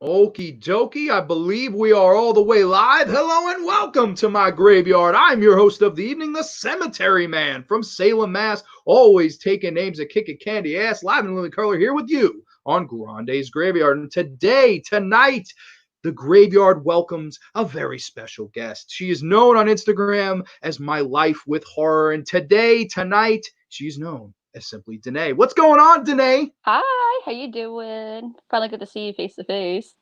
Okie dokie, I believe we are all the way live. Hello and welcome to my graveyard. I'm your host of the evening, the Cemetery Man from Salem, Mass. Always taking names that kick a candy ass. Live and living color here with you on Grande's Graveyard. And tonight, the graveyard welcomes a very special guest. She is known on Instagram as My Life with Horror. And tonight, she's known as simply Danae. What's going on, Danae? Hi, how you doing? Finally good to see you face to face.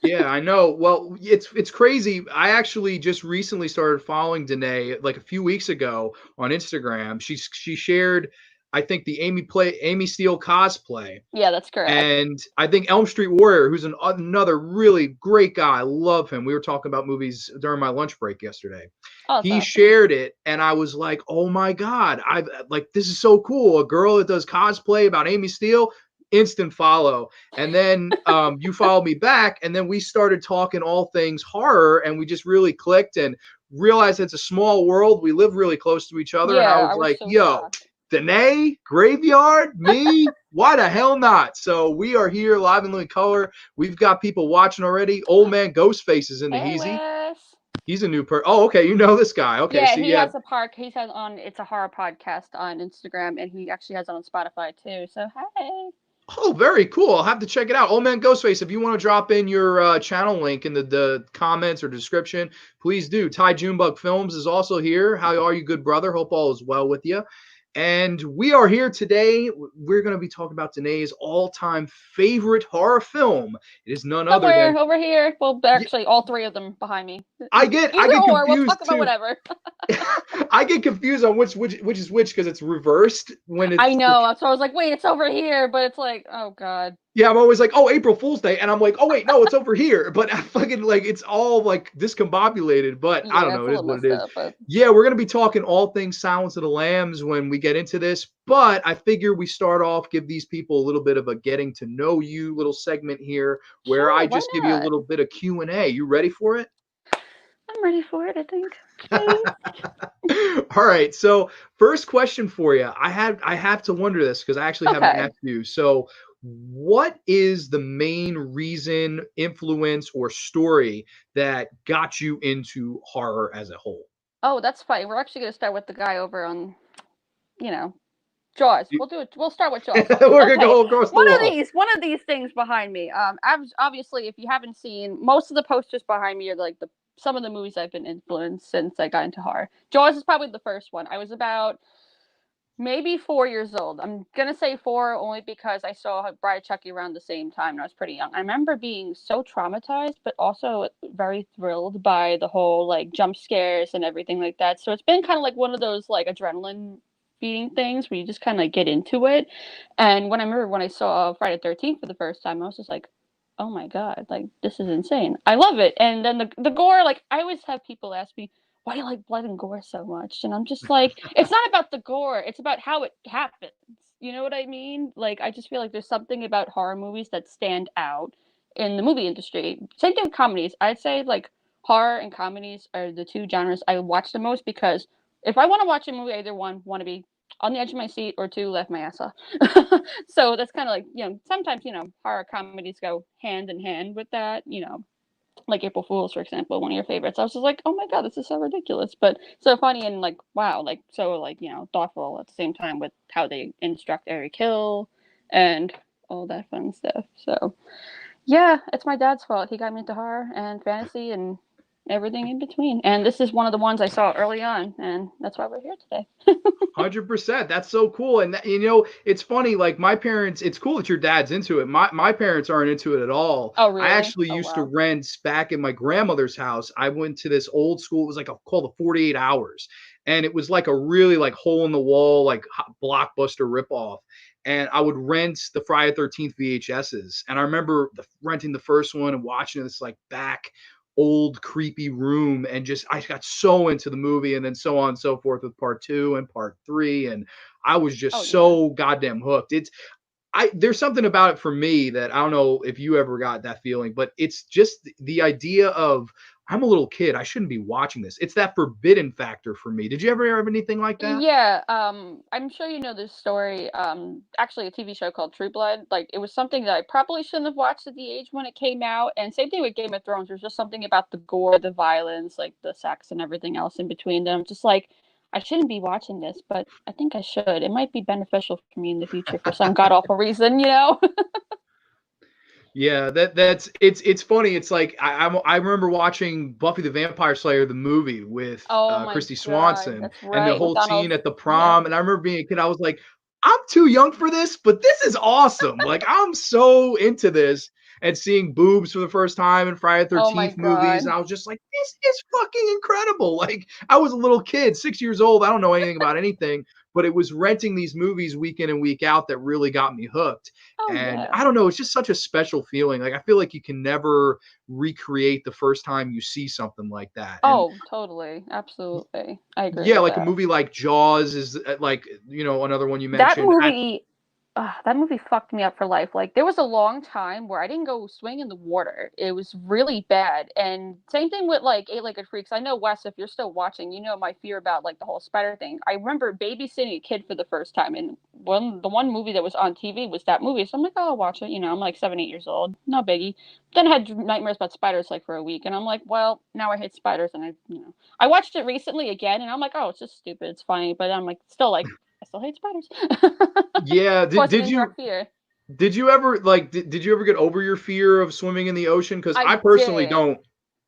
Yeah, I know. Well, it's crazy. I actually just recently started following Danae like a few weeks ago on Instagram. She shared, I think, the Amy Steele cosplay, Yeah, that's correct. and I think Elm Street Warrior, who's another really great guy. I love him. We were talking about movies during my lunch break yesterday. Oh, that's He awesome. shared it, and I was like, "Oh my god! I've like this is so cool. A girl that does cosplay about Amy Steele." Instant follow, and then you followed me back, and then we started talking all things horror, and we just really clicked and realized it's a small world. We live really close to each other, and I Yeah, was I was like, so "Yo, shocked. Danae, Graveyard, me, why the hell not?" So we are here live in living color. We've got people watching already. Old man Ghostface is in the Hey, heezy. Wes. He's a new person. Oh, okay, you know this guy. Okay, Yeah, see, he yeah. has a park. He's had on. It's a horror podcast on Instagram, and he actually has it on Spotify too. So hey. Oh, very cool. I'll have to check it out. Old man Ghostface, if you want to drop in your channel link in the comments or description, please do. Ty Junebug Films is also here. How are you, good brother? Hope all is well with you. And we are here today. We're going to be talking about Danae's all-time favorite horror film. It is none other than. Somewhere over here. Well, actually, all three of them behind me. I Either get or. We'll talk confused about too. whatever. I get confused on which is which because it's reversed when I it's. know. So I was like, wait, it's over here, but it's like, oh god. Yeah, I'm always like, oh, April Fool's Day, and I'm like, oh wait, no, it's over here. But I fucking like it's all like discombobulated. But I don't Yeah, know, it's a it is little what it messed is. up, but Yeah, we're gonna be talking all things Silence of the Lambs when we get into this. But I figure we start off, give these people a little bit of a getting to know you little segment here, where I sure, why just give you a not? little bit of Q&A. You ready for it? I'm ready for it. I think. Okay. All right. So first question for you. I have to wonder this because I actually haven't Okay. asked you. So what is the main reason, influence, or story that got you into horror as a whole? Oh, that's fine. We're actually gonna start with the guy over on, you know, Jaws. You- We'll do it. We'll start with Jaws. We're gonna Okay. go across the wall. One of these things behind me. Obviously, if you haven't seen, most of the posters behind me are like the some of the movies I've been influenced since I got into horror. Jaws is probably the first one. I was about maybe 4 years old. I'm gonna say four only because I saw Bride of Chucky around the same time and I was pretty young. I remember being so traumatized, but also very thrilled by the whole like jump scares and everything like that. So it's been kind of like one of those like adrenaline feeding things where you just kind of like get into it. And when I remember when I saw Friday the 13th for the first time, I was just like, oh my god, like this is insane. I love it. And then the gore, like I always have people ask me, why do you like blood and gore so much? And I'm just like, it's not about the gore, it's about how it happens. You know what I mean? Like, I just feel like there's something about horror movies that stand out in the movie industry. Same thing with comedies. I'd say, like, horror and comedies are the two genres I watch the most because if I want to watch a movie, I either one, want to be on the edge of my seat or two, laugh my ass off. So that's kind of like, sometimes, horror comedies go hand in hand with that, like April Fools, for example, one of your favorites. I was just like, oh my god, this is so ridiculous, but so funny and like wow, like so like thoughtful at the same time with how they instruct every kill and all that fun stuff. So yeah, it's my dad's fault. He got me into horror and fantasy and everything in between. And this is one of the ones I saw early on, and that's why we're here today. 100%. That's so cool. And it's funny. Like my parents, it's cool that your dad's into it. My parents aren't into it at all. Oh I really? actually Oh used to wow. rent back in my grandmother's house. I went to this old school. It was like called a 48 Hours, and it was like a really like hole in the wall like blockbuster ripoff. And I would rent the Friday 13th VHSs. And I remember renting the first one and watching this like back old creepy room, and just I got so into the movie, and then so on and so forth with part two and part three, and I was Oh just yeah. so goddamn hooked. there's something about it for me that I don't know if you ever got that feeling, but it's just the idea of I'm a little kid. I shouldn't be watching this. It's that forbidden factor for me. Did you ever have anything like that? Yeah, I'm sure you know this story. Actually, a TV show called True Blood. Like, it was something that I probably shouldn't have watched at the age when it came out. And same thing with Game of Thrones. There's just something about the gore, the violence, like the sex and everything else in between them. Just like, I shouldn't be watching this, but I think I should. It might be beneficial for me in the future for some god awful reason, you know? Yeah, that's it's funny. It's like I remember watching Buffy the Vampire Slayer the movie with Oh my Christy God, Swanson that's and the right. With whole scene Donald. at the Yeah. prom. And I remember being a kid. I was like, I'm too young for this, but this is awesome. Like I'm so into this. And seeing boobs for the first time in Friday the Oh my 13th movies, God. and I was just like, this is fucking incredible. Like I was a little kid, 6 years old. I don't know anything about anything, but it was renting these movies week in and week out that really got me hooked. Oh And yeah. I don't know, it's just such a special feeling. Like I feel like you can never recreate the first time you see something like that. And Oh, totally. Absolutely. I agree yeah, with like a that. movie like Jaws is like, another one you That mentioned. movie that movie fucked me up for life. Like, there was a long time where I didn't go swing in the water. It was really bad. And same thing with, like, Eight-Legged Freaks. I know, Wes, if you're still watching, you know my fear about, like, the whole spider thing. I remember babysitting a kid for the first time, and the one movie that was on TV was that movie. So I'm like, "Oh, I'll watch it." You know, I'm like 7, 8 years old. No biggie. Then I had nightmares about spiders, like, for a week, and I'm like, "Well, now I hate spiders." And I watched it recently again, and I'm like, "Oh, it's just stupid. It's funny." But I'm like, still like, I still hate spiders. Yeah, Of course, an indirect fear. did you ever like did you ever get over your fear of swimming in the ocean? Because I I personally did. don't.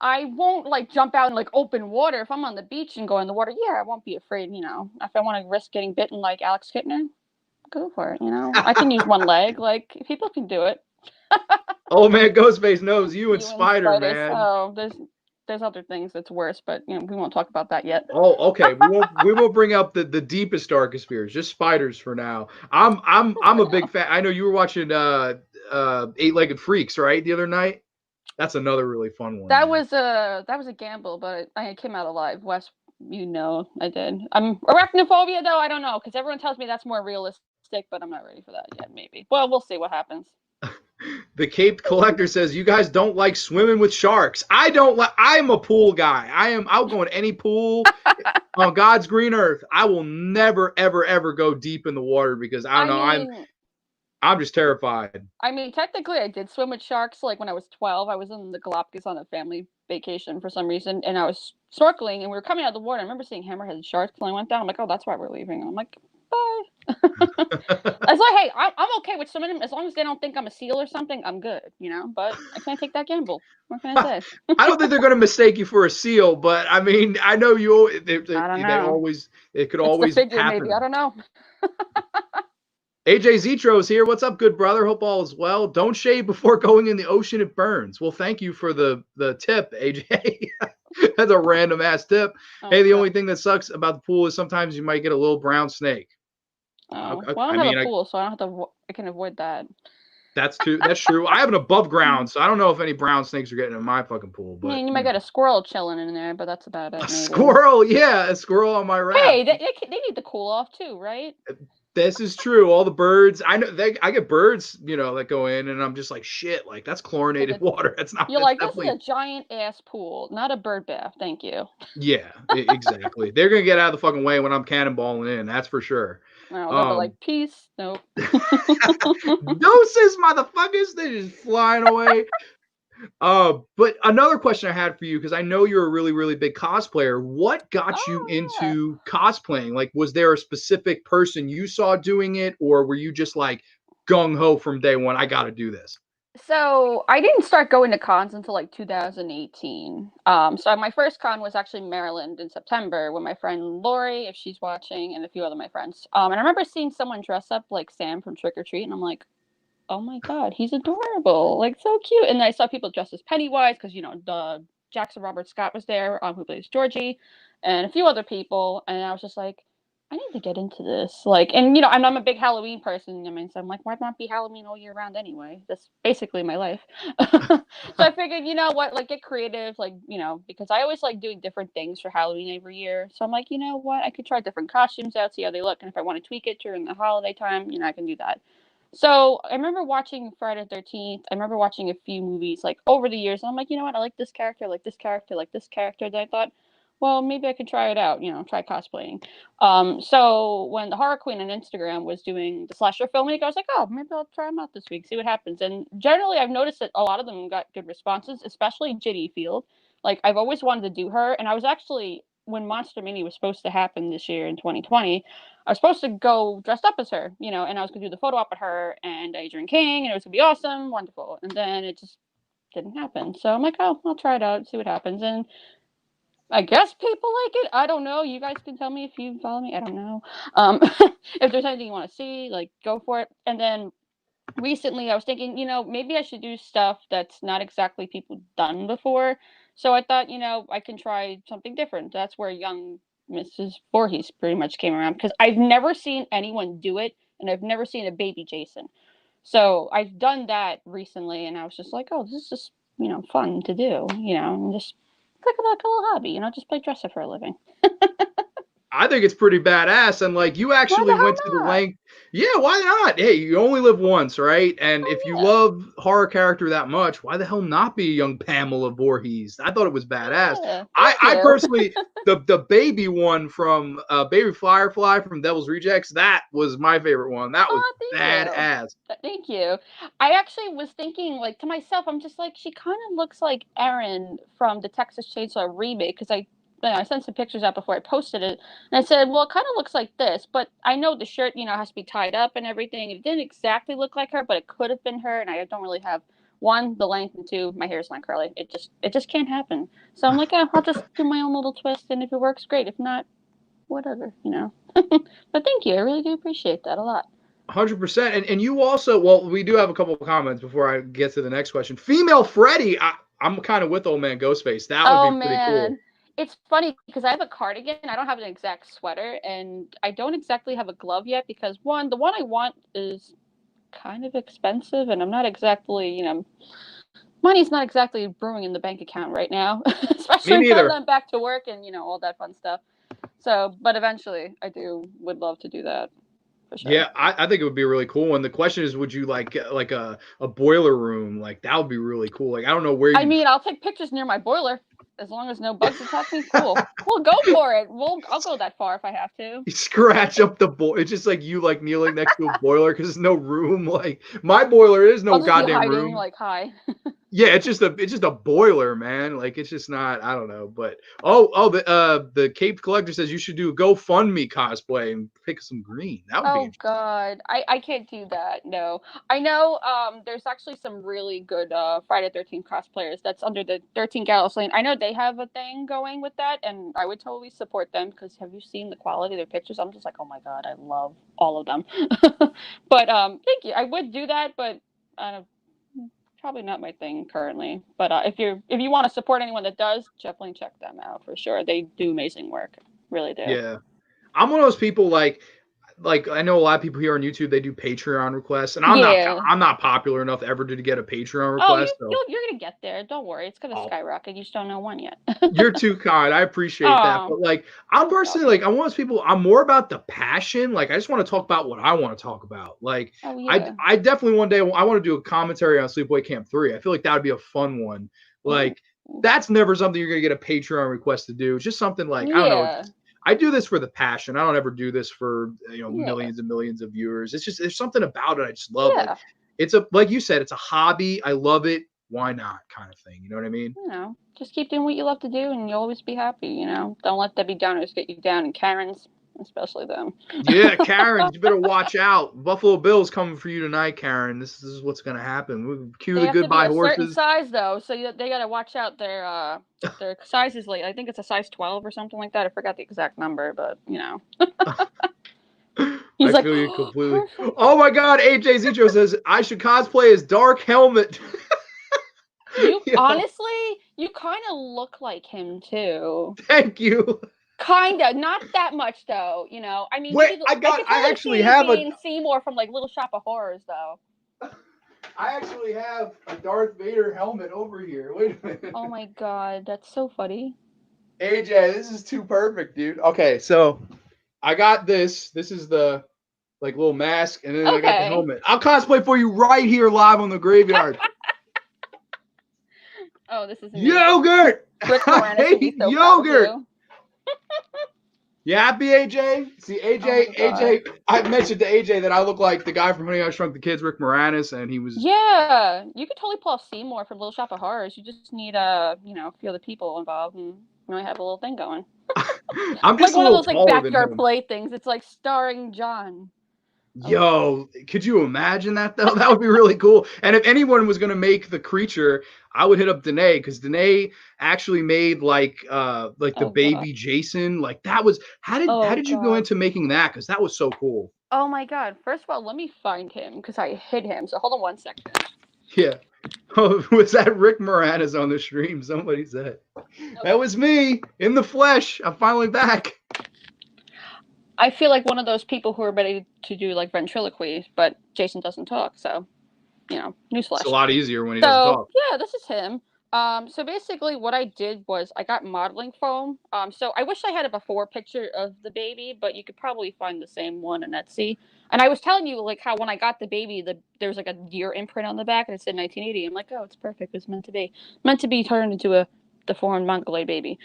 I won't like jump out in like open water. If I'm on the beach and go in the water, yeah, I won't be afraid, you know. If I want to risk getting bitten like Alex Kittner, go for it, you know. I can use one leg. Like, people can do it. Oh man, Ghostface knows you and You and Spider, spiders. man. Oh, there's other things that's worse, but we won't talk about that yet. Oh, okay. We won't bring up the deepest darkest fears. Just spiders for now. I'm For a big now. fan. I know you were watching Eight-Legged Freaks, right? The other night. That's another really fun one, man. That was a gamble, but I came out alive. Wes, you know, I did. I'm arachnophobia though. I don't know because everyone tells me that's more realistic, but I'm not ready for that yet. Maybe. Well, we'll see what happens. The Caped Collector says you guys don't like swimming with sharks. I don't like. I'm a pool guy. I'll go in any pool on God's green earth. I will never ever ever go deep in the water because I don't I know. mean, I'm just terrified. technically, I did swim with sharks. Like, when I was 12, I was in the Galapagos on a family vacation for some reason, and I was snorkeling, and we were coming out of the water. I remember seeing hammerhead sharks, and I went down. I'm like, oh, that's why we're leaving. And I'm like, bye. I was like, hey, I'm okay with swimming as long as they don't think I'm a seal or something. I'm good, you know. But I can't take that gamble. What can I say? I don't think they're going to mistake you for a seal, but I mean, I know you. I don't know. It could It's the always figure, maybe. I happen. don't know. AJ Zetro is here. What's up, good brother? Hope all is well. Don't shave before going in the ocean; it burns. Well, thank you for the tip, AJ. That's a random ass tip. Oh Hey, the God. only thing that sucks about the pool is sometimes you might get a little brown snake. Oh I, well, I I don't have mean, a I pool, so I don't have to. I can avoid that. that's true. That's true. I have an above ground, so I don't know if any brown snakes are getting in my fucking pool. I But mean, you might get a squirrel chilling in there, but that's about a it, maybe. squirrel, yeah, a squirrel on my raft. Hey, they need to cool off too, right? This is true. All the birds, I know I get birds, that go in, and I'm just like, shit, like that's Because chlorinated it's water. That's not. you're That's like, this is definitely. a giant ass pool, not a bird bath. Thank you. Yeah, exactly. They're gonna get out of the fucking way when I'm cannonballing in. That's for sure. No, they'll be like, Um, peace. Nope. Doses, motherfuckers, they just flying away. But another question I had for you, because I know you're a really, really big cosplayer. What got you Oh yeah. into cosplaying? Like, was there a specific person you saw doing it, or were you just like gung ho from day one? I got to do this. So I didn't start going to cons until like 2018. So my first con was actually Maryland in September with my friend Lori, if she's watching, and a few other my friends. And I remember seeing someone dress up like Sam from Trick or Treat, and I'm like, oh my god, he's adorable, like so cute. And I saw people dressed as Pennywise because the Jackson Robert Scott was there, who plays Georgie, and a few other people. And I was just like, I need to get into this. Like, and I'm a big Halloween person. I mean, so I'm like, why not be Halloween all year round anyway? That's basically my life. So I figured, you know what, like, get creative, like, because I always like doing different things for Halloween every year. So I'm like, you know what, I could try different costumes out, see how they look, and if I want to tweak it during the holiday time, I can do that. So I remember watching Friday the 13th. I remember watching a few movies like over the years. And I'm like, you know what? I like this character, I like this character, I like this character. Then I thought, well, maybe I could try it out, try cosplaying. So when the Horror Queen on Instagram was doing the slasher filming, I was like, oh, maybe I'll try them out this week, see what happens. And generally, I've noticed that a lot of them got good responses, especially Ginny Field. Like, I've always wanted to do her. And I was actually, when Monster Mini was supposed to happen this year in 2020, I was supposed to go dressed up as her, and I was gonna do the photo op with her and Adrian King, and it was gonna be awesome, wonderful. And then it just didn't happen. So I'm like, oh, I'll try it out, see what happens. And I guess people like it. I don't know. You guys can tell me if you follow me. I don't know. If there's anything you want to see, like, go for it. And then recently I was thinking, maybe I should do stuff that's not exactly people done before. So I thought, I can try something different. That's where young Mrs. Voorhees pretty much came around, because I've never seen anyone do it, and I've never seen a baby Jason. So I've done that recently, and I was just like, oh, this is just, fun to do, and just like a little hobby, just play dress up for a living. I think it's pretty badass. And like, you Why actually the hell went to the not? length. Yeah, why not? Hey, you only live once, right? And Oh if you yeah, love horror character that much, why the hell not be a young Pamela Voorhees? I thought it was badass. yeah. I, Thank I you. personally, the baby one from Baby Firefly from Devil's Rejects, that was my favorite one. That was Oh, thank you. badass. Thank you. I actually was thinking, like, to myself, I'm just like, she kind of looks like Erin from the Texas Chainsaw remake, because I sent some pictures out before I posted it, and I said, well, it kind of looks like this, but I know the shirt, has to be tied up and everything. It didn't exactly look like her, but it could have been her, and I don't really have, one, the length, and two, my hair's not curly. It just can't happen. So I'm like, I'll just do my own little twist, and if it works, great. If not, whatever. But thank you. I really do appreciate that a lot. 100%. And you also, well, we do have a couple of comments before I get to the next question. Female Freddy, I'm kind of with old man Ghostface. That would Oh be pretty cool. man. It's funny because I have a cardigan. I don't have an exact sweater, and I don't exactly have a glove yet because, one, the one I want is kind of expensive, and I'm not exactly, money's not exactly brewing in the bank account right now, Me especially now that neither. I'm back to work and, all that fun stuff. So, but eventually I would love to do that for sure. Yeah, I think it would be really cool. And the question is, would you like a boiler room? Like that would be really cool. Like I don't know where I you mean, I'll take pictures near my boiler as long as no bugs attack me. Cool. We'll go for it. I'll go that far if I have to. you scratch up the boiler. It's just like you like kneeling next to a boiler because there's no room. Like my boiler is I'll no just be goddamn hiding, room. like, hi. Yeah, it's just a boiler, man. Like it's just not. I don't know, but the Cape Collector says you should do a GoFundMe cosplay and pick some green. That would be Oh interesting. God, I can't do that. No, I know. There's actually some really good Friday 13th cosplayers that's under the 13 Gallows Lane. I know they have a thing going with that, and I would totally support them because have you seen the quality of their pictures? I'm just like, oh my God, I love all of them. But thank you. I would do that, but uh, probably not my thing currently. But if you want to support anyone that does, definitely check them out for sure. They do amazing work, really do. Yeah, I'm one of those people like I know a lot of people here on YouTube they do Patreon requests, and Yeah. I'm not popular enough ever to get a Patreon Oh, request. So you're gonna get there. Don't worry, it's gonna oh, skyrocket. You just don't know when yet. you're too kind. I appreciate that, Oh, but like I'm you're personally like welcome. I'm one of those people. I'm more about the passion. Like I just want to talk about what I want to talk about. Like Oh I yeah. I definitely one day I want to do a commentary on Sleepaway Camp 3. I feel like that would be a fun one. Oh. Like that's never something you're gonna get a Patreon request to do. It's just something like I don't know. Yeah. I do this for the passion. I don't ever do this for Yeah. millions and millions of viewers. It's just there's something about it I just love. Like Yeah. it's a like you said, it's a hobby. I love it. Why not? Kind of thing. You know what I mean? Just keep doing what you love to do, and you'll always be happy. Don't let Debbie Downers get you down, and Karens, especially them. Yeah, Karen, you better watch out. Buffalo Bill's coming for you tonight, Karen. This is what's gonna happen. We cue They the have to be goodbye a certain horses. size though, so they gotta watch out their sizes. Late. I think it's a size 12 or something like that. I forgot the exact number, but he's I like, feel you oh, completely. perfect. Oh my God, AJ Zicho says I should cosplay as Dark Helmet. You Yo, honestly, you kind of look like him too. thank you. Kinda, not that much though. I mean, Wait, I could I totally actually see you have a being Seymour from like Little Shop of Horrors though. I actually have a Darth Vader helmet over here. Wait a minute. Oh my God, that's so funny. AJ, this is too perfect, dude. Okay, so I got this. This is the like little mask, and then I got the Okay. helmet. I'll cosplay for you right here live on the graveyard. Oh, this is amazing. Yogurt. Rick I Moranis will be hate so proud of yogurt. you. You happy, AJ? See, Oh my god. I mentioned to AJ that I look like the guy from Honey I Shrunk the Kids, Rick Moranis, and he was. Yeah, you could totally pull off Seymour from Little Shop of Horrors. You just need a few other people involved, and you might have a little thing going. I'm Like just a one of little those like taller than backyard him. play things. It's like starring John. Oh, Yo, could you imagine that though? That would be really cool. And if anyone was gonna make the creature, I would hit up Danae because Danae actually made like the oh god. baby Jason. Like that was how Oh did you go god. into making that? Because that was so cool. Oh my god. First of all, let me find him because I hid him. So hold on one second. Yeah. Oh, was that Rick Moranis on the stream? Somebody said. That was me in the flesh. I'm finally back. I feel like one of those people who are ready to do like ventriloquy, but Jason doesn't talk, so It's a newsflash. lot easier when he doesn't So talk. yeah, this is him. So basically, what I did was I got modeling foam. So I wish I had a before picture of the baby, but you could probably find the same one on Etsy. And I was telling you like how when I got the baby, there was like a year imprint on the back, and it said 1980. I'm like, oh, it's perfect. It's meant to be turned into a deformed mongoloid baby.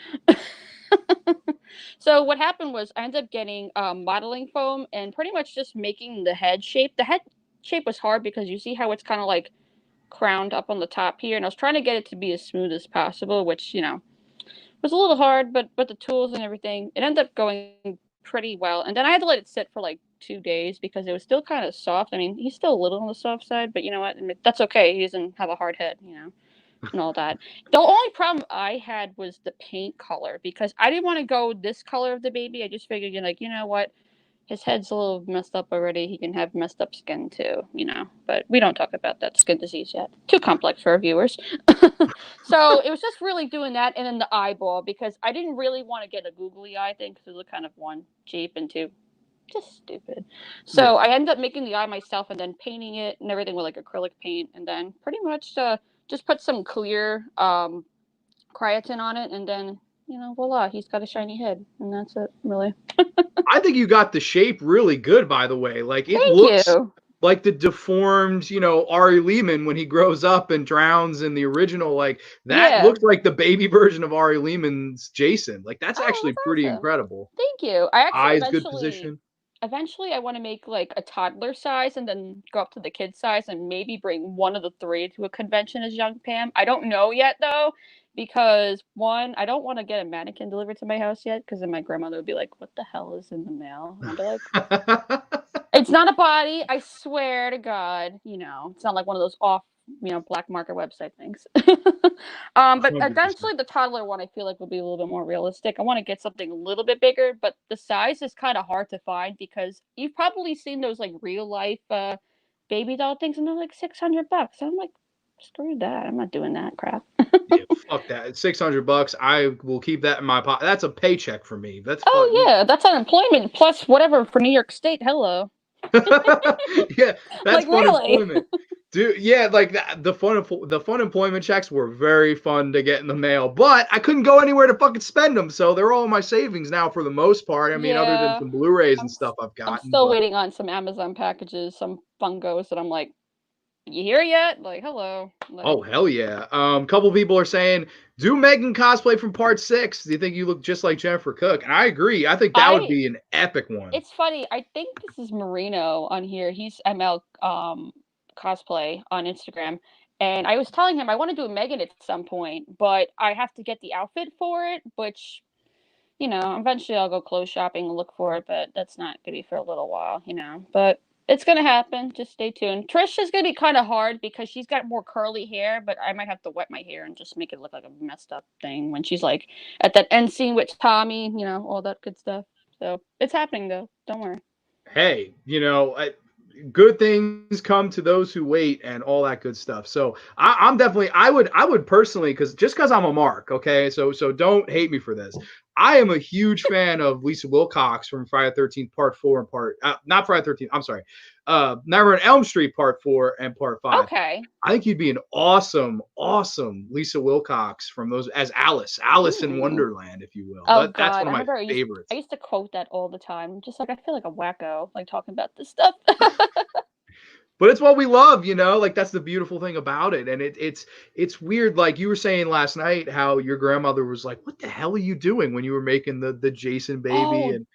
So what happened was I ended up getting modeling foam and pretty much just making the head shape. The head shape was hard because you see how it's kind of like crowned up on the top here, and I was trying to get it to be as smooth as possible, which was a little hard, but the tools and everything, it ended up going pretty well. And then I had to let it sit for like 2 days because it was still kind of soft. I mean, he's still a little on the soft side, but you know what? I mean, that's okay. He doesn't have a hard head, and all that. The only problem I had was the paint color because I didn't want to go this color of the baby. I just figured, like, you know what? His head's a little messed up already. He can have messed up skin too. But we don't talk about that skin disease yet. Too complex for our viewers. So it was just really doing that, and then the eyeball because I didn't really want to get a googly eye thing because it was kind of one cheap and two just stupid. So Yeah. I ended up making the eye myself and then painting it and everything with like acrylic paint, and then pretty much just put some clear creatine on it, and then voila, he's got a shiny head, and that's it, really. I think you got the shape really good, by the way. Like it Thank looks you. like the deformed, Ari Lehman when he grows up and drowns in the original. Like that Yeah. looks like the baby version of Ari Lehman's Jason. Like that's Oh, actually pretty that's awesome. incredible. Thank you. I actually Eyes, good eventually position. eventually I want to make like a toddler size and then go up to the kid size and maybe bring one of the three to a convention as young Pam. I don't know yet though, because one, I don't want to get a mannequin delivered to my house yet because then my grandmother would be like, "What the hell is in the mail?" And I'd be like, "It's not a body, I swear to God." It's not like one of those off black market website things. But 100%. eventually the toddler one I feel like will be a little bit more realistic. I want to get something a little bit bigger, but the size is kind of hard to find because you've probably seen those like real life baby doll things, and they're like $600. I'm like, screw that. I'm not doing that crap. Yeah, fuck that. It's $600. I will keep that in my pocket. That's a paycheck for me. That's fuck. Oh yeah, that's unemployment plus whatever for New York State. Hello. Yeah, that's Like fun really? employment. Dude, yeah, like the fun employment checks were very fun to get in the mail, but I couldn't go anywhere to fucking spend them, so they're all in my savings now for the most part. I mean, other than Yeah. some Blu-rays and I'm stuff I've I'm gotten, still but waiting on some Amazon packages, some fungos that I'm like, you here yet? Like, hello. Like, oh hell yeah. Couple people are saying, do Megan cosplay from part 6. Do you think you look just like Jennifer Cook? And I agree. I think that would I be an epic one. it's funny. I think this is Marino on here. He's ML cosplay on Instagram. And I was telling him I want to do a Megan at some point, but I have to get the outfit for it, which eventually I'll go clothes shopping and look for it, but that's not gonna be for a little while. But it's gonna happen. Just stay tuned. Trish is gonna be kind of hard because she's got more curly hair, but I might have to wet my hair and just make it look like a messed up thing when she's like at that end scene with Tommy, all that good stuff. So it's happening though. Don't worry. Hey, good things come to those who wait and all that good stuff. So I'm definitely I would personally because I'm a mark, okay, so don't hate me for this. I am a huge fan of Lisa Wilcox from Friday the 13th Part 4 and not Friday the 13th, I'm sorry. Nightmare on Elm Street Part 4 and Part 5. Okay. I think you'd be an awesome, awesome Lisa Wilcox from those as Alice in Mm. Wonderland, if you will. Oh That's God, one I of my remember I favorites. used to quote that all the time. Just like I feel like a wacko, like talking about this stuff. But it's what we love, like that's the beautiful thing about it. And it's weird, like you were saying last night, how your grandmother was like, what the hell are you doing when you were making the Jason baby? Oh, And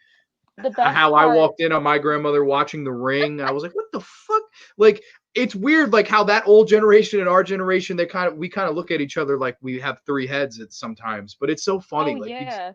the best how I part. walked in on my grandmother watching The Ring. I was like, what the fuck? Like, it's weird, like how that old generation and our generation, we kind of look at each other like we have three heads at sometimes, but it's so Oh funny. Like you yeah.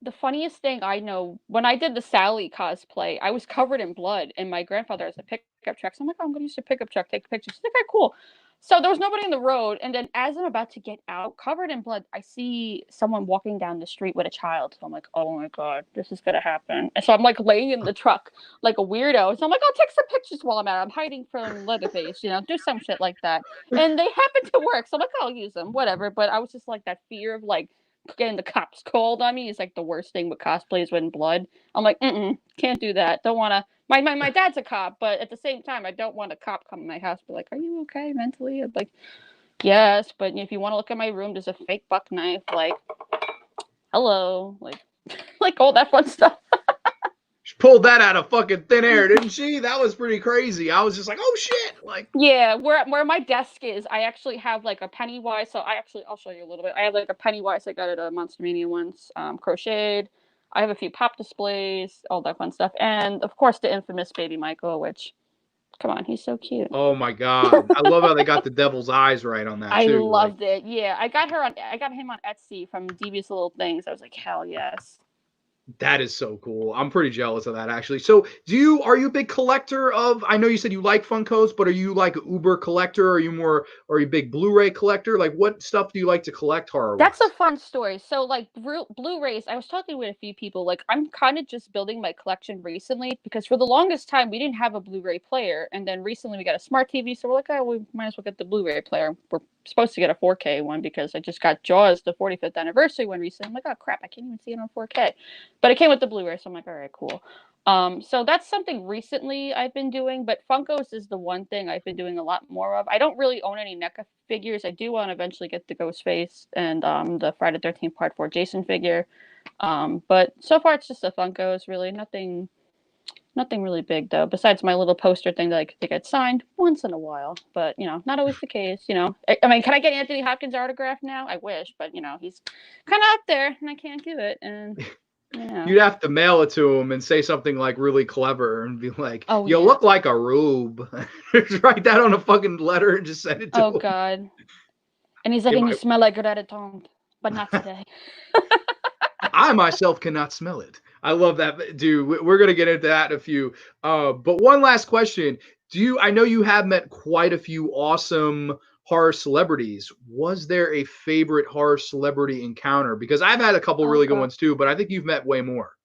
The funniest thing I know, when I did the Sally cosplay, I was covered in blood, and my grandfather has a pickup truck. So I'm like, oh, I'm going to use your pickup truck, take pictures. He's like, okay, cool. So there was nobody in the road, and then as I'm about to get out, covered in blood, I see someone walking down the street with a child. So I'm like, oh my god, this is gonna happen. And so I'm like laying in the truck like a weirdo. So I'm like, I'll take some pictures while I'm out. I'm hiding from Leatherface, do some shit like that. And they happen to work, so I'm like, I'll use them, whatever. But I was just like that fear of like getting the cops called on me is like the worst thing with cosplays when blood. I'm like, can't do that. Don't want to. My dad's a cop, but at the same time, I don't want a cop come to my house. Be like, are you okay mentally? I'm like, yes, but if you want to look at my room, there's a fake buck knife. Like, hello, like, like all that fun stuff. she pulled that out of fucking thin air, didn't she? That was pretty crazy. I was just like, oh shit. Like, Yeah, where my desk is, I actually have like a Pennywise. So I'll show you a little bit. I have like a Pennywise I got at a Monster Mania once, crocheted. I have a few pop displays, all that fun stuff, and of course the infamous Baby Michael. Which, come on, he's so cute. oh my God. I love how they got the devil's eyes right on that I too. Like, loved it. Yeah, I got him on Etsy from Devious Little Things. I was like, hell yes. that is so cool. I'm pretty jealous of that actually. So, are you a big collector of? I know you said you like Funkos, but are you like an Uber collector? Are you a big Blu-ray collector? Like, what stuff do you like to collect horror That's a wise? fun story. So, like Blu-rays, I was talking with a few people. Like, I'm kind of just building my collection recently because for the longest time we didn't have a Blu-ray player, and then recently we got a smart TV, so we're like, oh, we might as well get the Blu-ray player. We're supposed to get a 4K one because I just got Jaws, the 45th anniversary one recently. I'm like, oh crap, I can't even see it on 4K, but it came with the Blu-ray, so I'm like, all right, cool. So that's something recently I've been doing, but Funkos is the one thing I've been doing a lot more of. I don't really own any NECA figures. I do want to eventually get the Ghostface and the Friday the 13th Part 4 Jason figure. But so far it's just the Funkos, really. Nothing really big though, besides my little poster thing that I could get signed once in a while. But not always the case. I mean, can I get Anthony Hopkins autograph now? I wish, but he's kind of up there, and I can't do it. And yeah. You'd have to mail it to him and say something like really clever and be like, Oh "You yeah. look like a rube." Just write that on a fucking letter and just send it to Oh him. God. And he's like, It and you might, smell like gratin, but not today. I myself cannot smell it. I love that, dude. We're gonna get into that in a few. But one last question: I know you have met quite a few awesome horror celebrities. Was there a favorite horror celebrity encounter? Because I've had a couple Oh really good God. ones too, but I think you've met way more.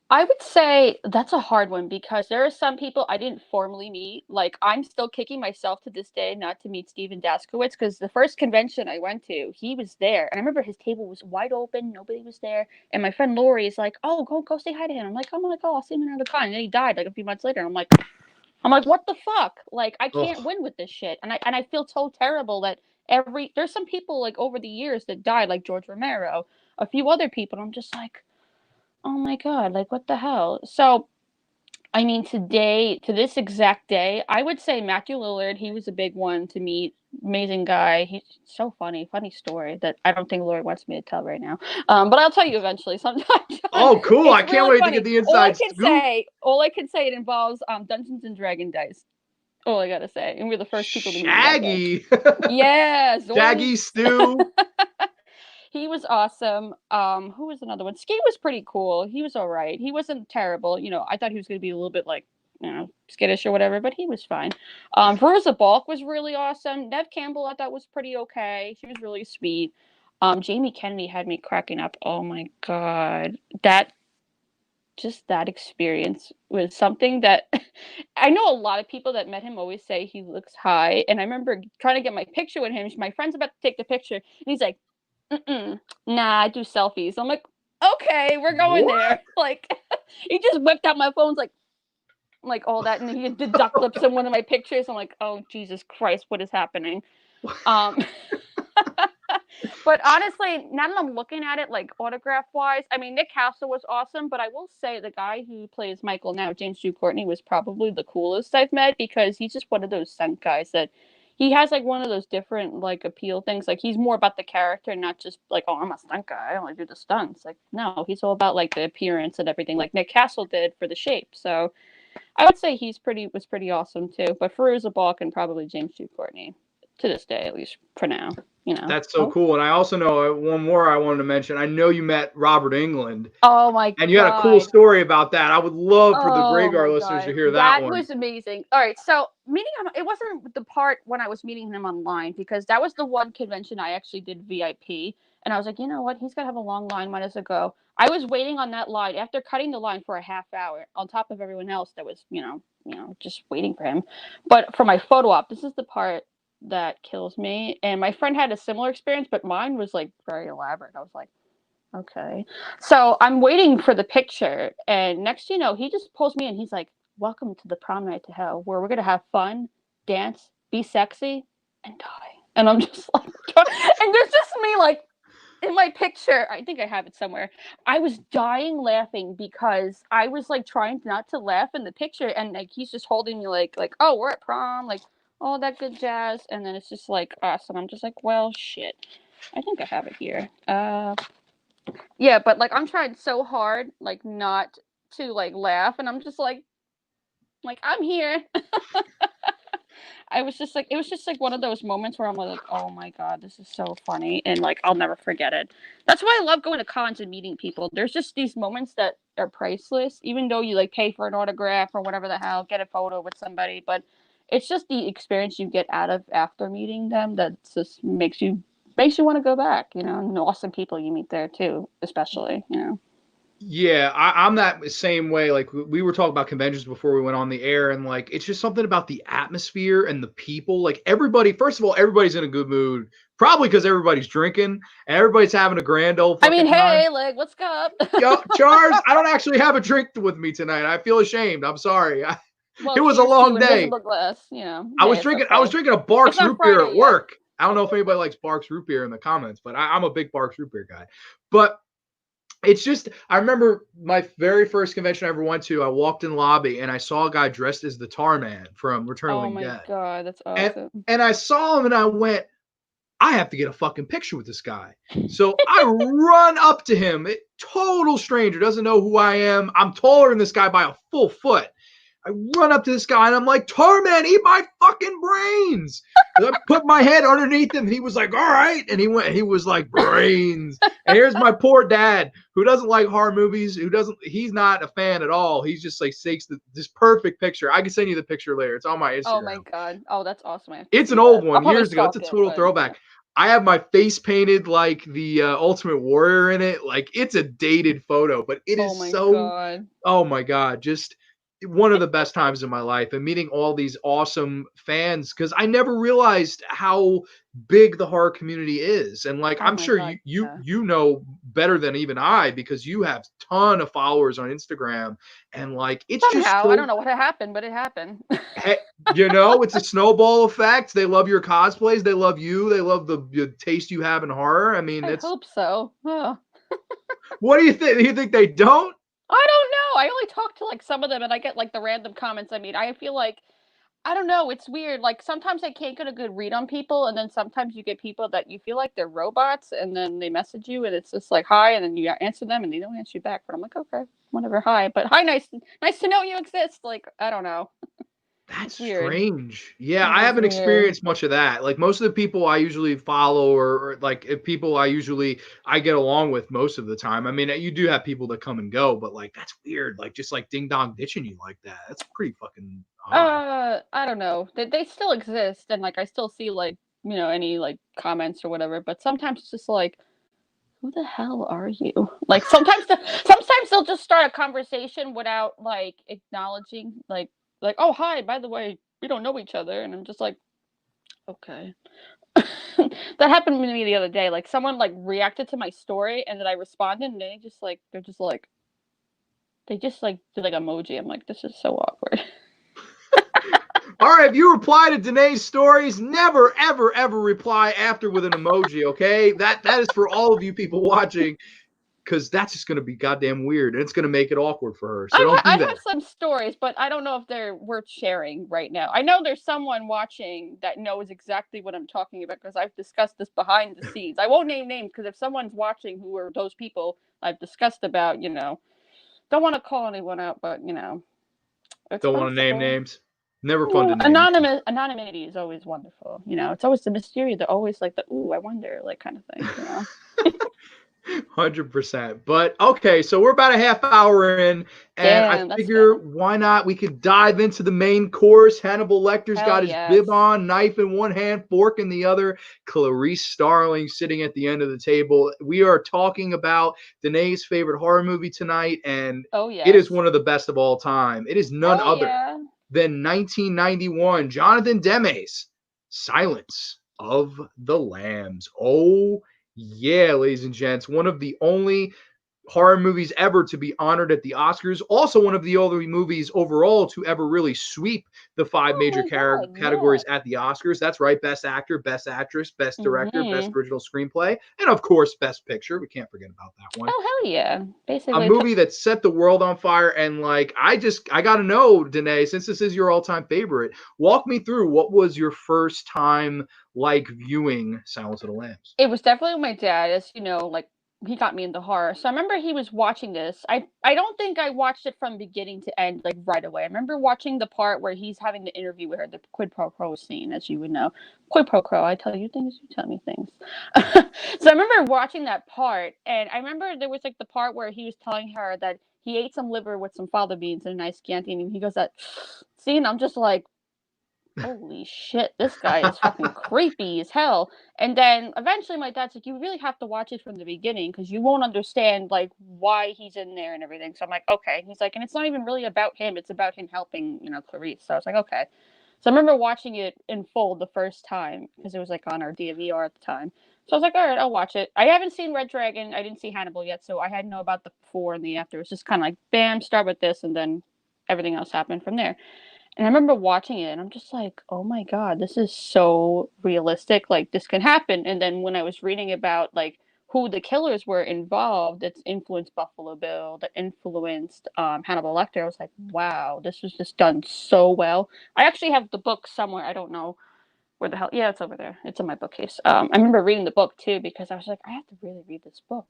I would say that's a hard one because there are some people I didn't formally meet. Like, I'm still kicking myself to this day not to meet Steven Daskowitz because the first convention I went to, he was there. And I remember his table was wide open, nobody was there. And my friend Lori is like, oh, go say hi to him. I'm like, oh my God, I'll see him another con. And then he died like a few months later. I'm like, what the fuck? Like, I can't Oh, win with this shit. And I feel so terrible that there's some people like over the years that died, like George Romero, a few other people. I'm just like, oh my God, like what the hell? So, I mean, today, to this exact day, I would say Matthew Lillard, he was a big one to meet. Amazing guy. He's so funny story that I don't think Lori wants me to tell right now. But I'll tell you eventually sometime, John. oh, cool! I It's can't really wait to get funny. the inside scoop. All I can say, it involves Dungeons and Dragon dice. All I gotta say, and we're the first people to meet that day. Shaggy, Yeah, Zoinks. Shaggy Stew. He was awesome. Who was another one? Ski was pretty cool. He was all right. He wasn't terrible. I thought he was going to be a little bit like, skittish or whatever, but he was fine. Veruza Balk was really awesome. Nev Campbell I thought was pretty okay. She was really sweet. Jamie Kennedy had me cracking up. Oh my God. That experience was something that I know a lot of people that met him always say he looks high. And I remember trying to get my picture with him. My friend's about to take the picture, and he's like, mm-mm, nah, I do selfies. I'm like, okay, we're going What? there. Like, he just whipped out my phone's like all that, and he did duck lips in one of my pictures. I'm like, oh Jesus Christ, what is happening? Um, but honestly, now that I'm looking at it, like autograph wise, I mean, Nick Castle was awesome, but I will say the guy who plays Michael now, James Stu Courtney, was probably the coolest I've met because he's just one of those stunt guys that he has like one of those different like appeal things. Like he's more about the character, not just like, oh, I'm a stunt guy. I only do the stunts. Like, no, he's all about like the appearance and everything, like Nick Castle did for the Shape. So I would say was pretty awesome too. But Fairuza Balk and probably James Stu Courtney to this day, at least for now. You know. That's so Oh. cool. And I also know one more I wanted to mention. I know you met Robert England, Oh my and you had a cool god. story about that. I would love for the Oh Graveyard my listeners to god. hear that That one. was amazing. All right, so meeting him, it wasn't the part when I was meeting him online because that was the one convention I actually did VIP, and I was like, you know what, he's gonna have a long line, might as well go. I was waiting on that line after cutting the line for a half hour on top of everyone else that was, just waiting for him. But for my photo op, this is the part that kills me. And my friend had a similar experience, but mine was like very elaborate. I was like, okay. So I'm waiting for the picture, and next you know, he just pulls me in. He's like, welcome to the prom night to hell, where we're gonna have fun, dance, be sexy, and die. And I'm just like, and there's just me like in my picture. I think I have it somewhere. I was dying laughing because I was like trying not to laugh in the picture, and like he's just holding me like, oh, we're at prom, like all that good jazz, and then it's just like us, and I'm just like, well, shit. I think I have it here. Yeah, but like I'm trying so hard, like not to like laugh, and I'm just like I'm here. I was just like, it was just like one of those moments where I'm like, oh my god, this is so funny, and like I'll never forget it. That's why I love going to cons and meeting people. There's just these moments that are priceless, even though you like pay for an autograph or whatever the hell, get a photo with somebody, but it's just the experience you get out of after meeting them that just makes you want to go back, and the awesome people you meet there too, especially. Yeah, I'm that same way. Like we were talking about conventions before we went on the air, and like it's just something about the atmosphere and the people. Like everybody, first of all, everybody's in a good mood, probably because everybody's drinking and everybody's having a grand old I mean, fucking time. hey, like, what's up? Yo, Chars, I don't actually have a drink with me tonight. I feel ashamed. I'm sorry. It Well, was a cheers to long you, day. invisible glass. I Hey, was it's drinking. I was okay. drinking a It's Barks not root beer Friday at yet. work. I don't know if anybody likes Barks root beer in the comments, but I'm a big Barks root beer guy. But it's just, I remember my very first convention I ever went to. I walked in the lobby and I saw a guy dressed as the Tar Man from Return of the Oh Living my Dead, god, that's and awesome. and I saw him and I went, I have to get a fucking picture with this guy. So I run up to him, total stranger, doesn't know who I am. I'm taller than this guy by a full foot. I run up to this guy and I'm like, Tarman, eat my fucking brains. And I put my head underneath him and he was like, all right. And he was like, brains. And here's my poor dad who doesn't like horror movies, he's not a fan at all. He's just like sakes this perfect picture. I can send you the picture later. It's on my Oh my Instagram. god. Oh, that's awesome. I have to It's see an old that. I'll one, probably years ago. It's a stalk it, total but yeah. throwback. I have my face painted like the Ultimate Warrior in it. Like it's a dated photo, but it Oh is my so, god. oh my God, just one of the best times in my life, and meeting all these awesome fans because I never realized how big the horror community is. And like Oh I'm my sure god. you Yeah. you know better than even I because you have a ton of followers on Instagram, and like it's just Somehow, I so, don't know what happened, but it happened. it's a snowball effect. They love your cosplays. They love you. They love the taste you have in horror. I mean, I it's, hope so. Oh. what do you think? Do you think they don't? I don't know. I only talk to like some of them, and I get like the random comments. I mean, I feel like I don't know. It's weird. Like sometimes I can't get a good read on people, and then sometimes you get people that you feel like they're robots, and then they message you, and it's just like hi, and then you answer them, and they don't answer you back. But I'm like, okay, whatever, hi. But hi, nice to know you exist. Like I don't know. That's It's weird. strange. Yeah, It I is haven't weird. experienced much of that. Like most of the people I usually follow, or like if people I get along with most of the time. I mean, you do have people that come and go, but like that's weird. Like just like ding dong ditching you like that. That's pretty fucking odd. I don't know. They still exist, and like I still see like any like comments or whatever. But sometimes it's just like, who the hell are you? Like sometimes they'll just start a conversation without like acknowledging like oh hi, by the way, we don't know each other, and I'm just like, okay. That happened to me the other day. Like someone like reacted to my story, and then I responded, and they just like did like emoji. I'm like, this is so awkward. All right, if you reply to Danae's stories, never, ever, ever reply after with an emoji, okay? That is for all of you people watching, because that's just going to be goddamn weird, and it's going to make it awkward for her. So don't I do that. have some stories, but I don't know if they're worth sharing right now. I know there's someone watching that knows exactly what I'm talking about because I've discussed this behind the scenes. I won't name names because if someone's watching who are those people I've discussed about, don't want to call anyone out, but it's Don't want to name possible. names. Never fun to name names. Anonymity is always wonderful. It's always the mystery. They're always like the ooh, I wonder, like kind of thing. 100%. But okay, so we're about a half hour in, and I Damn, that's figure fast. why not? We could dive into the main course. Hannibal Lecter's Hell got his bib yes. on, knife in one hand, fork in the other. Clarice Starling sitting at the end of the table. We are talking about Danae's favorite horror movie tonight, and Oh it is yes. one of the best of all time. It is none Hell other yeah. than 1991, Jonathan Demme's Silence of the Lambs. Oh, yeah, ladies and gents, one of the only horror movies ever to be honored at the Oscars. Also, one of the only movies overall to ever really sweep the five Oh major my god, yeah. categories at the Oscars. That's right, Best Actor, Best Actress, Best Director, Best Mm-hmm. Original Screenplay, and of course, Best Picture. We can't forget about that one. Oh hell yeah. A Basically took movie that set the world on fire. And like, I gotta know, Danae, since this is your all-time favorite, walk me through what was your first time like viewing Silence of the Lambs. it was definitely my dad, as like he got me into horror. So I remember he was watching this. I don't think I watched it from beginning to end like right away. I remember watching the part where he's having the interview with her, the quid pro quo scene, as you would know. Quid pro quo, I tell you things, you tell me things. So I remember watching that part, and I remember there was like the part where he was telling her that he ate some liver with some fava beans and a nice canteen, and he goes that scene. I'm just like, holy shit, this guy is fucking creepy as hell. And then eventually my dad's like, you really have to watch it from the beginning because you won't understand like why he's in there and everything. So I'm like, okay. And he's like, and it's not even really about him, it's about him helping, Clarice. So I was like, okay. So I remember watching it in full the first time because it was like on our DVR at the time. So I was like, all right, I'll watch it. I haven't seen Red Dragon. I didn't see Hannibal yet, so I had to know about the before and the after. It was just kind of like, bam, start with this, and then everything else happened from there. And I remember watching it and I'm just like, oh my God, this is so realistic. Like, this can happen. And then when I was reading about, like, who the killers were involved, that's influenced Buffalo Bill, that influenced Hannibal Lecter, I was like, wow, this was just done so well. I actually have the book somewhere. I don't know where the hell. Yeah, it's over there. It's in my bookcase. I remember reading the book too because I was like, I have to really read this book.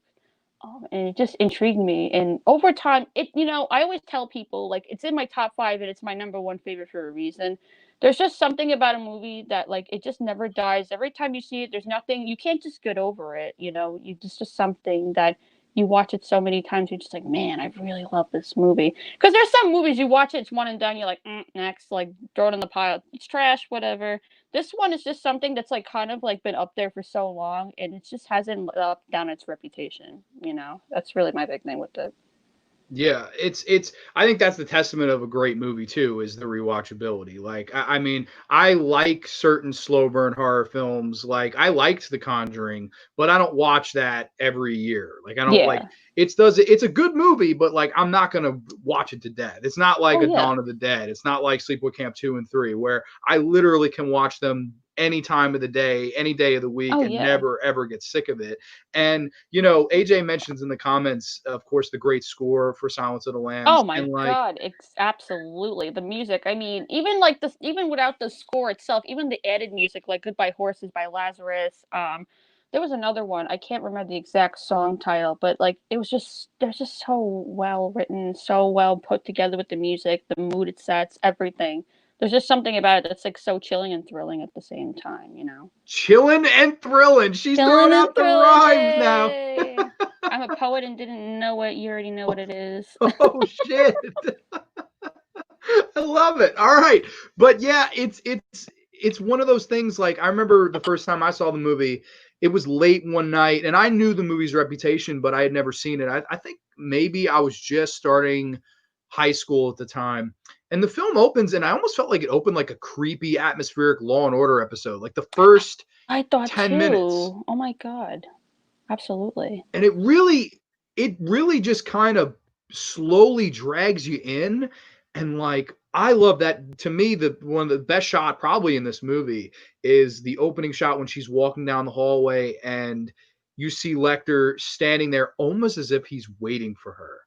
And it just intrigued me. And over time, I always tell people like it's in my top 5 and it's my number 1 favorite for a reason. There's just something about a movie that like it just never dies. Every time you see it, there's nothing you can't just get over it. You just something that you watch it so many times. You're just like, man, I really love this movie. Because there's some movies you watch it, it's one and done. You're like, next, like throw it in the pile. It's trash, whatever. This one is just something that's like kind of like been up there for so long, and it just hasn't up down its reputation. That's really my big thing with it. Yeah, it's I think that's the testament of a great movie too, is the rewatchability. Like I mean, I like certain slow burn horror films. Like I liked The Conjuring, but I don't watch that every year. Like I don't like Yeah. it's a good movie, but like I'm not gonna watch it to death. It's not like Oh a yeah. Dawn of the Dead. It's not like Sleepaway Camp 2 and 3, where I literally can watch them any time of the day, any day of the week, Oh and yeah. never ever get sick of it. And AJ mentions in the comments, of course, the great score for Silence of the Oh Lambs, my and like God, it's absolutely the music. I mean, even like this, even without the score itself, even the added music, like "Goodbye Horses" by Lazarus. There was another one I can't remember the exact song title, but like it was just they're just so well written, so well put together with the music, the mood it sets, everything. There's just something about it that's like so chilling and thrilling at the same time. chilling and thrilling. She's Chilling throwing and out the thrilling, rhymes now. yay! I'm a poet and didn't know it. You already know what it is. Oh shit. I love it. All right. But yeah, it's one of those things. Like I remember the first time I saw the movie, it was late one night, and I knew the movie's reputation, but I had never seen it. I think maybe I was just starting high school at the time. And the film opens, and I almost felt like it opened like a creepy, atmospheric Law and Order episode, like the first I thought 10 minutes. too. Oh my god. Absolutely. And it really just kind of slowly drags you in. And like, I love that. To me, the one of the best shot probably in this movie is the opening shot when she's walking down the hallway and you see Lecter standing there almost as if he's waiting for her.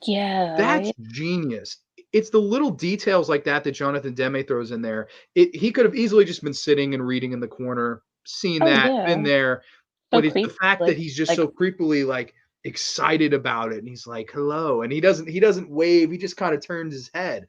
Yeah, That's right? genius. It's the little details like that that Jonathan Demme throws in there. He could have easily just been sitting and reading in the corner, seen Oh that, been yeah. there, So but it's the creepy. fact that he's just Like so creepily like excited about it, and he's like, "Hello," and he doesn't wave. He just kind of turns his head.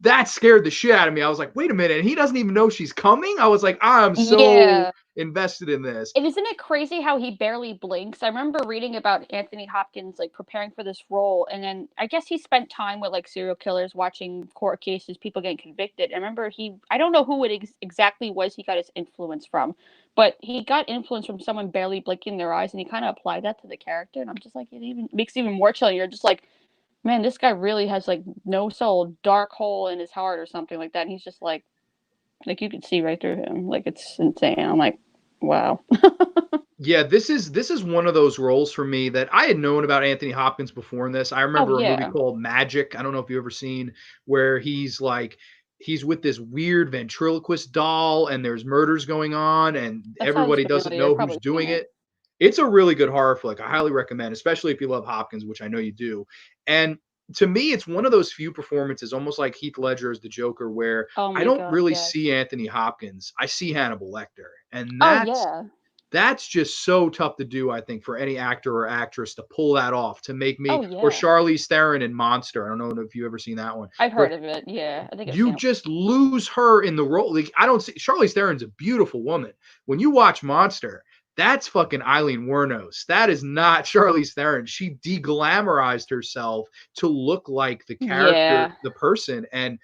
That scared the shit out of me. I was like, "Wait a minute!" And he doesn't even know she's coming. I was like, "I'm so yeah. invested in this." And isn't it crazy how he barely blinks? I remember reading about Anthony Hopkins like preparing for this role, and then I guess he spent time with like serial killers, watching court cases, people getting convicted. I remember I don't know who it exactly was he got his influence from, but he got influence from someone barely blinking their eyes, and he kind of applied that to the character. And I'm just like, it even makes it even more chilling. You're just like, man, this guy really has like no soul, dark hole in his heart or something like that. And he's just like you can see right through him. Like it's insane. I'm like, wow. Yeah, this is one of those roles for me that I had known about Anthony Hopkins before in this. I Oh remember a movie yeah, called Magic. I don't know if you've ever seen where he's with this weird ventriloquist doll and there's murders going on and that sounds everybody doesn't familiar. I've know who's probably seen doing it. it. It's a really good horror flick. I highly recommend, especially if you love Hopkins, which I know you do. And to me, it's one of those few performances, almost like Heath Ledger as the Joker, where Oh I my don't god, really yes. see Anthony Hopkins. I see Hannibal Lecter. And Oh that's yeah. that's just so tough to do, I think, for any actor or actress to pull that off, to make Oh me, or yeah. Charlize Theron in Monster. I don't know if you've ever seen that one, I've but heard of it. Yeah, I think I've you seen it. just lose her in the role. Like, I don't see Charlize Theron's a beautiful woman. When you watch Monster, that's fucking Eileen Wuornos. That is not Charlize Theron. She deglamorized herself to look like the character, Yeah. the person, and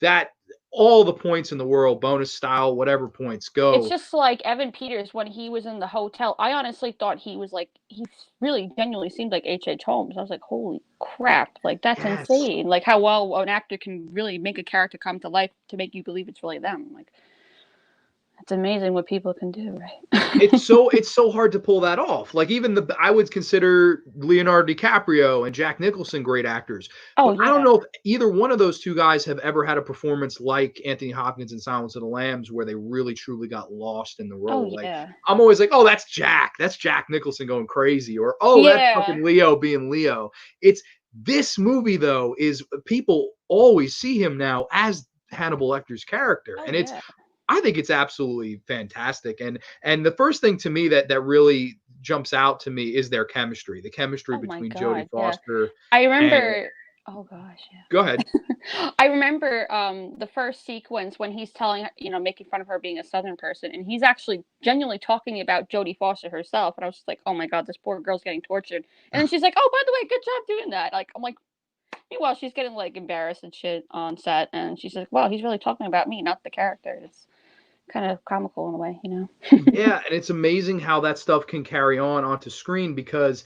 that all the points in the world, bonus style, whatever points It's go. just like Evan Peters when he was in the hotel. I honestly thought he was like he really genuinely seemed like H.H. Holmes. I was like, holy crap! Like that's Yes. insane. Like how well an actor can really make a character come to life to make you believe it's really them. Like it's amazing what people can do, right? It's so hard to pull that off. Like, even the I would consider Leonardo DiCaprio and Jack Nicholson great actors, Oh but I don't yeah. know if either one of those two guys have ever had a performance like Anthony Hopkins in Silence of the Lambs, where they really truly got lost in the Oh role. Like, yeah. I'm always like, oh, that's Jack Nicholson going crazy, or oh, that's Yeah. fucking Leo being Leo. It's This movie though is people always see him now as Hannibal Lecter's character, Oh and yeah. I think it's absolutely fantastic. And the first thing to me that really jumps out to me is their chemistry, the chemistry Oh my between Jodie god. Yeah. Foster I and remember. Oh gosh. go ahead. I remember the first sequence when he's telling, making fun of her being a Southern person, and he's actually genuinely talking about Jodie Foster herself. And I was just like, oh my god, this poor girl's getting tortured. And then she's like, oh, by the way, good job doing that. Like, I'm like, meanwhile, she's getting like embarrassed and shit on set, and she's like, wow, he's really talking about me, not the character. It's kind of comical in a way. Yeah, and it's amazing how that stuff can carry on onto screen, because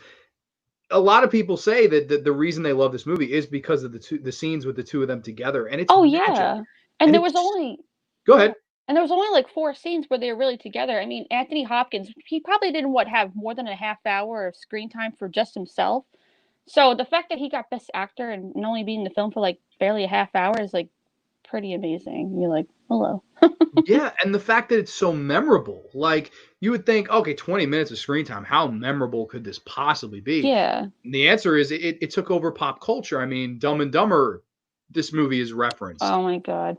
a lot of people say that the reason they love this movie is because of the scenes with the two of them together, and it's Oh magic. yeah, and And there was it's only Go yeah, ahead. and there was only like 4 scenes where they were really together. I mean, Anthony Hopkins, he probably didn't have more than a half hour of screen time for just himself. So the fact that he got Best Actor and only being in the film for like barely a half hour is like pretty amazing. You're like, hello. Yeah, and the fact that it's so memorable. Like, you would think, okay, 20 minutes of screen time, how memorable could this possibly be? Yeah. And the answer is it took over pop culture. I mean, Dumb and Dumber, this movie is referenced. Oh my god.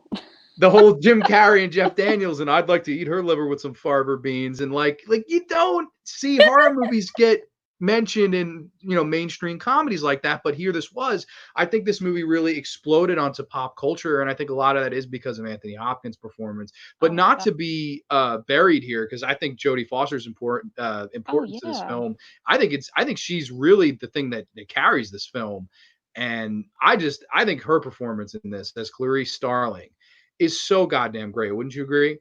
The whole Jim Carrey and Jeff Daniels, and I'd like to eat her liver with some farver beans. And like you don't see horror movies get mentioned in mainstream comedies like that, but here this was. I think this movie really exploded onto pop culture, and I think a lot of that is because of Anthony Hopkins' performance. But Oh my not god. to be buried here, because I think Jodie Foster's Oh importance to this yeah. film. I think she's really the thing that carries this film. And I think her performance in this as Clarice Starling is so goddamn great. Wouldn't you agree?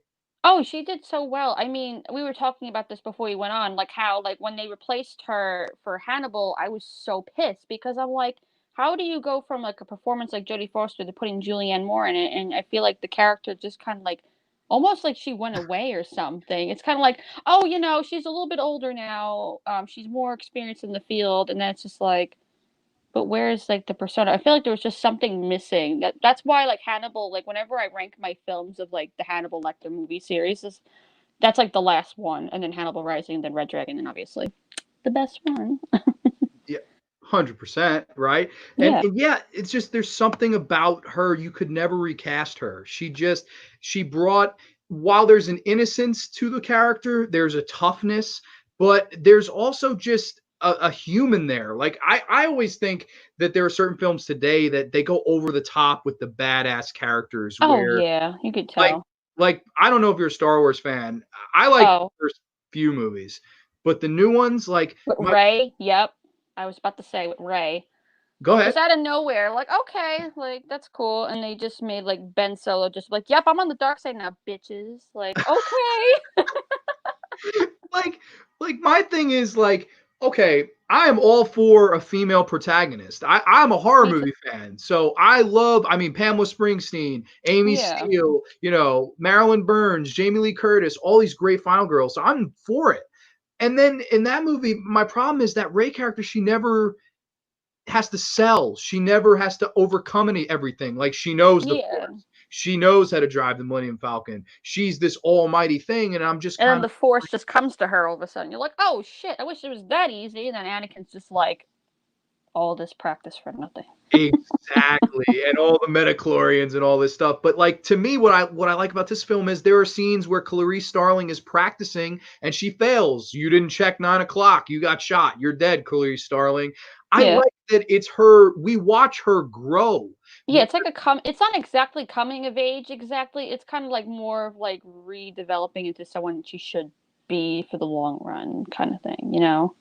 Oh, she did so well. I mean, we were talking about this before we went on, like how like when they replaced her for Hannibal, I was so pissed because I'm like, how do you go from like a performance like Jodie Foster to putting Julianne Moore in it? And I feel like the character just kind of like almost like she went away or something. It's kind of like, oh, she's a little bit older now. She's more experienced in the field, and then it's just like, but where's like the persona? I feel like there was just something missing. That's why like Hannibal, like whenever I rank my films of like the Hannibal Lecter movie series, that's like the last one, and then Hannibal Rising, then Red Dragon, and obviously the best one. Yeah, 100%, right? And, Yeah. and yeah, it's just there's something about her you could never recast her. She brought, while there's an innocence to the character, there's a toughness, but there's also just a human there. Like I always think that there are certain films today that they go over the top with the badass characters Oh where yeah, you could like tell. like I don't know if you're a Star Wars fan. I like the Oh, first few movies, but the new ones, like with my Ray. Yep. I was about to say with Ray. go Just ahead. out of nowhere, like, okay, like that's cool. And they just made like Ben Solo just like, yep, I'm on the dark side now, bitches. Like, okay. like my thing is like, okay, I am all for a female protagonist. I'm a horror Me too. movie fan, so I mean, Pamela Springsteen, Amy Yeah. Steele, Marilyn Burns, Jamie Lee Curtis, all these great final girls. So I'm for it. And then in that movie, my problem is that Ray character, she never has to sell. She never has to overcome everything. Like she knows the Yeah. force. She knows how to drive the Millennium Falcon. She's this almighty thing, and I'm just And then kind the Force just comes to her all of a sudden. You're like, oh shit, I wish it was that easy. And then Anakin's just like, all this practice for nothing. exactly, and all the metachlorians and all this stuff. But like to me, what I like about this film is there are scenes where Clarice Starling is practicing and she fails. You didn't check 9 o'clock. You got shot. You're dead, Clarice Starling. I Yeah. like that it's her. We watch her grow. Yeah, it's like it's not exactly coming of age exactly. It's kind of like more of like redeveloping into someone she should be for the long run kind of thing, you know?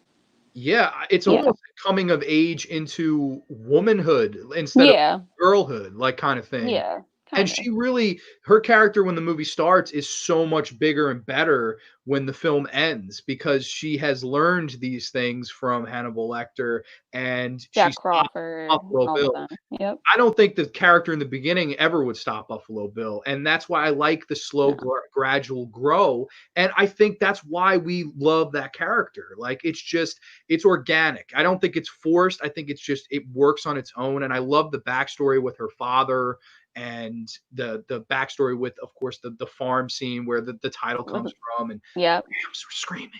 Yeah, it's Yeah. almost coming of age into womanhood instead of Yeah. girlhood, like kind of thing. Yeah. And Kind of. she really, her character when the movie starts is so much bigger and better when the film ends because she has learned these things from Hannibal Lecter and she Jack stopped Crawford, Buffalo all of Bill. them. Yep. I don't think the character in the beginning ever would stop Buffalo Bill, and that's why I like the slow, No. gradual grow. And I think that's why we love that character. Like it's organic. I don't think it's forced. I think it's just it works on its own. And I love the backstory with her father and the backstory with, of course, the farm scene where the title comes from and Yep. lambs were screaming.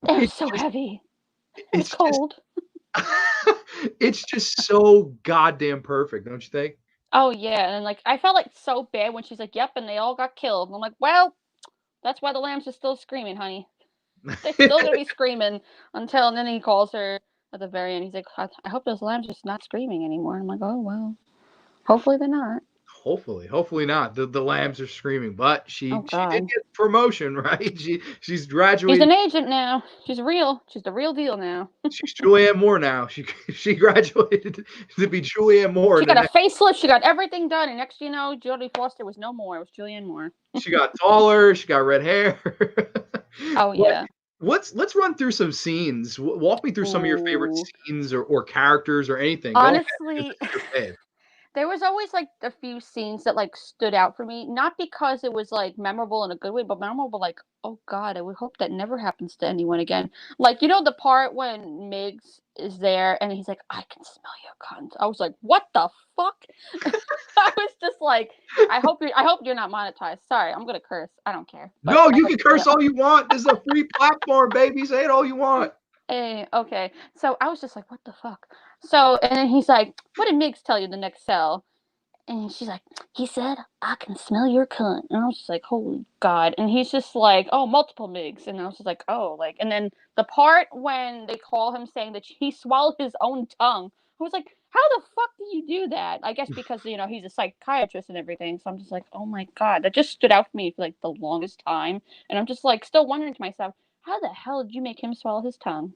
It was It's so just heavy. It was it's just cold. it's just so goddamn perfect, don't you think? Oh yeah, and like I felt like so bad when she's like, "Yep," and they all got killed. And I'm like, "Well, that's why the lambs are still screaming, honey. They're still gonna be screaming until." And then he calls her at the very end. He's like, "I hope those lambs are not screaming anymore." I'm like, "Oh well, hopefully they're not." Hopefully not. The lambs are screaming, but Oh she did God, get promotion, right? She's she's graduated. an agent now. She's real. She's the real deal now. She's Julianne Moore now. She graduated to be Julianne Moore, She and the got a next facelift. She got everything done. And next, Jodie Foster was no more. It was Julianne Moore. she got taller. She got red hair. Oh But yeah. let's run through some scenes. Walk me through some of your favorite Ooh. scenes or characters or anything. Go ahead. Who's Honestly, your fave? there was always like a few scenes that like stood out for me, not because it was like memorable in a good way, but memorable like, oh God, I would hope that never happens to anyone again. Like, the part when Miggs is there and he's like, I can smell your cunt. I was like, what the fuck? I was just like, I hope you're not monetized. Sorry, I'm gonna curse. I don't care. But No, I you hope can you're curse not. all you want. This is a free platform, baby. Say it all you want. Okay. So I was just like, what the fuck? So and then he's like, what did Miggs tell you in the next cell? And she's like, he said, I can smell your cunt. And I was just like, holy God. And he's just like, oh, multiple MIGs. And I was just like, oh, like, and then the part when they call him saying that he swallowed his own tongue, I was like, how the fuck do you do that? I guess because, he's a psychiatrist and everything. So I'm just like, oh my God. That just stood out for me for like the longest time. And I'm just like, still wondering to myself, how the hell did you make him swallow his tongue?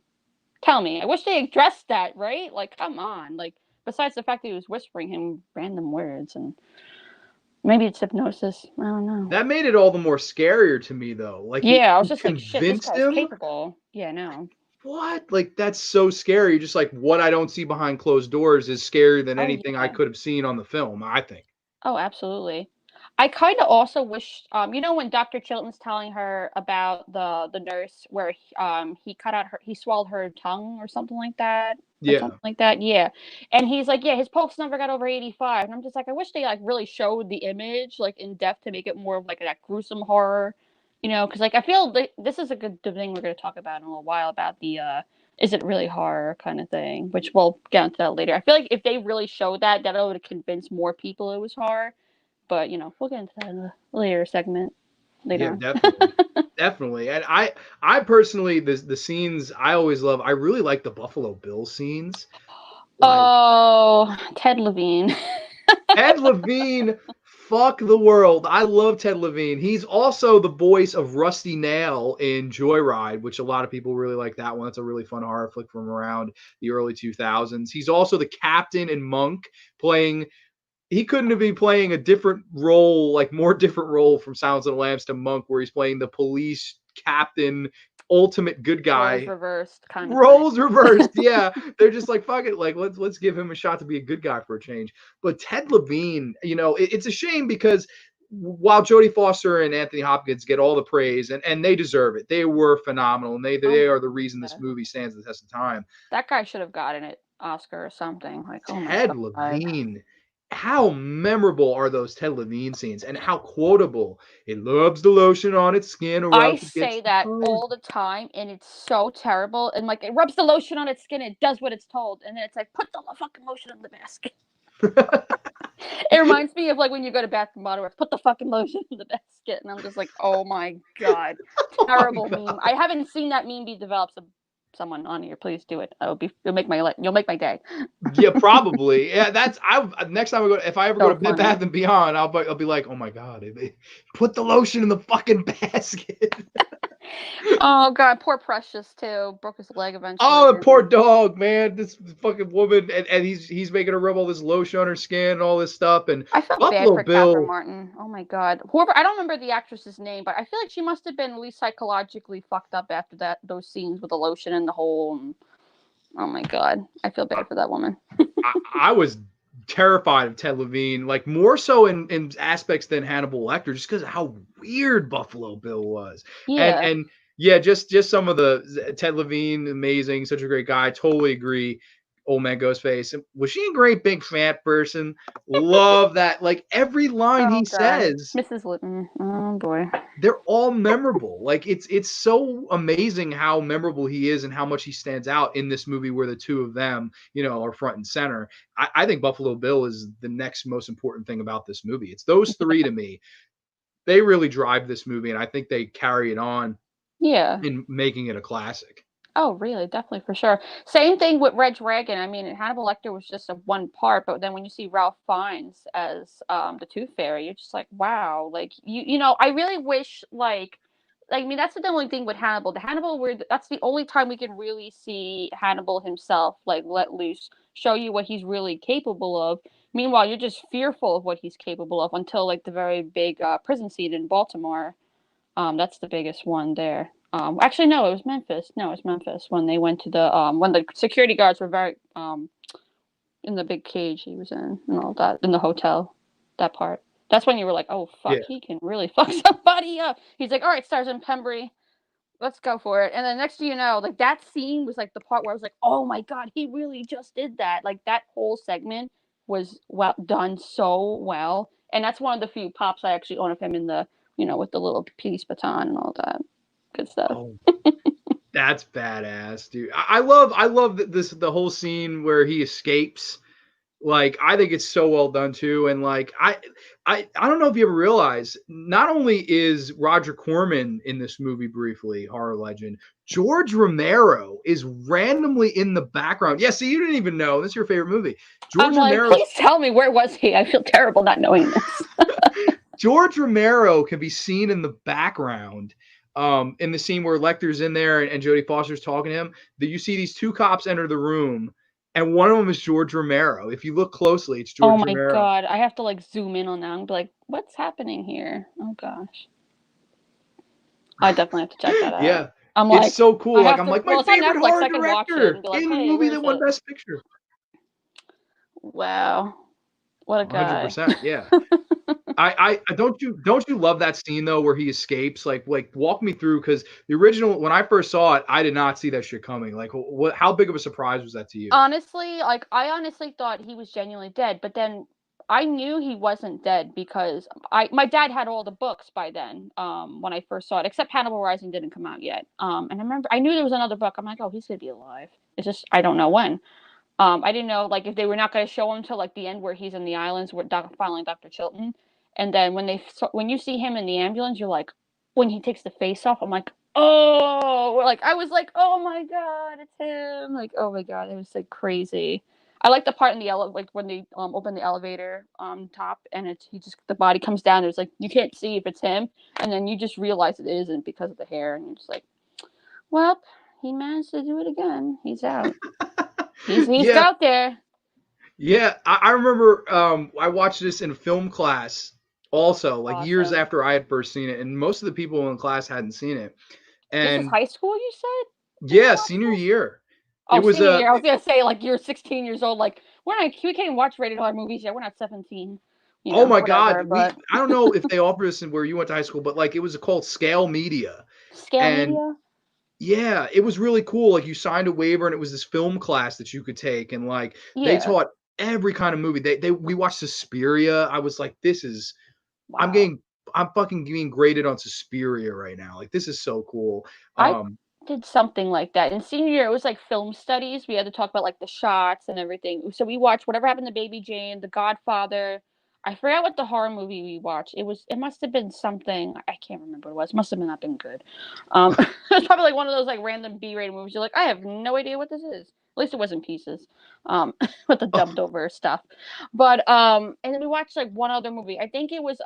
Tell me. I wish they addressed that, right? Like, come on. Like, besides the fact that he was whispering him random words, and maybe it's hypnosis. I don't know. That made it all the more scarier to me, though. Like Yeah, I was he just like, shit, this convinced guy's him. capable. Yeah, no. what? Like, that's so scary. Just like what I don't see behind closed doors is scarier than Oh anything I yeah. could have seen on the film, I think. Oh, absolutely. I kind of also wish, you know, when Dr. Chilton's telling her about the nurse where he cut out he swallowed her tongue or something like that, or Yeah. something like that. Yeah, and he's like, yeah, his pulse never got over 85, and I'm just like, I wish they like really showed the image like in depth to make it more of like that gruesome horror, you know, because like I feel this is a good thing we're going to talk about in a little while about the is it really horror kind of thing, which we'll get into that later. I feel like if they really showed that, that would have convinced more people it was horror. But you know, we'll get into that in a later segment Yeah, later definitely. Definitely. And I personally the scenes I always love, I really like the Buffalo Bill scenes. Like Oh, Ted Levine. Ted Levine, fuck the world. I love Ted Levine. He's also the voice of Rusty Nail in Joyride, which a lot of people really like that one. It's a really fun horror flick from around the early 2000s. He's also the captain in Monk, playing he couldn't have been playing a different role, like more different role from Silence of the Lambs to Monk, where he's playing the police captain, ultimate good Roles guy. reversed kind of thing. Roles reversed, yeah. They're just like fuck it, like let's give him a shot to be a good guy for a change. But Ted Levine, it's a shame because while Jodie Foster and Anthony Hopkins get all the praise and they deserve it, they were phenomenal and they Oh they are the reason my this god. movie stands the test of time. That guy should have gotten an Oscar or something. Like, oh my Ted god. Levine. How memorable are those Ted Levine scenes and how quotable. It loves the lotion on its skin or I else it gets say that toast. all the time, and it's so terrible. And like, it rubs the lotion on its skin, it does what it's told, and then it's like, put the fucking lotion in the basket. It reminds me of like when you go to Bath and Body Works, put the fucking lotion in the basket, and I'm just like, oh my god, Oh my terrible meme. I god. haven't seen that meme be developed. So someone on here, please do it. You'll make my day. Yeah, probably. Yeah, that's I next time I go if I ever go So to Bed funny. Bath and Beyond, I'll be like, "Oh my god, put the lotion in the fucking basket." Oh god, poor Precious too. Broke his leg eventually. Oh, the poor And dog, man. This fucking woman and he's making her rub all this lotion on her skin and all this stuff and I felt bad Buffalo for Catherine Bill. Martin. Oh my god. Whoever I don't remember the actress's name, but I feel like she must have been at least psychologically fucked up after those scenes with the lotion in the hole. And, oh my god, I feel bad for that woman. I was terrified of Ted Levine, like more so in aspects than Hannibal Lecter, just because of how weird Buffalo Bill was. Yeah. And yeah, just some of the Ted Levine, amazing, such a great guy. Totally agree. Old man Ghostface. Was she a great big fat person? Love that. Like every line Oh he god, says, Mrs. Litton. Oh boy. they're all memorable. Like it's so amazing how memorable he is and how much he stands out in this movie where the two of them, are front and center. I think Buffalo Bill is the next most important thing about this movie. It's those three to me. They really drive this movie, and I think they carry it on Yeah. in making it a classic. Oh, really? Definitely, for sure. Same thing with Reg Reagan. I mean, Hannibal Lecter was just a one part, but then when you see Ralph Fiennes as the Tooth Fairy, you're just like, wow. Like I really wish I mean, that's the only thing with Hannibal. The Hannibal, where that's the only time we can really see Hannibal himself, like let loose, show you what he's really capable of. Meanwhile, you're just fearful of what he's capable of until like the very big prison scene in Baltimore. That's the biggest one there. Actually, no, it was Memphis. No, it was Memphis when they went to the when the security guards were very in the big cage he was in and all that in the hotel. That part. That's when you were like, oh Yeah. fuck, he can really fuck somebody up. He's like, all right, Sergeant Pembry, let's go for it. And then next thing you know, like that scene was like the part where I was like, oh my god, he really just did that. Like that whole segment was well done so well. And that's one of the few pops I actually own of him in the with the little peace baton and all that good stuff. Oh, that's badass, dude. I love the whole scene where he escapes. Like I think it's so well done too, and like I don't know if you ever realize, not only is Roger Corman in this movie briefly, horror legend, George Romero is randomly in the background. Yeah, see, you didn't even know this is your favorite movie. I'm George like, Romero. please tell me, where was he? I feel terrible not knowing this. George Romero can be seen in the background. In the scene where Lecter's in there and Jodie Foster's talking to him, that you see these two cops enter the room, and one of them is George Romero. If you look closely, it's Oh George my Romero. god, I have to like zoom in on that and be like, what's happening here? Oh gosh. I definitely have to check that Yeah. out. I'm It's like, so I cool. Like have I'm to. like my Well, it's on favorite Netflix. horror I can watch it and director be like, in the hey, movie where that is won it? Best Picture. Wow, what a guy. 100%. Yeah. I don't you love that scene though where he escapes? Like walk me through because the original when I first saw it, I did not see that shit coming. Like what? How big of a surprise was that to you? Honestly, like I honestly thought he was genuinely dead, but then I knew he wasn't dead because my dad had all the books by then, when I first saw it, except Hannibal Rising didn't come out yet. And I remember I knew there was another book. I'm like, oh, he's gonna be alive. It's just I don't know when. I didn't know like if they were not gonna show him till like the end where he's in the islands with following Dr. Chilton, and then when you see him in the ambulance, you're like, when he takes the face off, I'm like, oh, like I was like, oh my god, it's him! Like, oh my god, it was like crazy. I like the part in the like when they open the elevator top and it's he just the body comes down. There's like you can't see if it's him, and then you just realize it isn't because of the hair, and you're just like, well, he managed to do it again. He's out. He's Yeah, out there. yeah. I remember I watched this in film class also, like years Awesome. after I had first seen it, and most of the people in class hadn't seen it. This was And high school, you said? When you yeah, watched senior this? year. It Oh, was senior year. I was gonna say like you're 16 years old. Like we can't watch rated R movies yet. We're not 17. You oh know, my god, whatever. But I don't know if they offer this in where you went to high school, but like it was called Scale Media. scale And media. yeah, it was really cool. Like you signed a waiver and it was this film class that you could take and like they Yeah. taught every kind of movie. They we watched Suspiria. I was like, this is I'm Wow. getting I'm fucking getting graded on Suspiria right now. Like this is so cool. I Um did something like that. In senior year, it was like film studies. We had to talk about like the shots and everything. So we watched Whatever Happened to Baby Jane, The Godfather. I forgot what the horror movie we watched. It must have been something I can't remember what it was. It must have not been good. It was probably like one of those like random B-rated movies. You're like, I have no idea what this is. At least it wasn't Pieces, with the dubbed over stuff. But and then we watched like one other movie. I think it was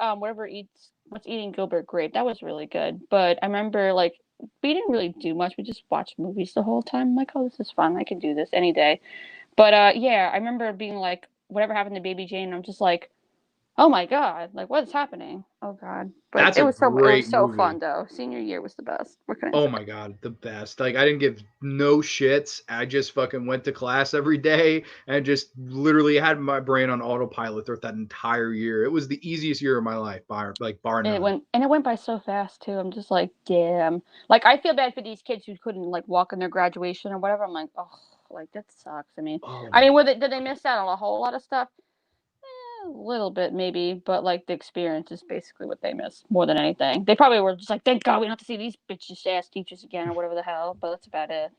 What's Eating Gilbert Grape. That was really good. But I remember like we didn't really do much. We just watched movies the whole time. I'm like, oh, this is fun. I can do this any day. But yeah, I remember being like, whatever happened to Baby Jane. I'm just like, oh my god, like what's happening? Oh god. But that's a it was great so fun movie. though. Senior year was the best. What can I Oh say? my god, the best. Like I didn't give no shits. I just fucking went to class every day and just literally had my brain on autopilot throughout that entire year. It was the easiest year of my life, bar none. And it went by so fast too. I'm just like, damn. Like I feel bad for these kids who couldn't like walk in their graduation or whatever. I'm like, oh, like that sucks. Oh I my mean, did they miss out on a whole lot of stuff? A little bit maybe, but like the experience is basically what they miss more than anything. They probably were just like, thank God we don't have to see these bitches ass teachers again or whatever the hell. But that's about it.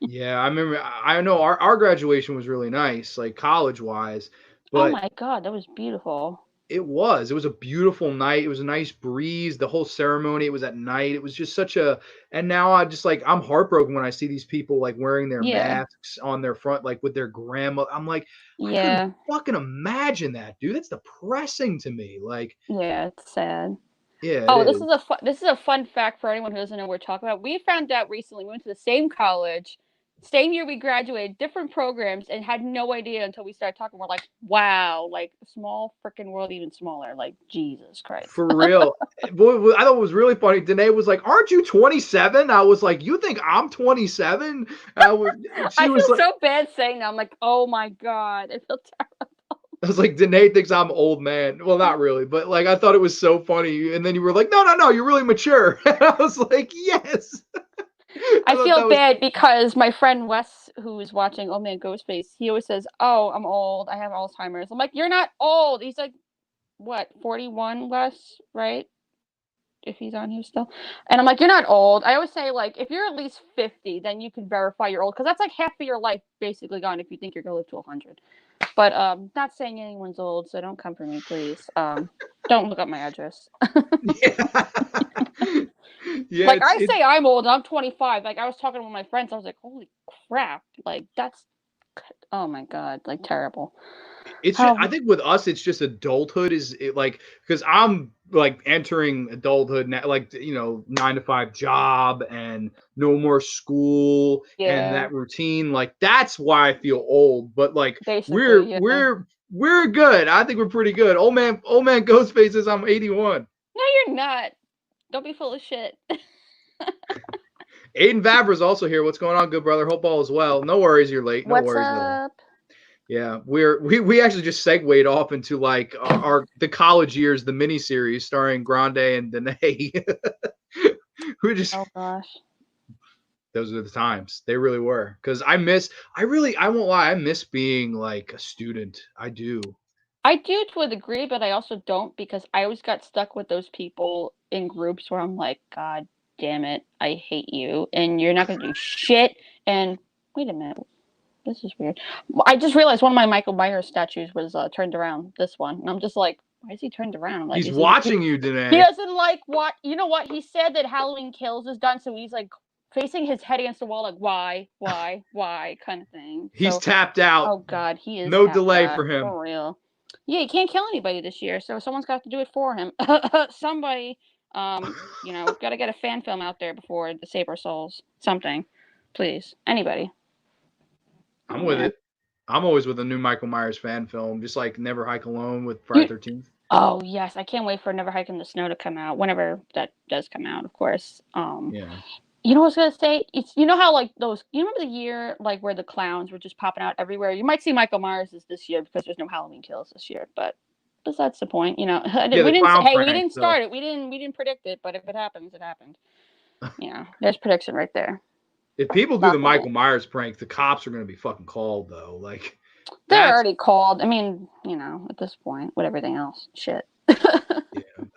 yeah, I remember I know our graduation was really nice, like college wise, Oh but my God, that was beautiful. it was a beautiful night. It was a nice breeze. The whole ceremony, it was at night. It was just such a and now I just like I'm heartbroken when I see these people like wearing their Yeah, masks on their front like with their grandma. I'm like I couldn't yeah, fucking imagine that, dude. That's depressing to me. Like yeah. It's sad. yeah, it Oh, is. this is a fun fact for anyone who doesn't know what we're talking about. We found out recently. We went to the same college, same year we graduated, different programs, and had no idea until we started talking. We're like, wow, like small freaking world, even smaller. Like Jesus Christ. For real. I thought it was really funny. Danae was like, "Aren't you 27?" I was like, "You think I'm 27?" I was. She I was feel like, so bad saying that. I'm like, oh my god, I feel terrible. I was like, Danae thinks I'm old man. Well, not really, but like I thought it was so funny. And then you were like, no, no, no, you're really mature. And I was like, yes. I I thought feel that was bad because my friend Wes, who is watching Old Man Ghostface, he always says, "Oh, I'm old. I have Alzheimer's." I'm like, "You're not old." He's like, "What? 41, Wes? Right? If he's on here still." And I'm like, "You're not old." I always say like, if you're at least 50, then you can verify you're old because that's like half of your life basically gone if you think you're gonna live to 100. But not saying anyone's old, so don't come for me, please. Don't look up my address. yeah. Yeah, Like it's I it's say I'm old, I'm 25. Like I was talking with my friends, I was like, holy crap. Like that's oh my god, like terrible. it's just I How think with us it's just adulthood is it like because I'm like entering adulthood now, like 9 to 5 job and no more school and yeah, that routine. Like that's why I feel old. But like basically, yeah. we're good. I think we're pretty good. Old man Ghostface says I'm 81. No, you're not. Don't be full of shit. Aiden Vavra's also here. What's going on, good brother? Hope all is well. No worries, you're late. No What's worries at all. up? Yeah, we actually just segued off into like our the college years, the miniseries starring Grande and Danae. we just Oh gosh. those are the times. They really were. Because I won't lie, I miss being like a student. I do. I do to a degree, but I also don't because I always got stuck with those people in groups where I'm like, God damn it, I hate you, and you're not gonna do shit. And wait a minute, this is weird. I just realized one of my Michael Myers statues was turned around. This one, and I'm just like, why is he turned around? I'm like, He's is watching you, he Danae. doesn't like what you know what he said that Halloween Kills is done, so he's like facing his head against the wall, like why, kind of thing. He's So, tapped out. oh God, he is No tapped delay out for him. for real. Yeah, he can't kill anybody this year, so someone's got to do it for him. Somebody, got to get a fan film out there before the save our souls. Something, please, anybody. I'm Oh with man. it. I'm always with a new Michael Myers fan film, just like Never Hike Alone with You, Friday 13th. oh yes, I can't wait for Never Hike in the Snow to come out. Whenever that does come out, of course. Yeah. You know what I was gonna say? It's you know how like those you remember the year like where the clowns were just popping out everywhere? You might see Michael Myers this year because there's no Halloween Kills this year, but besides the point, Yeah, we the didn't say, clown hey, we prank didn't though. start it. We didn't predict it, but if it happens, it happened. There's prediction right there. If people do the Knocking it. Michael Myers prank, the cops are gonna be fucking called though. Like They're that's already called. I mean, at this point, with everything else, shit. yeah.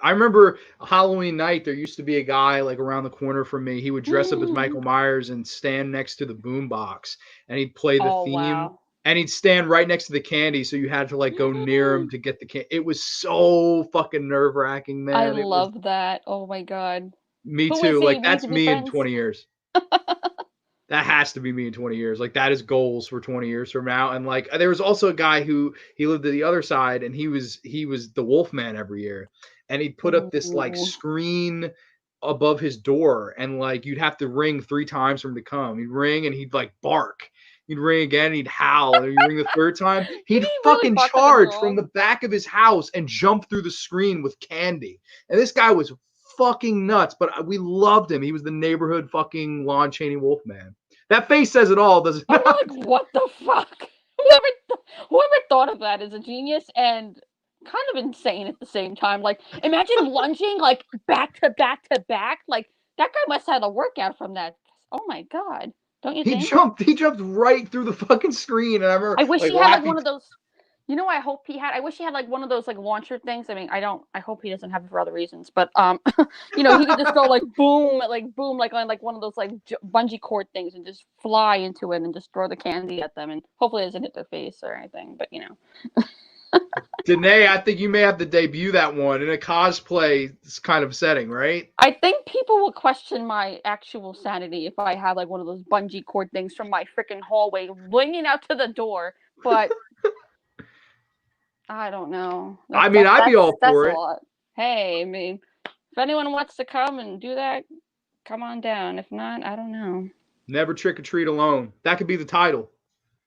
I remember Halloween night. There used to be a guy like around the corner from me. He would dress up as Michael Myers and stand next to the boombox, and he'd play the Oh theme. wow. And he'd stand right next to the candy, so you had to like go near him to get the candy. It was so fucking nerve wracking, I man. It was love that. Oh my god. me Who is too. he? Like We need that's to be me in friends. 20 years. That has to be me in 20 years. Like that is goals for 20 years from now. And like there was also a guy who he lived to the other side and he was the Wolfman every year. And he'd put up this like Ooh. screen above his door and like you'd have to ring 3 times for him to come. He'd ring and he'd like bark. He'd ring again, he'd howl, and he'd ring the third time. Did He'd he really fucking bark like a charge from dog? the back of his house and jump through the screen with candy. And this guy was fucking nuts, but we loved him. He was the neighborhood fucking Lon Chaney Wolfman. That face says it all, does it I'm not? like, what the fuck? Whoever thought of that is a genius and kind of insane at the same time. Like, imagine lunging like back to back to back. Like that guy must have had a workout from that. Oh my god, don't you He think? jumped. He jumped right through the fucking screen, and I remember I wish like he had like laughing. one of those. I hope he had. I wish he had like one of those like launcher things. I mean, I don't. I hope he doesn't have it for other reasons. But he could just go like boom, like on like one of those like bungee cord things and just fly into it and just throw the candy at them and hopefully it doesn't hit their face or anything. But Danae, I think you may have to debut that one in a cosplay kind of setting, right? I think people will question my actual sanity if I have like one of those bungee cord things from my freaking hallway flinging out to the door. But I don't know. I mean, I'd be all That's for a it. lot. Hey, I mean, if anyone wants to come and do that, come on down. If not, I don't know. Never trick or treat alone. That could be the title.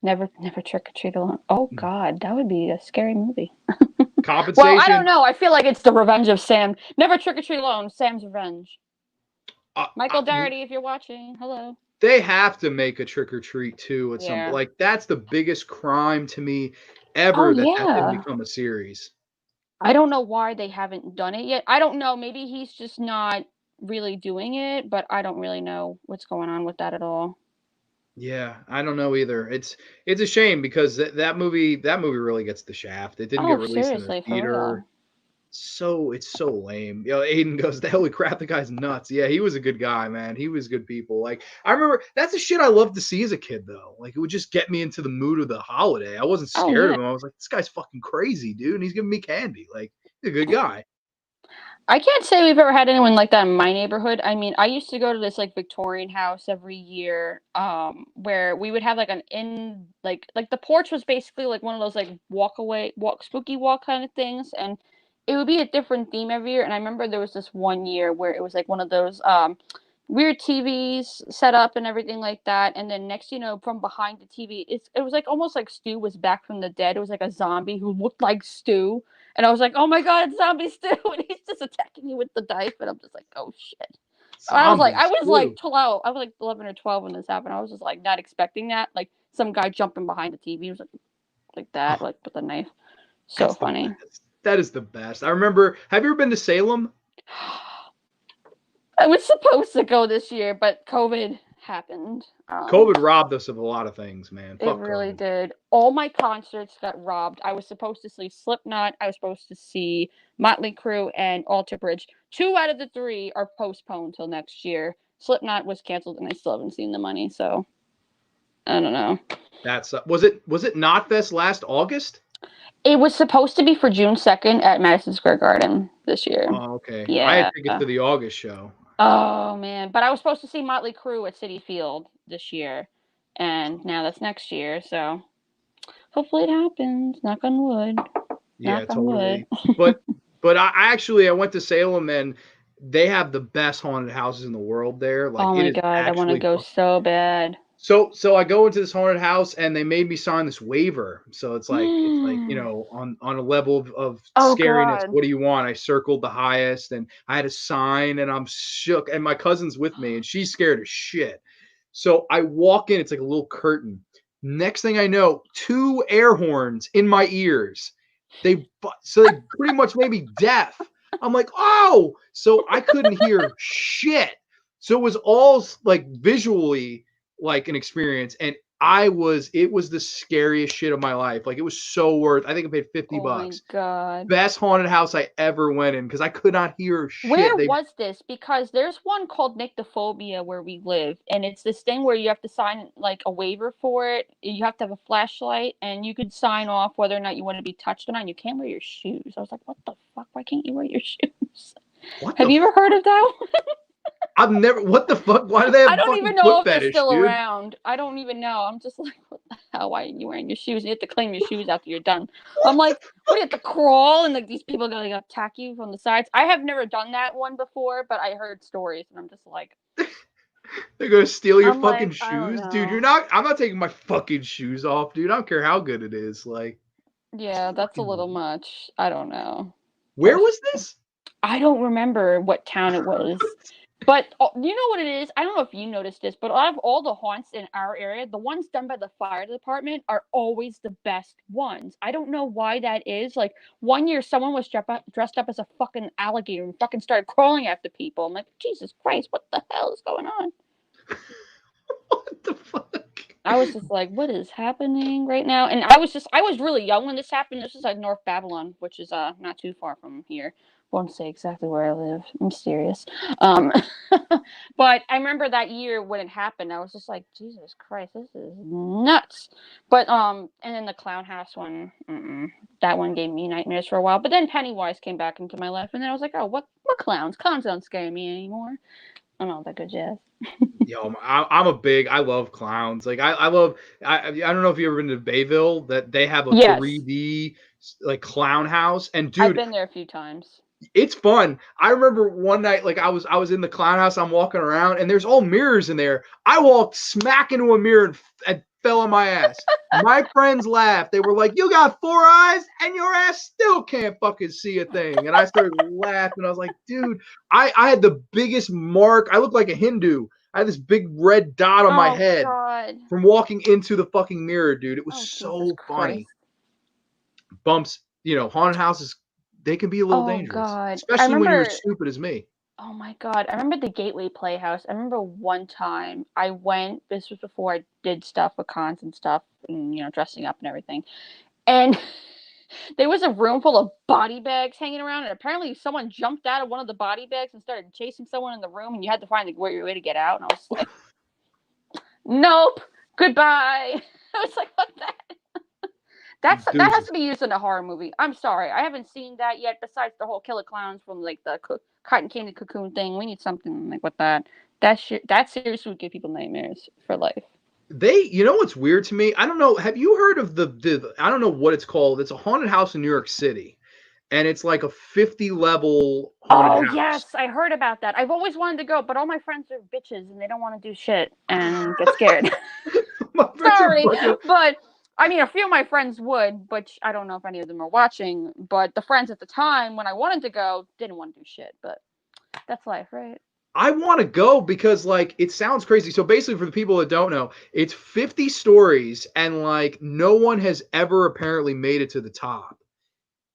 Never trick or treat alone. Oh God, that would be a scary movie. Well, I don't Compensation. know. I feel like it's the revenge of Sam. Never trick or treat alone. Sam's revenge. Uh, Michael uh, Dougherty, if you're watching, hello. they have to make a trick or treat too at some Yeah. like that's the biggest crime to me Oh ever that didn't yeah. become a series. I don't know why they haven't done it yet. I don't know. Maybe he's just not really doing it, but I don't really know what's going on with that at all. Yeah, I don't know either. It's a shame because that movie really gets the shaft. It didn't get Oh, released in a seriously, for theater. real. So it's so lame. Aiden goes, "Holy crap, the guy's nuts." Yeah, he was a good guy, man. He was good people. Like I remember that's the shit I loved to see as a kid though. Like it would just get me into the mood of the holiday. I wasn't Oh scared yeah. of him. I was like, this guy's fucking crazy, dude, and he's giving me candy. Like he's a good guy. I can't say we've ever had anyone like that in my neighborhood. I mean, I used to go to this like Victorian house every year, where we would have like an in like the porch was basically like one of those like walk spooky walk kind of things, and it would be a different theme every year. And I remember there was this one year where it was like one of those weird TVs set up and everything like that. And then next, from behind the TV, it was like almost like Stu was back from the dead. It was like a zombie who looked like Stu and I was like, oh my god, it's zombie Stu, and he's just attacking you with the knife, and I'm just like, oh shit. I was Zombies like too. 12. I was like 11 or 12 when this happened. I was just like not expecting that. Like some guy jumping behind the TV was like that, Oh, like with a knife. So that's the funny. best. That is the best. I remember. Have you ever been to Salem? I was supposed to go this year, but COVID happened. COVID robbed us of a lot of things, man. It Fuck really COVID. did. All my concerts got robbed. I was supposed to see Slipknot. I was supposed to see Motley Crue and Alter Bridge. 2 out of the 3 are postponed till next year. Slipknot was canceled, and I still haven't seen the money. So I don't know. That's was it Knotfest last August? It was supposed to be for June 2nd at Madison Square Garden this year. Oh, okay. I had Yeah. tickets to the August show. Oh man, but I was supposed to see Motley Crue at Citi Field this year, and now that's next year. So hopefully it happens. Knock on wood. Yeah, Knock on wood. totally. But I went to Salem and they have the best haunted houses in the world there. Like Oh it my is god, I want to actually go so bad. so I go into this haunted house and they made me sign this waiver. So it's like, Oh on a level of scariness, god. what do you want? I circled the highest and I had a sign and I'm shook and my cousin's with me and she's scared as shit. So I walk in, it's like a little curtain. Next thing I know, 2 air horns in my ears. So they pretty much made me deaf. I'm like, oh, so I couldn't hear shit. So it was all like visually like an experience, and it was the scariest shit of my life. Like it was so worth. I think I paid 50 Oh my bucks. god. Best haunted house I ever went in because I could not hear Where shit. They was this? Because there's one called Nyctophobia where we live, and it's this thing where you have to sign like a waiver for it. You have to have a flashlight, and you could sign off whether or not you want to be touched or not. And you can't wear your shoes. I was like, what the fuck? Why can't you wear your shoes? what Have the you ever heard of that one? I've never. What the fuck? Why do they I have don't fucking even know foot if they're fetish, still dude? around. I don't even know. I'm just like, what the hell? Why are you wearing your shoes? You have to clean your shoes after you're done. I'm What like, what do you have to crawl and like these people gonna attack you from the sides? I have never done that one before, but I heard stories and I'm just like, They're gonna steal your I'm fucking like, I don't shoes, dude. know. I'm not taking my fucking shoes off, dude. I don't care how good it is. Like, Yeah, that's a little fucking. much. I don't know. Where That's was this? I don't remember what town it was. But you know what it is? I don't know if you noticed this, but out of all the haunts in our area, the ones done by the fire department are always the best ones. I don't know why that is. Like one year, someone was dressed up as a fucking alligator and fucking started crawling after people. I'm like, Jesus Christ, what the hell is going on? What the fuck? I was just like, what is happening right now? And I was really young when this happened. This was at North Babylon, which is not too far from here. Won't say exactly where I live. I'm mysterious. Um, but I remember that year when it happened. I was just like, Jesus Christ, this is nuts. But and then the clown house one, that one gave me nightmares for a while. But then Pennywise came back into my life, and then I was like, oh, what clowns? Clowns don't scare me anymore. I don't know that good jazz. Yo, I love clowns. Like I love. I don't know if you ever been to Bayville. That they have a Yes, 3D like clown house, and I've dude, been there a few times. it's fun. I remember one night, like I was in the clown house. I'm walking around, and there's all mirrors in there. I walked smack into a mirror and fell on my ass. My friends laughed. They were like, "You got 4 eyes, and your ass still can't fucking see a thing." And I started laughing. I was like, "Dude, I had the biggest mark. I looked like a Hindu. I had this big red dot on my Oh head God. from walking into the fucking mirror, dude. It was Oh Jesus so funny. Christ. Bumps, haunted houses, they can be a little Oh dangerous, God. I especially when you're as remember. stupid as me. Oh my God. I remember the Gateway Playhouse. I remember one time I went. This was before I did stuff with cons and stuff, and dressing up and everything. And there was a room full of body bags hanging around, and apparently someone jumped out of one of the body bags and started chasing someone in the room, and you had to find your way to get out. And I was like, nope, goodbye. I was like, what the that has Deuces. to be used in a horror movie. I'm sorry, I haven't seen that yet. Besides the whole killer clowns from like the cotton candy cocoon thing, we need something like with that. That seriously would give people nightmares for life. What's weird to me? I don't know. Have you heard of I don't know what it's called. It's a haunted house in New York City, and it's like a 50 level haunted Oh house. yes, I heard about that. I've always wanted to go, but all my friends are bitches and they don't want to do shit and get scared. My friends are a Sorry, bunch of. but I mean, a few of my friends would, but I don't know if any of them are watching. But the friends at the time when I wanted to go didn't want to do shit. But that's life, right? I want to go because like it sounds crazy. So basically, for the people that don't know, it's 50 stories and like no one has ever apparently made it to the top.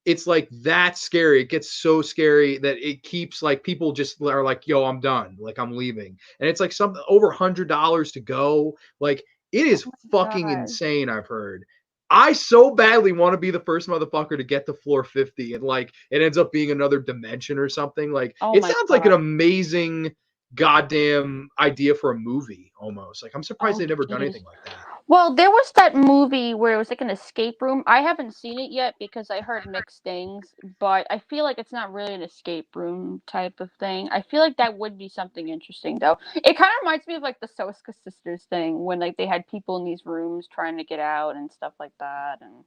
It's like that scary. It gets so scary that it keeps like people just are like, yo, I'm done. Like I'm leaving. And it's like something over $100 to go. Like it is Oh my fucking God. insane, I've heard. I so badly want to be the first motherfucker to get to floor 50 and like it ends up being another dimension or something. Like Oh it my sounds like an God. amazing goddamn idea for a movie almost. Like I'm surprised Oh they've never done jeez. anything like that. Well, there was that movie where it was like an escape room. I haven't seen it yet because I heard mixed things, but I feel like it's not really an escape room type of thing. I feel like that would be something interesting though. It kind of reminds me of like the Soska sisters thing when like they had people in these rooms trying to get out and stuff like that and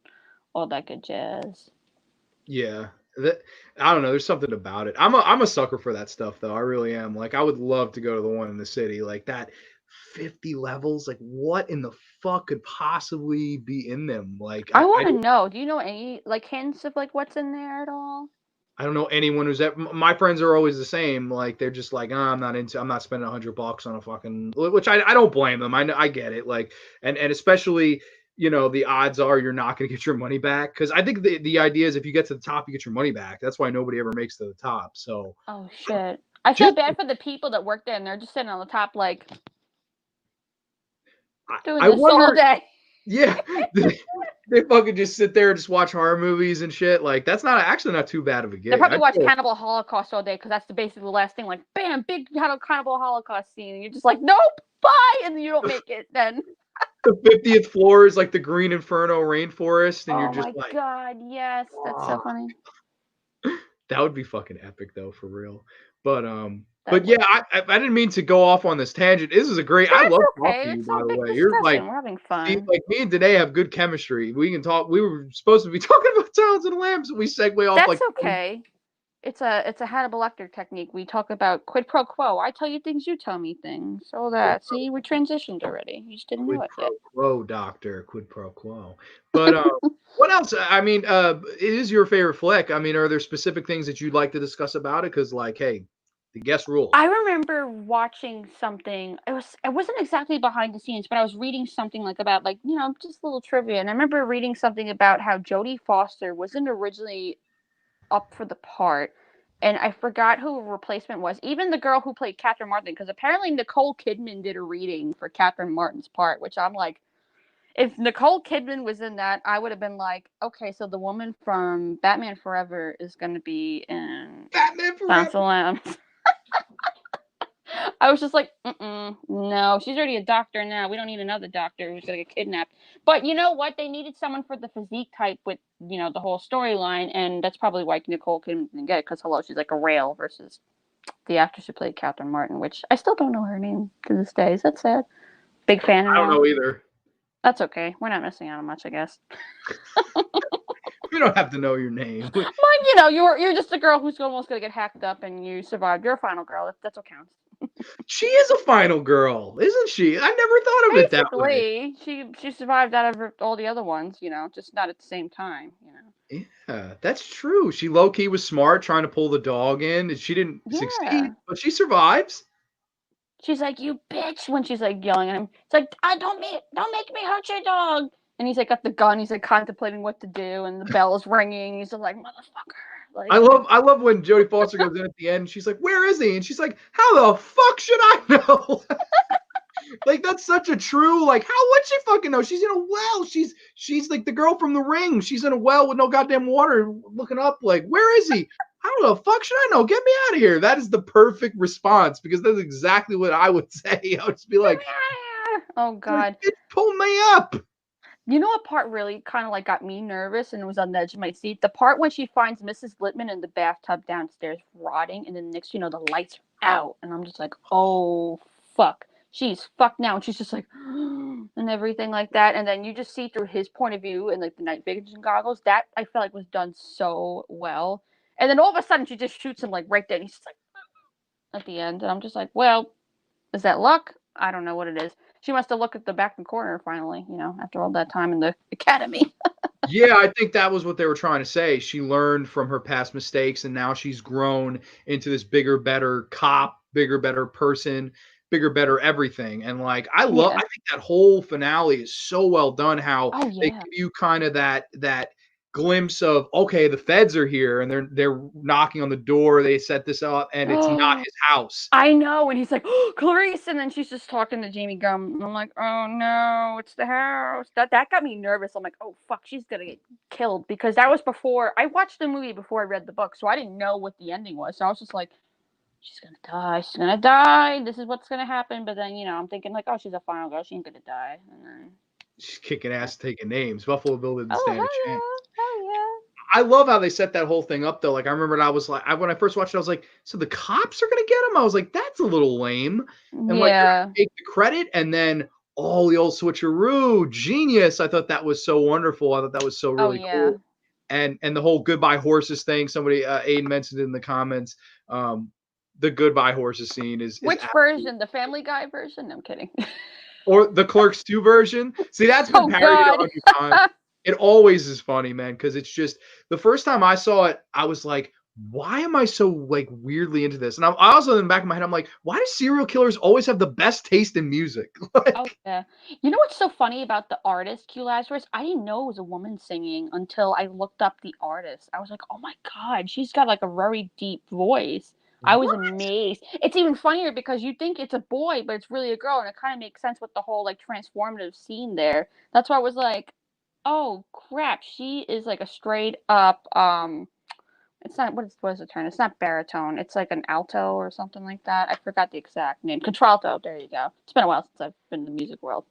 all that good jazz. Yeah. That I don't know. There's something about it. I'm a sucker for that stuff though. I really am. Like I would love to go to the one in the city. Like that 50 levels. Like what in the fuck could possibly be in them? Like I want to know. Do you know any like hints of like what's in there at all? I don't know anyone who's at my friends are always the same. Like they're just like, I'm not spending $100 on a fucking, which I don't blame them. I get it. Like, and especially, the odds are you're not going to get your money back. Cause I think the idea is if you get to the top, you get your money back. That's why nobody ever makes to the top. So Oh shit. I feel just, bad for the people that work there and they're just sitting on the top like doing I this all wonder, day. yeah, they fucking just sit there and just watch horror movies and shit. Like that's not actually not too bad of a They gig. probably watch Cannibal Holocaust all day because that's basically the last thing. Like, bam, big Cannibal Holocaust scene, and you're just like, nope, bye, and then you don't make it. Then, The 50th floor is like the Green Inferno rainforest, and you're oh just my like, god, yes, that's so oh. funny. That would be fucking epic though, for real. But That but yeah, would. I didn't mean to go off on this tangent. This is a great. I That's love talking okay. to you, It's by no the big way. You're like, discussion. We're having see, fun. like me and Danae have good chemistry. We can talk. We were supposed to be talking about Silence and Lambs, and we segue off That's like 20. okay. It's a Hannibal Lecter technique. We talk about quid pro quo. I tell you things, you tell me things. All that. See, we transitioned already. You just didn't know Quid it pro yet. quo, doctor. Quid pro quo. But what else? I mean, it is your favorite flick. I mean, are there specific things that you'd like to discuss about it? Because like, hey, the guest rules. I remember watching something. It wasn't exactly behind the scenes, but I was reading something like about like just a little trivia. And I remember reading something about how Jodie Foster wasn't originally up for the part, and I forgot who her replacement was. Even the girl who played Catherine Martin, because apparently Nicole Kidman did a reading for Catherine Martin's part, which I'm like, if Nicole Kidman was in that, I would have been like, okay, so the woman from Batman Forever is going to be in Batman Silence of Forever. the Lambs. I was just like, no, she's already a doctor now. We don't need another doctor who's gonna get kidnapped. But you know what? They needed someone for the physique type with the whole storyline, and that's probably why Nicole Kidman didn't get it. Because hello, she's like a rail versus the actress who played Catherine Martin, which I still don't know her name to this day. Is that sad? Big fan and I don't all. know either. That's okay. We're not missing out on much, I guess. We don't have to know your name. But you're just a girl who's almost gonna get hacked up, and you survived. You're a final girl. That's what counts. She is a final girl, isn't she? I never thought of it that way. Basically, she survived out of all the other ones, just not at the same time. Yeah, that's true. She low key was smart trying to pull the dog in, and she didn't succeed, Yeah. but she survives. She's like, "You bitch," when she's like yelling at him. It's like, "I don't make me hurt your dog." And he's like got the gun, he's like contemplating what to do, and the bell is ringing. He's like, "Motherfucker." I Like, love I love when Jodie Foster goes in at the end. And she's like, "Where is he?" And she's like, "How the fuck should I know?" Like that's such a true like. How would she fucking know? She's in a well. She's like the girl from The Ring. She's in a well with no goddamn water, looking up like, "Where is he?" How the fuck should I know? Get me out of here. That is the perfect response because that's exactly what I would say. I would just be get me like, out of here. Oh god. "Bitch, pull me up." You know what part really kind of like got me nervous and was on the edge of my seat? The part when she finds Mrs. Littman in the bathtub downstairs rotting, and then next the lights are out, and I'm just like, oh fuck, she's fucked now, and she's just like, and everything like that, and then you just see through his point of view and like the night vision goggles. That I felt like was done so well, and then all of a sudden she just shoots him like right there, and he's just like at the end, and I'm just like, well, is that luck? I don't know what it is. She must have looked at the back of the corner finally, after all that time in the academy. Yeah, I think that was what they were trying to say. She learned from her past mistakes and now she's grown into this bigger, better cop bigger, better person, bigger, better everything. And like I Yeah. think that whole finale is so well done. How Oh they yeah. give you kind of that glimpse of, okay, the feds are here and they're knocking on the door. They set this up and it's not his house. I know, and he's like, "Oh, Clarice," and then she's just talking to Jamie Gum, and I'm like, "Oh no, it's the house." That got me nervous. I'm like, "Oh fuck, she's gonna get killed," because that was before I watched the movie before I read the book, so I didn't know what the ending was. So I was just like, "She's gonna die. She's gonna die. This is what's gonna happen." But then I'm thinking like, "Oh, she's a final girl. She ain't gonna die." And then, She's kicking ass, taking names. Buffalo Bill didn't oh stand a chance. hell yeah, hell I love how they set that whole thing up though. Like I remember I was like, when I first watched it, I was like, so the cops are gonna get him? I was like, that's a little lame. yeah, And like they're yeah. gonna take the credit and then all the old switcheroo, genius. I thought that was so wonderful. I thought that was so Oh really yeah. cool. And the whole goodbye horses thing, somebody Aiden mentioned it in the comments. The goodbye horses scene is Which version? The Family Guy version? No, I'm kidding. or the Clerks 2 version. See, that's been Oh parodied God. 100 times. It always is funny, man, because it's just the first time I saw it, I was like, why am I so like weirdly into this? And I also in the back of my head, I'm like, why do serial killers always have the best taste in music? Oh Like, yeah. You know what's so funny about the artist Q Lazarus? I didn't know it was a woman singing until I looked up the artist. I was like, oh my god, she's got like a very deep voice. I was what? amazed. It's even funnier because you think it's a boy, but it's really a girl, and it kind of makes sense with the whole like transformative scene there. That's why I was like, oh crap, she is like a straight up it's not what is the term? It's not baritone. It's like an alto or something like that. I forgot the exact name. Contralto. There you go. It's been a while since I've been in the music world.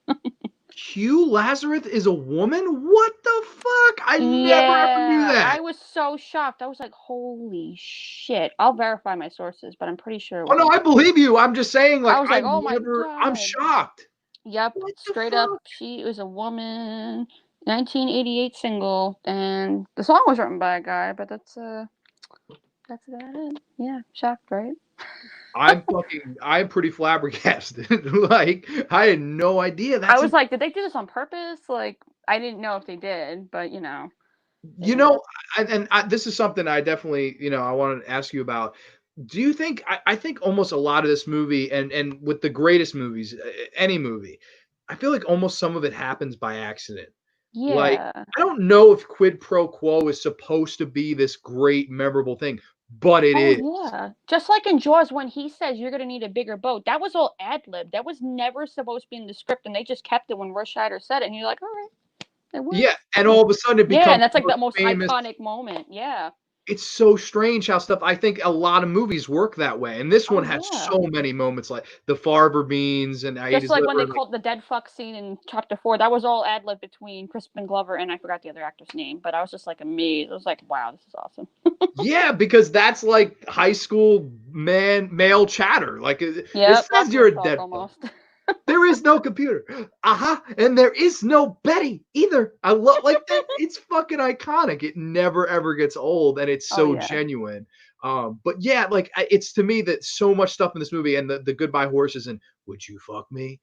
Hugh Lazarus is a woman? What the fuck? I never ever knew Yeah, that. I was so shocked. I was like, "Holy shit!" I'll verify my sources, but I'm pretty sure it Oh was a no, I woman. believe you. I'm just saying, I like, was like, "Oh my I'm god!" shocked. Yep, What the straight up, fuck? she was a woman. 1988 single, and the song was written by a guy, but that's about it. Yeah, shocked, right? I'm pretty flabbergasted. Like, I had no idea. I That's was like, did they do this on purpose? Like, I didn't know if they did, but they you must have. know, this is something I definitely, I wanted to ask you about. Do you think I think almost a lot of this movie and with the greatest movies, any movie, I feel like almost some of it happens by accident. Like, Yeah. I don't know if quid pro quo is supposed to be this great memorable thing, but it Oh is. yeah. Just like in Jaws, when he says you're gonna need a bigger boat, that was all ad lib. That was never supposed to be in the script, and they just kept it when Rush Rider said it, and you're like, all right, it Yeah, works. and all of a sudden it Yeah, becomes and that's the like most the most famous. iconic moment. Yeah. It's so strange how stuff. I think a lot of movies work that way, and this Oh one had yeah. so many moments like the Farber beans and I ate Just his like when they liver. Like, called the dead fuck scene in chapter 4, that was all ad lib between Crispin Glover and I forgot the other actor's name, but I was just like amazed. I was like, wow, this is awesome. yeah, because that's like high school male chatter. Like it Yep, says locker you're room a talk dead fuck. almost. There is no computer. And there is no Betty either. I love like that. It's fucking iconic. It never ever gets old, and it's Oh so yeah. genuine. But yeah, like it's to me that so much stuff in this movie and the goodbye horses and would you fuck me?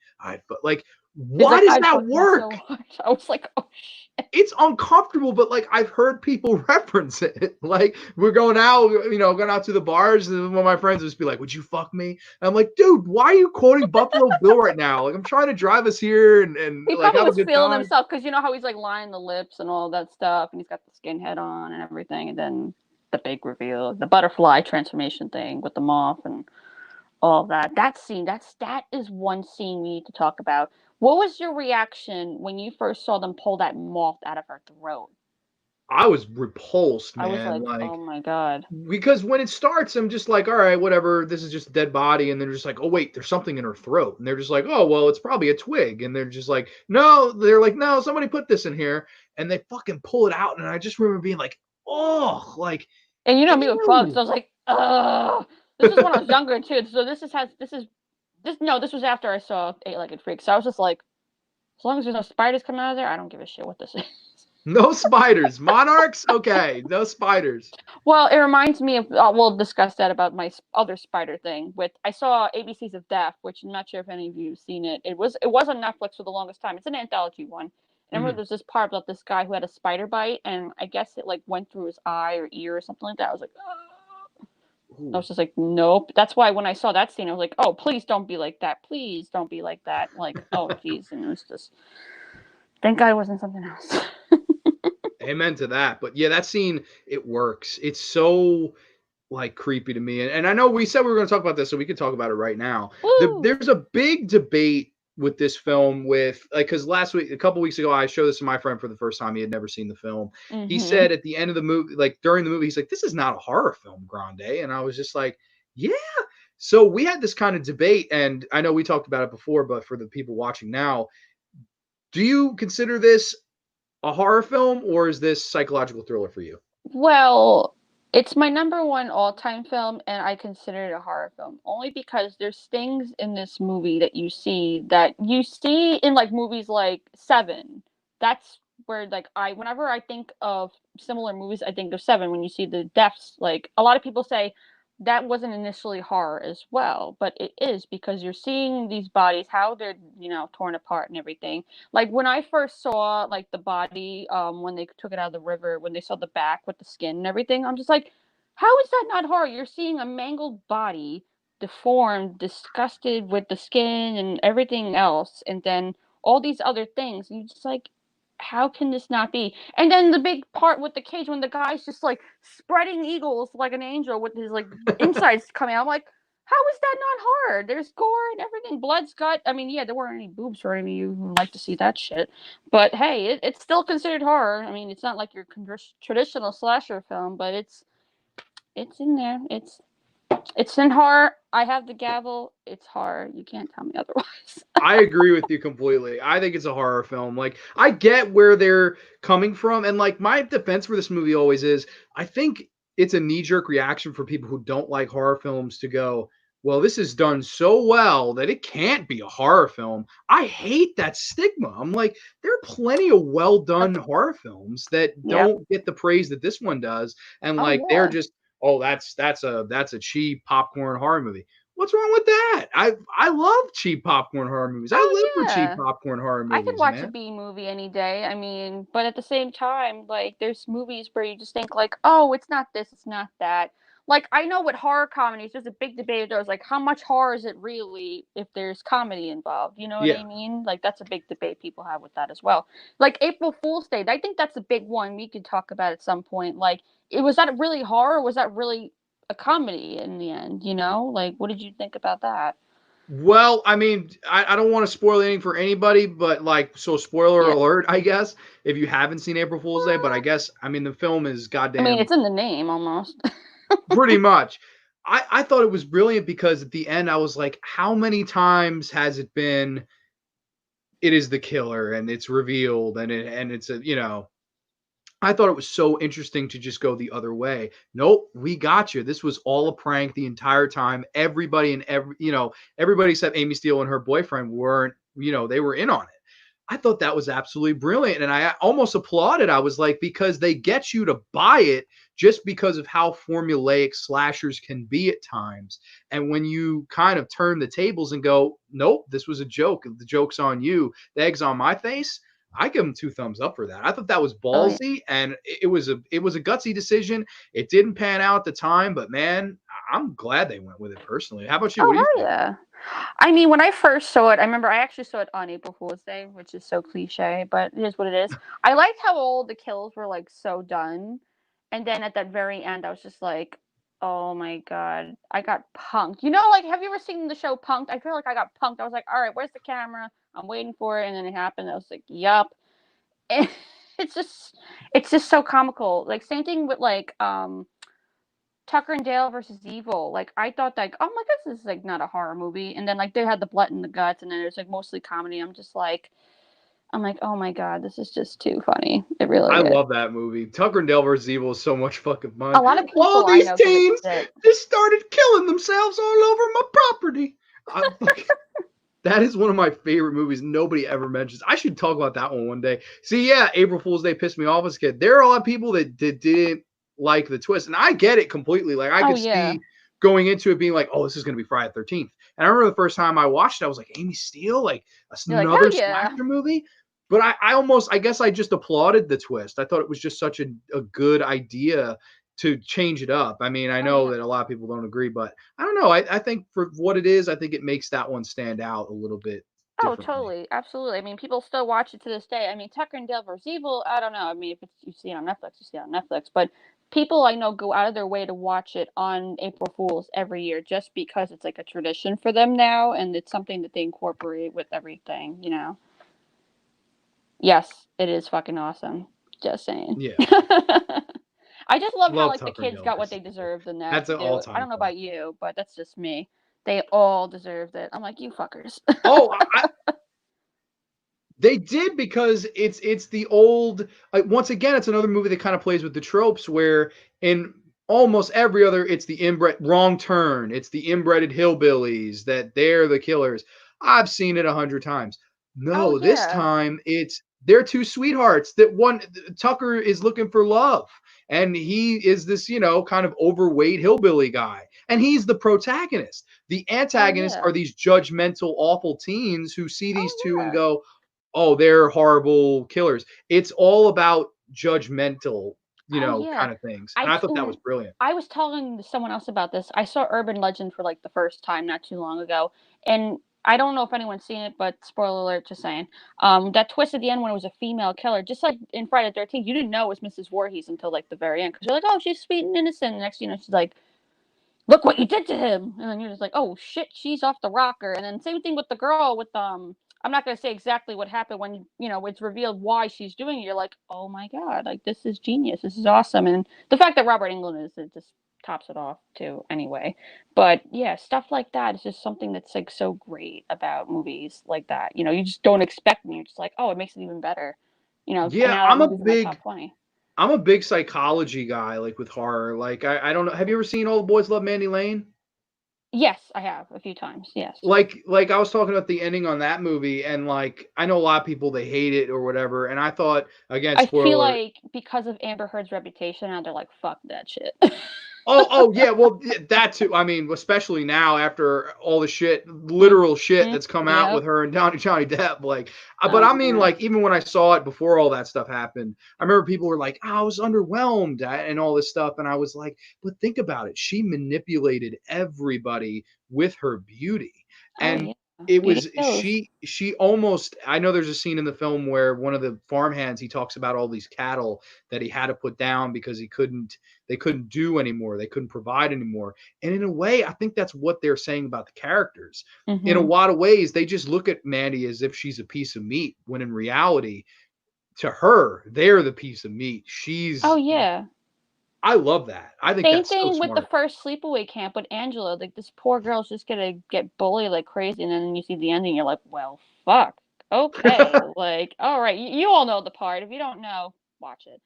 Like He's why like, does I'd that fuck you work? so hard. I was like, oh shit. It's uncomfortable, but like I've heard people reference it. Like we're going out, going out to the bars, and one of my friends would just be like, "Would you fuck me?" And I'm like, "Dude, why are you quoting Buffalo Bill right now? Like I'm trying to drive us here and He like probably have a was good feeling time." himself because you know how he's like lying the lips and all that stuff, and he's got the skinhead on and everything, and then the big reveal, the butterfly transformation thing with the moth and all that. That scene, that is one scene we need to talk about. What was your reaction when you first saw them pull that moth out of her throat? I was repulsed, I was man. like, Like oh my god. because when it starts, I'm just like, all right, whatever. This is just a dead body, and they're just like, oh wait, there's something in her throat, and they're just like, oh well, it's probably a twig, and they're just like, no, they're like, no, somebody put this in here, and they fucking pull it out, and I just remember being like, oh, like, And you know me with bugs, ew. I was like, ugh. This is when I was younger too. So this was after I saw Eight Legged Freak. So I was just like, as long as there's no spiders coming out of there, I don't give a shit what this is. No spiders, monarchs, okay, no spiders. Well, it reminds me of. We'll discuss that about my other spider thing. With I saw ABCs of Death, which I'm not sure if any of you have seen it. It was on Netflix for the longest time. It's an anthology one. And I remember Mhm. there's this part about this guy who had a spider bite, and I guess it like went through his eye or ear or something like that. I was like, oh, I Ooh. was just like, nope. That's why when I saw that scene, I was like, oh, please don't be like that. Please don't be like that. Like, oh, geez. And it was just, thank God it wasn't something else. Amen to that. But yeah, that scene, it works. It's so like creepy to me. And I know we said we were going to talk about this, so we could talk about it right now. Woo! There's a big debate with this film with like because last week, a couple weeks ago, I showed this to my friend for the first time. He had never seen the film. He Mm-hmm. said at the end of the movie, like during the movie, he's like, "This is not a horror film, Grande." And I was just like, "Yeah." So we had this kind of debate, and I know we talked about it before, but for the people watching now, do you consider this a horror film or is this psychological thriller for you? Well, it's my number one all-time film, and I consider it a horror film only because there's things in this movie that you see in like movies like Seven. That's where like whenever I think of similar movies, I think of Seven. When you see the deaths, like a lot of people say that wasn't initially horror as well, but it is because you're seeing these bodies, how they're torn apart and everything. Like when I first saw like the body, when they took it out of the river, when they saw the back with the skin and everything, I'm just like, how is that not horror? You're seeing a mangled body, deformed, disgusted with the skin and everything else, and then all these other things. And you're just like, how can this not be? And then the big part with the cage when the guy's just like spreading eagles like an angel with his like insides coming out. I'm like, how is that not horror? There's gore and everything, blood, gut. I mean, yeah, there weren't any boobs or any of you who like to see that shit. But hey, it's still considered horror. I mean, it's not like your traditional slasher film, but it's in there. It's in horror. I have the gavel. It's horror. You can't tell me otherwise. I agree with you completely. I think it's a horror film. Like I get where they're coming from, and like my defense for this movie always is, I think it's a knee-jerk reaction for people who don't like horror films to go, well, this is done so well that it can't be a horror film. I hate that stigma. I'm like, there are plenty of well-done horror films that Yep. don't get the praise that this one does, and Oh like they're yeah. just, oh, that's a cheap popcorn horror movie. What's wrong with that? I love cheap popcorn horror movies. I live Oh for cheap yeah. popcorn horror I could movies, watch a man. B movie any day. I mean, but at the same time, like there's movies where you just think like, oh, it's not this, it's not that. Like I know with horror comedies, there's a big debate. There's like, how much horror is it really if there's comedy involved? You know what I Yeah. mean? Like that's a big debate people have with that as well. Like April Fool's Day, I think that's a big one we could talk about at some point. Like, it was that really horror? Or was that really a comedy in the end? You know, like what did you think about that? Well, I mean, I don't want to spoil anything for anybody, but like, so spoiler Yeah. alert, I guess, if you haven't seen April Fool's Day, but I Well, guess, I mean, the film is I mean, goddamn it's in the name almost. pretty much. I thought it was brilliant because at the end, I was like, how many times has it been, it is the killer and it's revealed and it's a, I thought it was so interesting to just go the other way. Nope, we got you. This was all a prank the entire time. Everybody and everybody except Amy Steele and her boyfriend weren't, they were in on it. I thought that was absolutely brilliant. And I almost applauded. I was like, because they get you to buy it just because of how formulaic slashers can be at times. And when you kind of turn the tables and go, nope, this was a joke. The joke's on you. The egg's on my face. I give them two thumbs up for that. I thought that was Oh yeah. ballsy, and it was a gutsy decision. It didn't pan out at the time, but man, I'm glad they went with it personally. How about you? What Oh do you hell think? yeah. I mean, when I first saw it, I remember I actually saw it on April Fool's Day, which is so cliche, but it is what it is. I liked how all the kills were like so done, and then at that very end, I was just like, "Oh my god, I got punked." You know, like have you ever seen the show Punked? I feel like I got punked. I was like, "All right, where's the camera? I'm waiting for it," and then it happened. I was like, "Yup." And it's just, it's just so comical. Like same thing with like Tucker and Dale versus Evil. Like I thought like, oh my gosh, this is like not a horror movie. And then like they had the blood and the guts, and then it's like mostly comedy. I'm like, oh my god, this is just too funny. It really I is. love that movie. Tucker and Dale versus Evil is so much fucking A fun. lot of All people I these know give it teens shit. just started killing themselves all over my property. That is one of my favorite movies. Nobody ever mentions. I should talk about that one day. See, yeah, April Fool's Day pissed me off as a kid. There are a lot of people that didn't like the twist, and I get it completely. Like I Oh could yeah. see going into it being like, oh, this is going to be Friday the 13th. And I remember the first time I watched it, I was like, Amy Steele, like You're like, hell another yeah. slasher movie. But I guess I just applauded the twist. I thought it was just such a good idea to change it up. I mean, I Oh know yeah. that a lot of people don't agree, but I don't know. I think for what it is, I think it makes that one stand out a little bit Oh, differently. totally, absolutely. I mean, people still watch it to this day. I mean, Tucker and Dale vs. Evil. I don't know. I mean, if it's, you see it on Netflix, you see it on Netflix. But people I know go out of their way to watch it on April Fools every year just because it's like a tradition for them now, and it's something that they incorporate with everything. You know. Yes, it is fucking awesome. Just saying. Yeah. I just love how Love like the Tucker and kids Dale got what versus they Evil. deserved in that That's an too. I all-time don't know classic. about you, but that's just me. They all deserved it. I'm like, you fuckers. Oh, they did because it's the old. Once again, it's another movie that kind of plays with the tropes where in almost every other, it's the inbred wrong turn. It's the inbred hillbillies that they're the killers. I've seen it 100 times. Oh No, this yeah. time it's they're two sweethearts. That one Tucker is looking for love, and he is this kind of overweight hillbilly guy, and he's the protagonist. The Oh antagonists yeah. are these judgmental, awful teens who see these Oh two and yeah. go, oh, they're horrible killers. It's all about judgmental, Oh yeah. kind of things. I And I t- thought that was mm, brilliant. I was telling someone else about this. I saw Urban Legend for like the first time not too long ago, and I don't know if anyone's seen it, but spoiler alert, just saying. That twist at the end when it was a female killer, just like in Friday the 13th, you didn't know it was Mrs. Voorhees until like the very end because you're like, oh, she's sweet and innocent. And next, she's like, look what you did to him, and then you're just like, oh shit, she's off the rocker. And then same thing with the girl with I'm not going to say exactly what happened when it's revealed why she's doing it. You're like, oh my god, like this is genius, this is awesome. And the fact that Robert Englund is it just tops it off too anyway. But yeah, stuff like that is just something that's like so great about movies like that. You just don't expect, and you're just like, oh, it makes it even better. And Yeah, now that movie's in my top 20. I'm a big psychology guy, like with horror. Like I don't know. Have you ever seen All the Boys Love Mandy Lane? Yes, I have a few times. Yes. Like I was talking about the ending on that movie, and like I know a lot of people they hate it or whatever, and I thought, again, I feel spoiler. like because of Amber Heard's reputation, now they're like, "Fuck that shit." Oh yeah, well that too. I mean, especially now after all the shit, literal shit Mhm. that's come out with Yep. her and Johnny Depp. Like, but Oh I mean, man. like even when I saw it before all that stuff happened, I remember people were like, "Oh, I was underwhelmed and all this stuff," and I was like, "But think about it. She manipulated everybody with her beauty, Oh and." yeah. It Beauty was kills. she almost. I know there's a scene in the film where one of the farmhands he talks about all these cattle that he had to put down because they couldn't do anymore. They couldn't provide anymore. And in a way, I think that's what they're saying about the characters. In a Mhm. lot of ways, they just look at Mandy as if she's a piece of meat, when in reality, to her, they're the piece of meat. Oh She's, yeah. I love that. I think Same that's so thing with the smart. first sleepaway camp with Angela. Like this poor girl's just gonna get bullied like crazy, and then you see the ending, you're like, well, fuck. Okay, like, all right, you all know the part. If you don't know, watch it.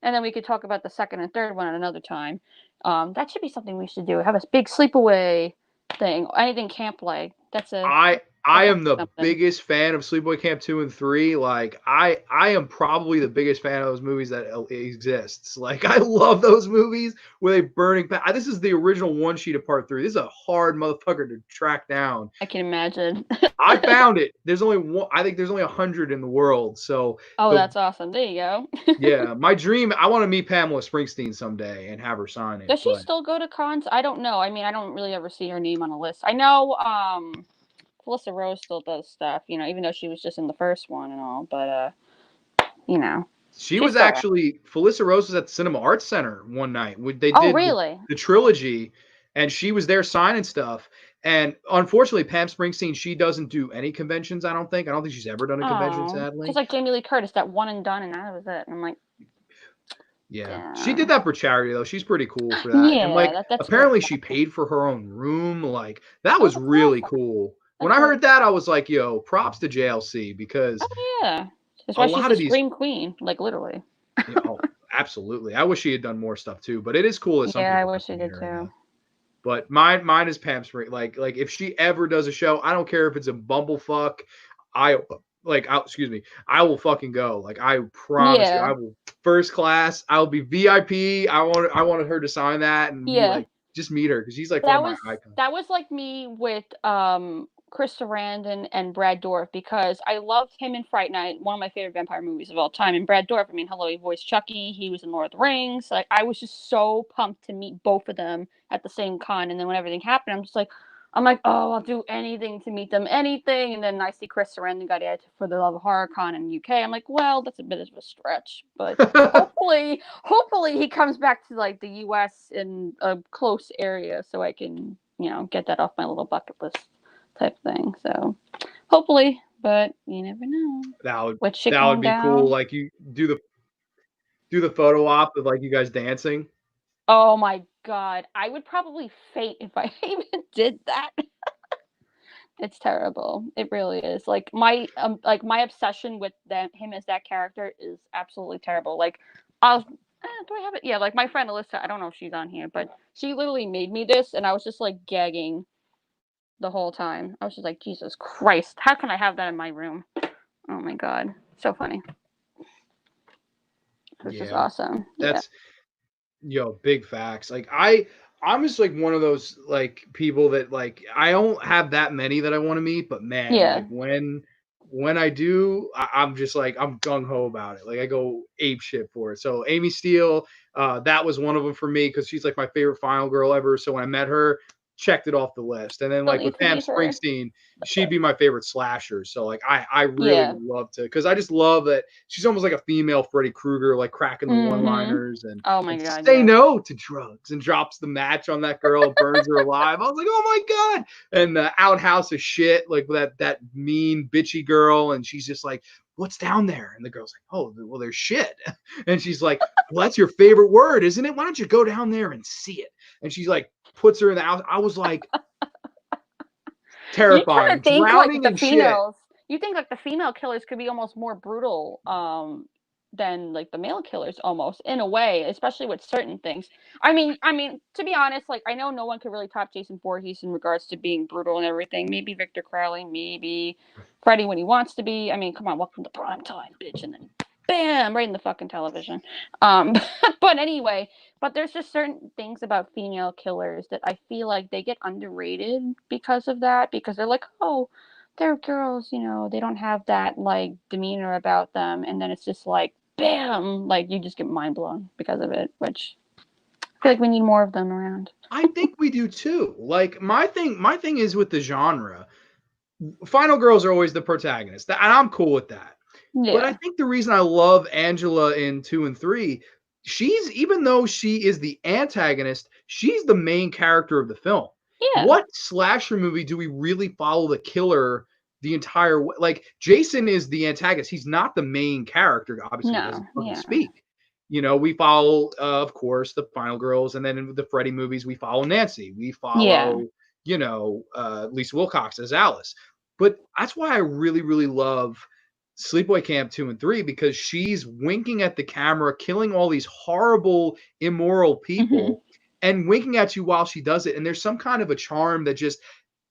And then we could talk about the second and third one at another time. That should be something we should do. Have a big sleepaway thing, anything camp like. I That sounds am the like something. biggest fan of Sleepaway Camp 2 and 3. Like I am probably the biggest fan of those movies that exists. Like I love those movies with a burning this is the original one sheet of part 3. This is a hard motherfucker to track down. I can imagine. I found it. There's only one. I think there's only 100 in the world. So Oh, the that's awesome. There you go. yeah, my dream. I want to meet Pamela Springsteen someday and have her sign it. Does she But still go to cons? I don't know. I mean, I don't really ever see her name on a list. I know Felissa Rose still does stuff, even though she was just in the first one and all, but you know, she she's was still around. actually Felissa Rose was at the Cinema Arts Center one night. They Oh, did really? the trilogy, and she was there signing stuff. And unfortunately, Pam Springsteen, she doesn't do any conventions. I don't think. I don't think she's ever done a convention. Oh, just Sadly, like Jamie Lee Curtis, that one and done, and that was it. And I'm like, yeah, she did damn. that for charity though. She's pretty cool for that. And Yeah, like that's very apparently she thoughtful. paid for her own room. Like that Oh, was that's really awesome. cool. When That's I very. heard that, I was like, yo, props to JLC because Oh yeah, that's a why she's lot the of these, scream queen, like literally. oh, absolutely. I wish she had done more stuff too, but it is cool that some Yeah, I people wish have she been did hearing too. that. But mine is Pam Spring. Like if she ever does a show, I don't care if it's a bumblefuck. I excuse me, I will fucking go. Like I promise you, Yeah, I will first class. I'll be VIP. I wanted her to sign that and be yeah. like just meet her because she's like one of That my was icons. that was like me with Chris Sarandon and Brad Dourif because I loved him in Fright Night, one of my favorite vampire movies of all time. And Brad Dourif, I mean, hello, he voiced Chucky. He was in Lord of the Rings. Like, I was just so pumped to meet both of them at the same con. And then when everything happened, I'm like, oh, I'll do anything to meet them, anything. And then I see Chris Sarandon got added for the Love of Horror Con in the UK. I'm like, well, that's a bit of a stretch, but hopefully he comes back to like the US in a close area so I can, get that off my little bucket list type thing. So hopefully, but you never know. With shit that going would be cool. down. Like you do the photo op of like you guys dancing. Oh my god, I would probably faint if I even did that. It's terrible. It really is. Like my obsession with him as that character is absolutely terrible. Like do I have it? Yeah, like my friend Alyssa, I don't know if she's on here, but she literally made me this and I was just like gagging the whole time. I was just like, Jesus Christ, how can I have that in my room? Oh my god. So funny. This is awesome. That's big facts. Like I'm just like one of those like people that like I don't have that many that I want to meet, but man, like when I do, I'm just like I'm gung ho about it. Like I go ape shit for it. So Amy Steele, that was one of them for me because she's like my favorite final girl ever. So when I met her, checked it off the list. And then like with Pam Springsteen, she'd be my favorite slasher. So like I really would love to because I just love that she's almost like a female Freddy Krueger, like cracking the one-liners and oh my god, say no to drugs and drops the match on that girl and burns her alive. I was like, oh my god. And the outhouse is shit, like that mean bitchy girl, and she's just like, what's down there? And the girl's like, oh, well, there's shit. And she's like, well, that's your favorite word, isn't it? Why don't you go down there and see it? And she's like, puts her in the house. I was like, terrifying. You kind of think drowning like in females. Shit. You think like the female killers could be almost more brutal than like the male killers almost in a way, especially with certain things. I mean, to be honest, like I know no one could really top Jason Voorhees in regards to being brutal and everything. Maybe Victor Crowley, maybe Freddy when he wants to be. I mean, come on, welcome to prime time, bitch, and then bam, right in the fucking television. But anyway, but there's just certain things about female killers that I feel like they get underrated because of that, because they're like, oh, they're girls, they don't have that like demeanor about them, and then it's just like bam, like you just get mind blown because of it, which I feel like we need more of them around. I think we do too. Like my thing is with the genre, final girls are always the protagonist, and I'm cool with that. Yeah. But I think the reason I love Angela in 2 and 3, she's, even though she is the antagonist, she's the main character of the film. Yeah. What slasher movie do we really follow the killer the entire way? Like Jason is the antagonist. He's not the main character. Obviously, he doesn't speak. We follow, of course, the final girls, and then in the Freddy movies, we follow Nancy. We follow, Lisa Wilcox as Alice. But that's why I really, really love Sleepaway Camp 2 and 3, because she's winking at the camera, killing all these horrible, immoral people, and winking at you while she does it. And there's some kind of a charm that just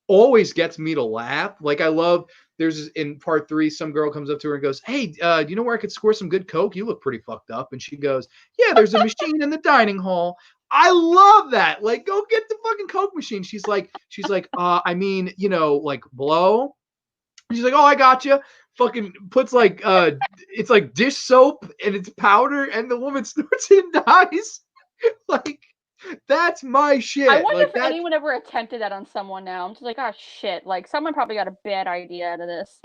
always gets me to laugh. Like I love, there's in part 3, some girl comes up to her and goes, hey, do you know where I could score some good Coke? You look pretty fucked up. And she goes, yeah, there's a machine in the dining hall. I love that. Like, go get the fucking Coke machine. She's like, I mean, like blow. She's like, oh, I got you. Fucking puts like it's like dish soap and it's powder, and the woman snorts it and dies. Like, that's my shit. I wonder like, if anyone ever attempted that on someone now. I'm just like, oh shit. Like someone probably got a bad idea out of this.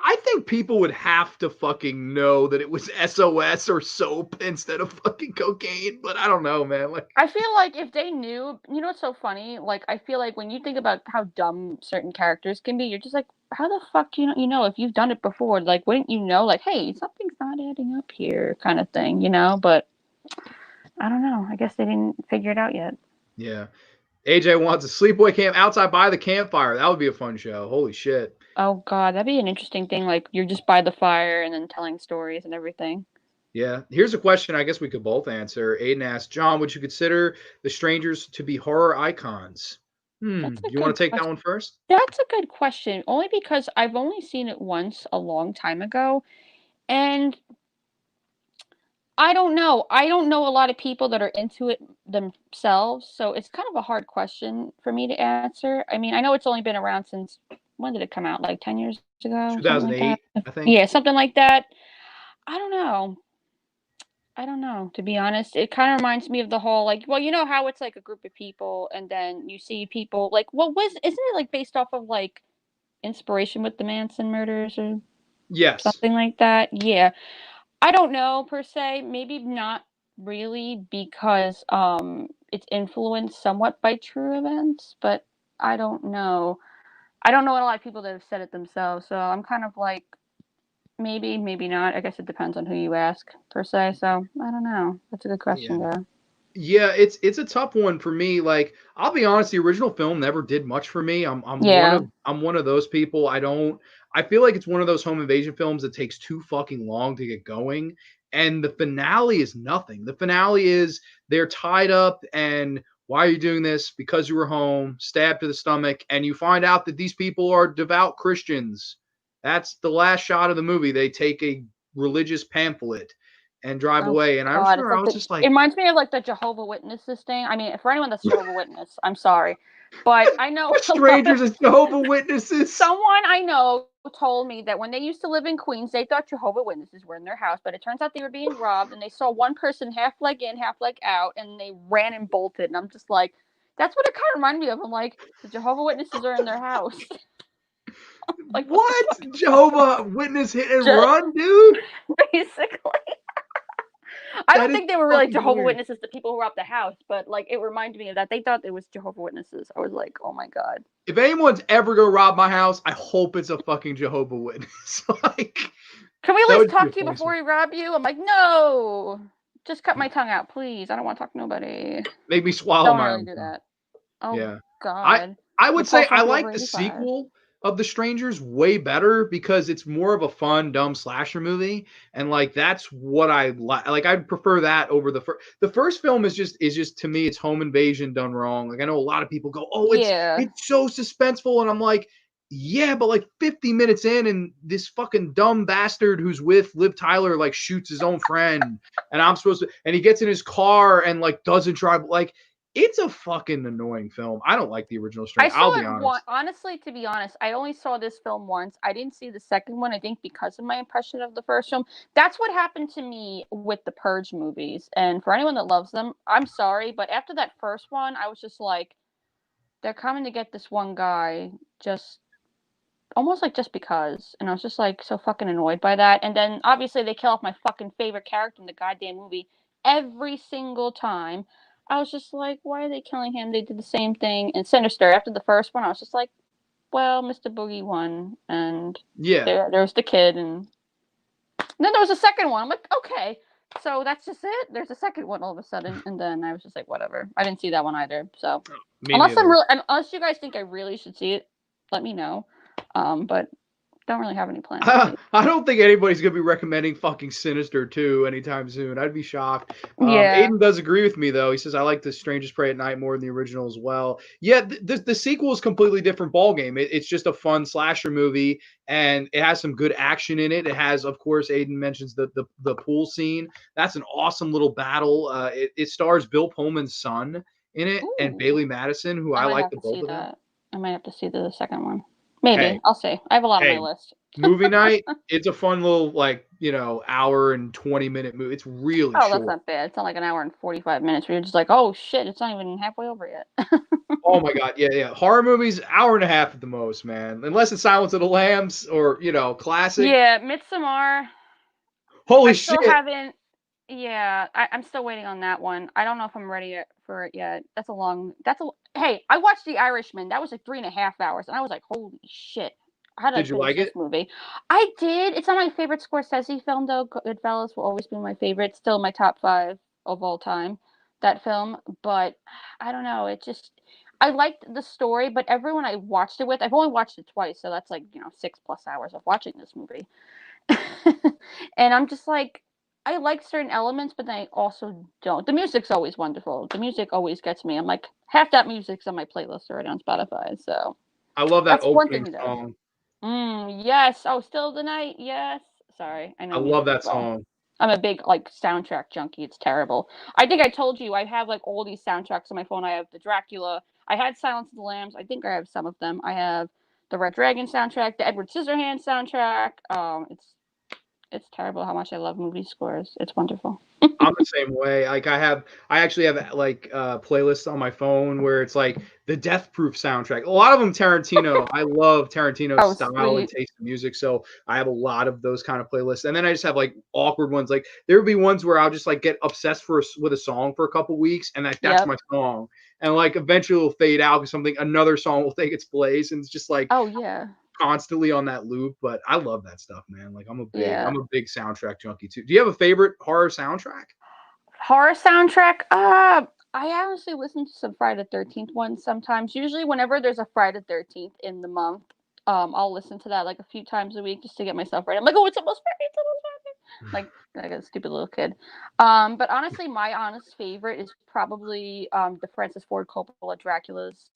I think people would have to fucking know that it was SOS or soap instead of fucking cocaine, but I don't know, man. Like, I feel like if they knew, what's so funny? Like, I feel like when you think about how dumb certain characters can be, you're just like, how the fuck do you know if you've done it before? Like, wouldn't you know? Like, hey, something's not adding up here, kind of thing, But I don't know. I guess they didn't figure it out yet. Yeah. AJ wants a Sleepaway Camp outside by the campfire. That would be a fun show. Holy shit. Oh god, that'd be an interesting thing. Like you're just by the fire and then telling stories and everything. Yeah. Here's a question I guess we could both answer. Aiden asked, John, would you consider The Strangers to be horror icons? You want to take that one first? That's a good question. Only because I've only seen it once a long time ago. And I don't know. I don't know a lot of people that are into it themselves, so it's kind of a hard question for me to answer. I mean, I know it's only been around since when did it come out? Like 10 years ago, something like that. 2008, I think. Yeah, something like that. I don't know. I don't know, to be honest. It kind of reminds me of the whole like, well, you know how it's like a group of people and then you see people like what was isn't it like based off of like inspiration with the Manson murders or Yes. something like that? Yeah. I don't know per se, maybe not really because it's influenced somewhat by true events, but I don't know. I don't know a lot of people that have said it themselves, so I'm kind of like maybe, maybe not. I guess it depends on who you ask per se. So I don't know. That's a good Yeah. question, though. Yeah, it's a tough one for me. Like, I'll be honest, the original film never did much for me. Yeah. I'm one of those people. I feel like it's one of those home invasion films that takes too fucking long to get going. And the finale is nothing. The finale is they're tied up and why are you doing this? Because you were home, stabbed to the stomach, and you find out that these people are devout Christians. That's the last shot of the movie. They take a religious pamphlet and drive Oh away. And I God, it's remember I like was the. just It like, reminds me of like the Jehovah Witnesses thing. I mean, for anyone that's Jehovah Witness, I'm sorry, but I know we're a lot strangers of as Jehovah Witnesses. someone I know told me that when they used to live in Queens, they thought Jehovah Witnesses were in their house, but it turns out they were being robbed, and they saw one person half leg in, half leg out, and they ran and bolted. And I'm just like, that's what it kind of reminded me of. I'm like, the Jehovah Witnesses are in their house. Like, what the What? fuck is going Jehovah on? Witness hit and Just run, dude? basically. I That don't is think they were really fucking Jehovah hilarious. Witnesses, the people who robbed the house, but like it reminded me of that. They thought it was Jehovah Witnesses. I was like, oh my god. If anyone's ever gonna rob my house, I hope it's a fucking Jehovah Witness. Like, Can we at that least would be talk a to you funny before story. we rob you? I'm like, no. Just cut my tongue out, please. I don't want to talk to nobody. Make me swallow Don't my really own do tongue. that. Oh Yeah. I god. I would say Nicole's I must be over like the 85. sequel of The Strangers way better because it's more of a fun, dumb slasher movie, and like that's what I like. Like I'd prefer that over the first. The first film is just to me it's home invasion done wrong. Like I know a lot of people go, oh, Yeah. it's so suspenseful, and I'm like, yeah, but like 50 minutes in, and this fucking dumb bastard who's with Liv Tyler like shoots his own friend, and I'm supposed to, and he gets in his car and like doesn't drive like it's a fucking annoying film. I don't like the original I Stranger. saw I'll be it one. honest. Honestly, to be honest, I only saw this film once. I didn't see the second one. I think because of my impression of the first film. That's what happened to me with the Purge movies. And for anyone that loves them, I'm sorry, but after that first one, I was just like, they're coming to get this one guy, just almost like just because. And I was just like so fucking annoyed by that. And then obviously they kill off my fucking favorite character in the goddamn movie every single time. I was just like, why are they killing him? They did the same thing in Sinister. After the first one, I was just like, well, Mr. Boogie won, and Yeah. there's the kid, and then there was a second one. I'm like, okay, so that's just it. There's a second one all of a sudden, and then I was just like, whatever. I didn't see that one either. So Me neither. unless you guys think I really should see it, let me know. But don't really have any plans to see it. I don't think anybody's gonna be recommending fucking Sinister 2 anytime soon. I'd be shocked. Yeah. Aiden does agree with me though. He says I like the Strangest Prey at Night more than the original as well. Yeah, the sequel is completely different ballgame. It's just a fun slasher movie, and it has some good action in it. It has, of course, Aiden mentions the pool scene. That's an awesome little battle. It stars Bill Pullman's son in it and Ooh, Bailey Madison, who I I might like have the to both see of them. that. I might have to see the second one. Maybe Hey, I'll see. I have a lot on my hey, list. movie night, it's a fun little like, hour and 20-minute movie. It's really Oh, that's short. not bad. It's not like an hour and 45 minutes where you're just like, oh shit, it's not even halfway over yet. Oh my god, yeah, yeah. Horror movies, hour and a half at the most, man. Unless it's Silence of the Lambs or, classic. Yeah, Midsommar. Holy I still shit. haven't. Yeah, I'm still waiting on that one. I don't know if I'm ready for it yet. That's a long. That's a. Hey, I watched The Irishman. That was like 3.5 hours, and I was like, holy shit. How did I Did you finish like this it? movie? I did. It's not my favorite Scorsese film though. Goodfellas will always be my favorite. Still my top five of all time. That film, but I don't know. It just I liked the story, but everyone I watched it with, I've only watched it twice, so that's like 6+ hours of watching this movie. And I'm just like, I like certain elements, but then I also don't. The music's always wonderful. The music always gets me. I'm like, half that music's on my playlist already on Spotify. So I love that that's one thing opening he does. song. Yes. Oh, Still the Night. Yes. Sorry. I I know love music as that well. song. I'm a big like soundtrack junkie. It's terrible. I think I told you I have like all these soundtracks on my phone. I have the Dracula. I had Silence of the Lambs. I think I have some of them. I have the Red Dragon soundtrack, the Edward Scissorhands soundtrack. It's terrible how much I love movie scores. It's wonderful. I'm the same way. Like I actually have like playlists on my phone where it's like the Death Proof soundtrack. A lot of them Tarantino. I love Tarantino's Oh, style and sweet. taste in music, so I have a lot of those kind of playlists. And then I just have like awkward ones. Like there would be ones where I'll just like get obsessed with a song for a couple weeks, and that's Yep. my song. And like eventually it'll fade out because another song will take its place, and it's just like Oh yeah. constantly on that loop. But I love that stuff, man. Like Yeah. I'm a big soundtrack junkie too. Do you have a favorite horror soundtrack? Horror soundtrack. I honestly listen to some Friday the 13th ones sometimes. Usually, whenever there's a Friday the 13th in the month, I'll listen to that like a few times a week just to get myself ready. I'm like, oh, it's almost Friday. It's almost Friday. Like a stupid little kid. But honestly, my honest favorite is probably the Francis Ford Coppola Dracula's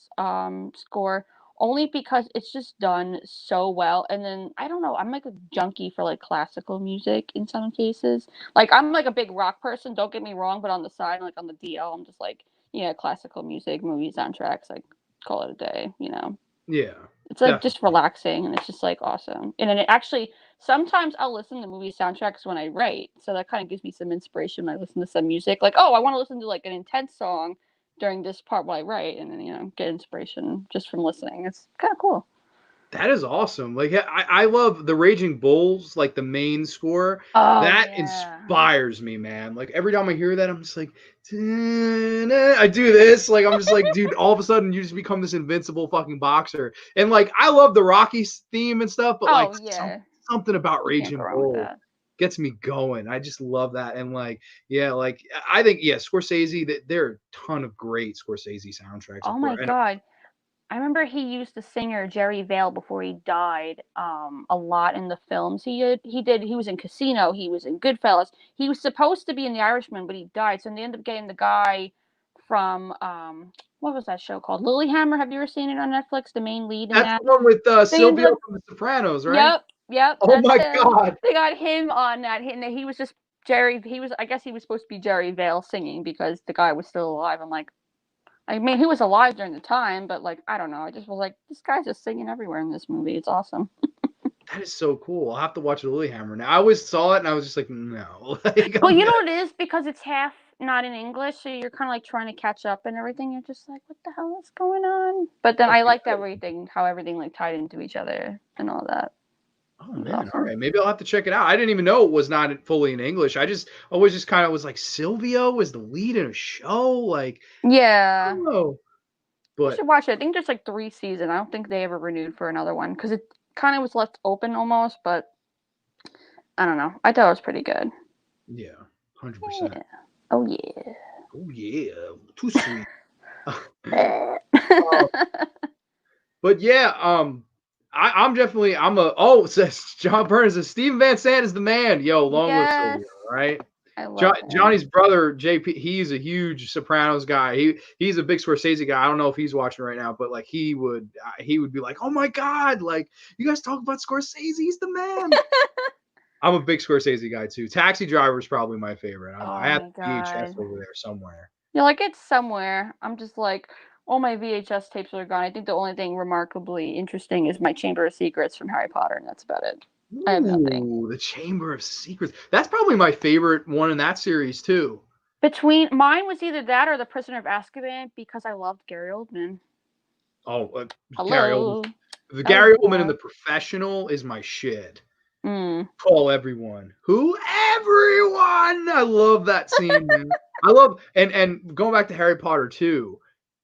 score. Only because it's just done so well. And then I don't know, I'm like a junkie for like classical music in some cases. Like I'm like a big rock person, don't get me wrong, but on the side, like on the DL, I'm just like, yeah, classical music, movie soundtracks, like call it a day, you know. Yeah, It's like definitely. just relaxing and it's just like awesome. And then it actually sometimes I'll listen to movie soundtracks when I write. So that kind of gives me some inspiration when I listen to some music. Like, oh, I want to listen to like an intense song during this part while I write and then, you know, get inspiration just from listening. It's kind of cool. That is awesome. Like I love the Raging Bulls, like the main score. Oh That yeah. inspires me, man. Like every time I hear that, I'm just like, I do this. Like I'm just like, dude, all of a sudden you just become this invincible fucking boxer. And like I love the Rocky theme and stuff, but like Oh yeah. something about You can't go Raging wrong with Bull that. gets me going. I just love that. And like, yeah, like I think Scorsese. That there are a ton of great Scorsese soundtracks, of Oh course. my And god. I remember he used the singer Jerry Vale before he died a lot in the films he did. He was in Casino, he was in Goodfellas. He was supposed to be in The Irishman, but he died. So they ended up getting the guy from what was that show called? Lilyhammer. Have you ever seen it on Netflix? The main lead in that's that. the one with They ended Silvio up from The Sopranos, right? Yep, yep, Oh that's my him. god. They got him on that. And he was just he was I guess he was supposed to be Jerry Vale singing because the guy was still alive. I'm like, I mean, he was alive during the time, but like, I don't know. I just was like, this guy's just singing everywhere in this movie. It's awesome. That is so cool. I'll have to watch Lilyhammer now. I always saw it and I was just like, no. Like Well, I'm you know good. what it is because it's half not in English, so you're kind of like trying to catch up and everything. You're just like, what the hell is going on? But then I liked everything, how everything like tied into each other and all that. Oh It was man, all awesome. right. Maybe I'll have to check it out. I didn't even know it was not fully in English. I just always just kind of was like Silvio was the lead in a show. Like, I Yeah, don't know. you But should watch it. I think there's like 3 seasons. I don't think they ever renewed for another one because it kind of was left open almost. But I don't know. I thought it was pretty good. yeah, 100%. Yeah. Oh yeah. Oh yeah, too sweet. Eh. But yeah, I'm definitely I'm a says John Burns says Steven Van Sant is the man. Yo, long live Yes, Silvio, right? I love him. Johnny's brother JP, he's a huge Sopranos guy. He's a big Scorsese guy. I don't know if he's watching right now, but like he would be like, oh my god, like you guys talk about Scorsese, he's the man. I'm a big Scorsese guy too. Taxi Driver is probably my favorite. I Oh have my VHS god. over there somewhere. You're like, it's somewhere. I'm just like, all my VHS tapes are gone. I think the only thing remarkably interesting is my Chamber of Secrets from Harry Potter, and that's about it. I have nothing. Ooh, the Chamber of Secrets. That's probably my favorite one in that series too. Between mine was either that or The Prisoner of Azkaban because I loved Gary Oldman. Oh, Gary Oldman. Hello. The That was Gary Oldman in bad. The Professional is my shit. Mm. Call everyone. Who? Everyone. I love that scene, man. I love and going back to Harry Potter too.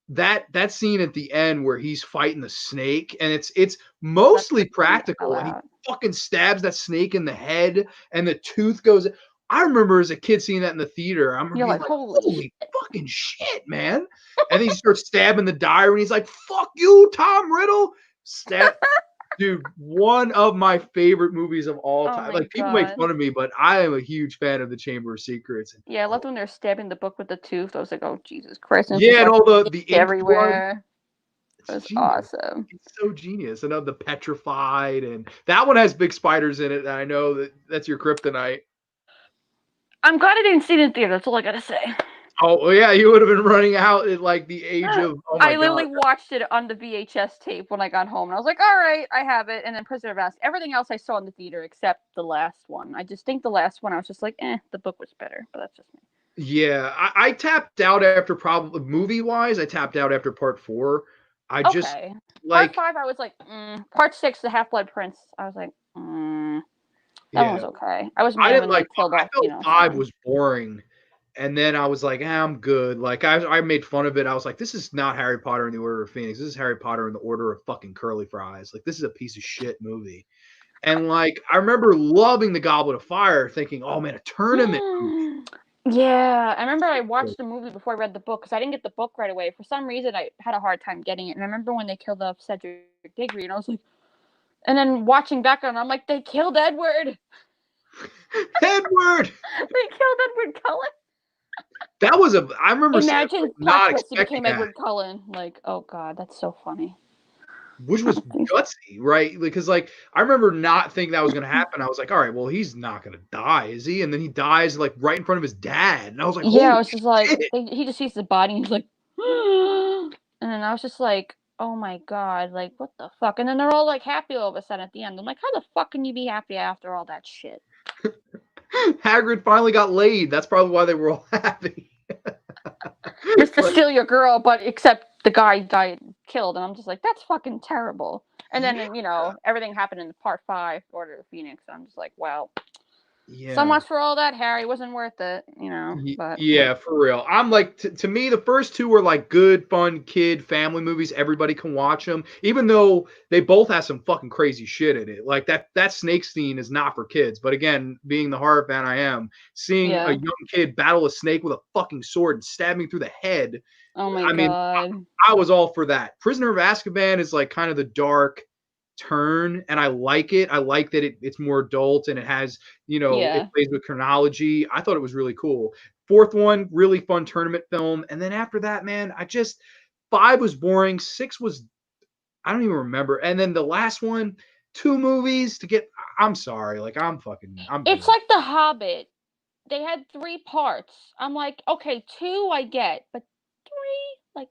That scene at the end where he's fighting the snake and it's That mostly freaked me the hell practical and he out. fucking stabs that snake in the head and the tooth goes. I remember as a kid seeing that in the theater. I remember You're being like, like, holy "Holy shit. fucking shit, man!" And then he starts stabbing the diary and he's like, "Fuck you, Tom Riddle!" Stab, dude. One of my favorite movies of all Oh time. my Like people make god. fun of me, but I am a huge fan of the Chamber of Secrets. And, Yeah, I oh, loved when they're stabbing the book with the tooth. I was like, oh Jesus Christ. And it's just yeah, and like all the ink blood. everywhere. It It's was genius. awesome. It's so genius. And the petrified, and that one has big spiders in it. And I know that's your kryptonite. I'm glad I didn't see it in theater. That's all I gotta say. Oh yeah, you would have been running out at like the age of, oh my I god. literally watched it on the VHS tape when I got home, and I was like, "All right, I have it." And then Prisoner of Azkaban. Everything else I saw in the theater except the last one. I just think the last one I was just like, the book was better, but that's just me. Yeah, I tapped out after, probably movie wise. I tapped out after part 4. I just Okay, part like, 5, I was like, Part 6, the Half Blood Prince. I was like, that one was yeah, okay. I was I mad didn't when they like. killed I off, felt 5 someone. was boring, and then I was like, I'm good. Like I made fun of it. I was like, this is not Harry Potter and the Order of Phoenix. This is Harry Potter and the Order of fucking Curly Fries. Like this is a piece of shit movie. And like I remember loving the Goblet of Fire, thinking, oh man, a tournament movie. Yeah, I remember I watched the movie before I read the book because I didn't get the book right away. For some reason, I had a hard time getting it. And I remember when they killed off Cedric Diggory, and I was like, and then watching back on, I'm like, they killed Edward. Edward. They killed Edward Cullen. That was a. I remember seeing it, like, Imagine plot not twist, he expecting became that, Edward Cullen. Like, oh god, that's so funny. which was gutsy, right? Because like I remember not thinking that was going to happen. I was like, all right, well, he's not going to die, is he? And then he dies like right in front of his dad, and I was like, Yeah, I holy was just like, shit. he just sees the body, and he's like, and then I was just like, oh my god, like what the fuck? And then they're all like happy all of a sudden at the end. I'm like, how the fuck can you be happy after all that shit? Hagrid finally got laid. That's probably why they were all happy. Just to But steal your girl, but except the guy died killed, and I'm just like, that's fucking terrible. And yeah, then everything happened in part 5, Order of the Phoenix. And I'm just like, well, so yeah. much for all that, Harry. Wasn't worth it, but Yeah, for real. I'm like, to me, the first two were like good, fun kid family movies. Everybody can watch them, even though they both have some fucking crazy shit in it. Like that snake scene is not for kids. But again, being the horror fan I am, seeing a yeah. young kid battle a snake with a fucking sword and stab me through the head. Oh my I mean, god. I was all for that. Prisoner of Azkaban is like kind of the dark turn, and I like it. I like that it's more adult and it has, it Yeah. plays with chronology. I thought it was really cool. Fourth one, really fun tournament film. And then after that, man, I just, 5 was boring. 6 was, I don't even remember. And then the last one, 2 movies to get, I'm sorry. Like I'm It's good. like The Hobbit. They had 3 parts. I'm like, okay, 2 I get, but 3, like,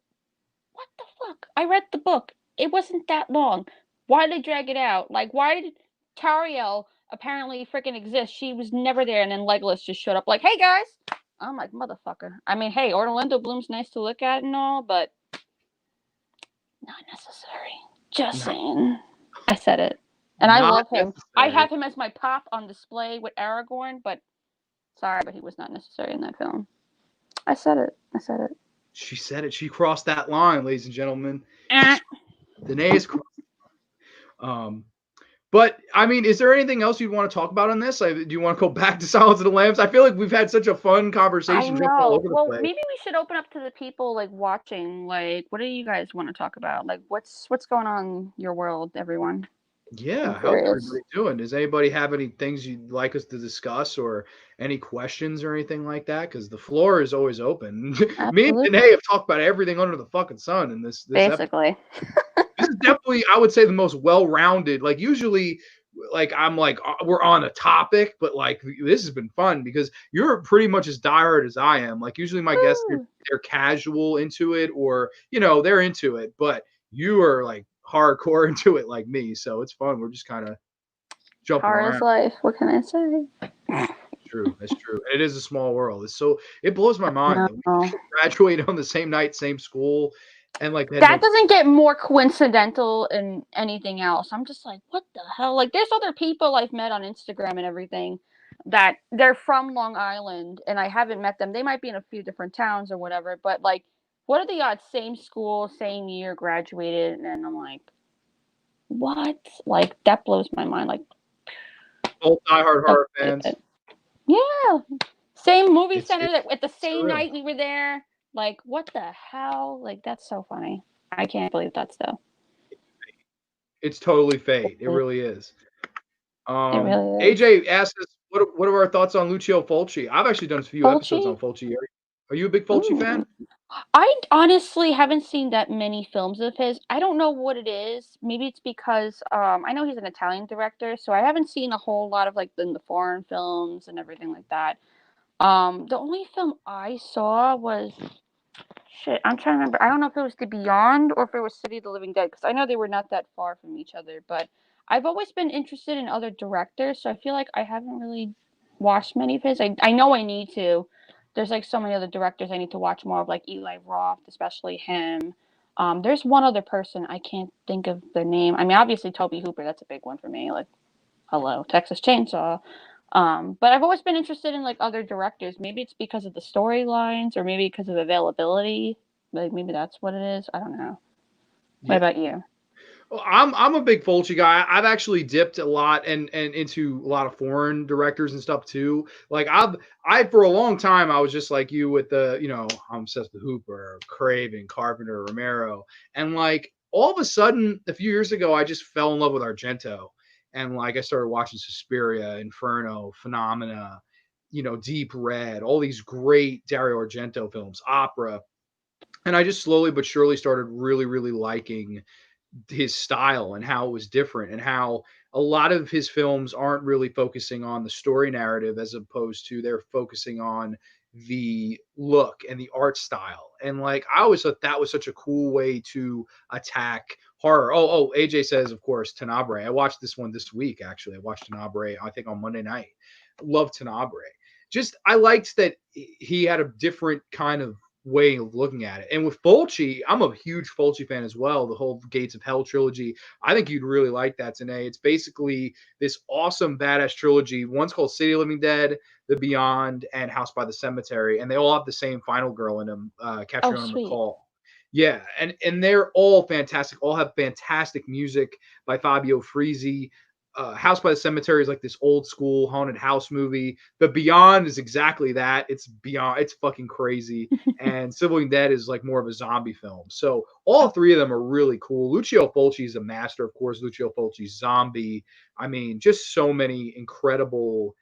what the fuck? I read the book. It wasn't that long. Why did they drag it out? Like, why did Tariel apparently freaking exist? She was never there, and then Legolas just showed up like, hey guys. I'm like, motherfucker. I mean, hey, Orlando Bloom's nice to look at and all, but not necessary. Just Not, saying. I said it. And I not love him. I necessary. have him as my pop on display with Aragorn, but sorry, but he was not necessary in that film. I said it. I said it. She said it. She crossed that line, ladies and gentlemen. Eh. Danae is crossed. Um, But I mean, is there anything else you'd want to talk about on this? Do you want to go back to Silence of the Lambs? I feel like we've had such a fun I conversation jumping all know. over the Well, place. maybe we should open up to the people like watching. Like, what do you guys want to talk about? Like, what's going on in your world, everyone? I'm Yeah, how's curious. everybody doing? Does anybody have any things you'd like us to discuss or any questions or anything like that? Because the floor is always open. Me and Absolutely. Danae have talked about everything under the fucking sun in this episode. Basically. This is definitely, I would say, the most well-rounded. Like usually, like I'm like we're on a topic, but like this has been fun because you're pretty much as diehard as I am. Like usually my guests, Woo. they're casual into it, or they're into it, but you are like hardcore into it like me. So it's fun. We're just kind of jumping Hard as around. life. What can I say? True, that's true. And it is a small world. It blows my mind that we No. graduated on the same night, same school, and like had That no. doesn't get more coincidental than anything else. I'm just like, what the hell? Like, there's other people I've met on Instagram and everything that they're from Long Island, and I haven't met them. They might be in a few different towns or whatever, but like, what are the odds? Same school, same year, graduated, and I'm like, what? Like, that blows my mind. Like, Both diehard don't horror believe fans. it. Yeah, same movie It's center it's that at the same surreal. night we were there. Like, what the hell? Like, that's so funny. I can't believe that stuff. It's totally fate. It really is. It really is. AJ asked us, what are our thoughts on Lucio Fulci? I've actually done a few episodes on Fulci? Fulci. Are you a big Fulci fan? Ooh. I honestly haven't seen that many films of his. I don't know what it is. Maybe it's because I know he's an Italian director, so I haven't seen a whole lot of like the foreign films and everything like that. The only film I saw was shit. I'm trying to remember. I don't know if it was The Beyond or if it was City of the Living Dead because I know they were not that far from each other. But I've always been interested in other directors, so I feel like I haven't really watched many of his. I know I need to. There's like so many other directors I need to watch more of, like Eli Roth, especially him. There's one other person I can't think of their name. I mean, obviously Toby Hooper. That's a big one for me. Like, hello, Texas Chainsaw. But I've always been interested in like other directors. Maybe it's because of the storylines, or maybe because of availability. Like maybe that's what it is. I don't know. What Yeah. about you? Well, I'm a big Fulci guy. I've actually dipped a lot and into a lot of foreign directors and stuff too. Like I for a long time I was just like you with the I'm obsessed with Hooper, Craven, Carpenter, Romero, and like all of a sudden a few years ago I just fell in love with Argento, and like I started watching Suspiria, Inferno, Phenomena, Deep Red, all these great Dario Argento films, Opera, and I just slowly but surely started really liking his style and how it was different, and how a lot of his films aren't really focusing on the story narrative as opposed to they're focusing on the look and the art style. And like I always thought that was such a cool way to attack horror. AJ says, of course, Tenebrae. I watched this one this week, actually. I watched Tenebrae, I think, on Monday night. Love Tenebrae. Just I liked that he had a different kind of way of looking at it. And with Fulci, I'm a huge Fulci fan as well. The whole Gates of Hell trilogy, I think you'd really like that, Danae. It's basically this awesome badass trilogy. One's called City of Living Dead, The Beyond, and House by the Cemetery, and they all have the same final girl in them, Oh, Catriona sweet. McCall. Yeah, and they're all fantastic. All have fantastic music by Fabio Frizzi. House by the Cemetery is like this old school haunted house movie. But Beyond is exactly that. It's beyond. It's fucking crazy. And Civil Dead is like more of a zombie film. So all Oh, three of them are really cool. Lucio Fulci is a master, of course. Lucio Fulci's Zombie. I mean, just so many incredible,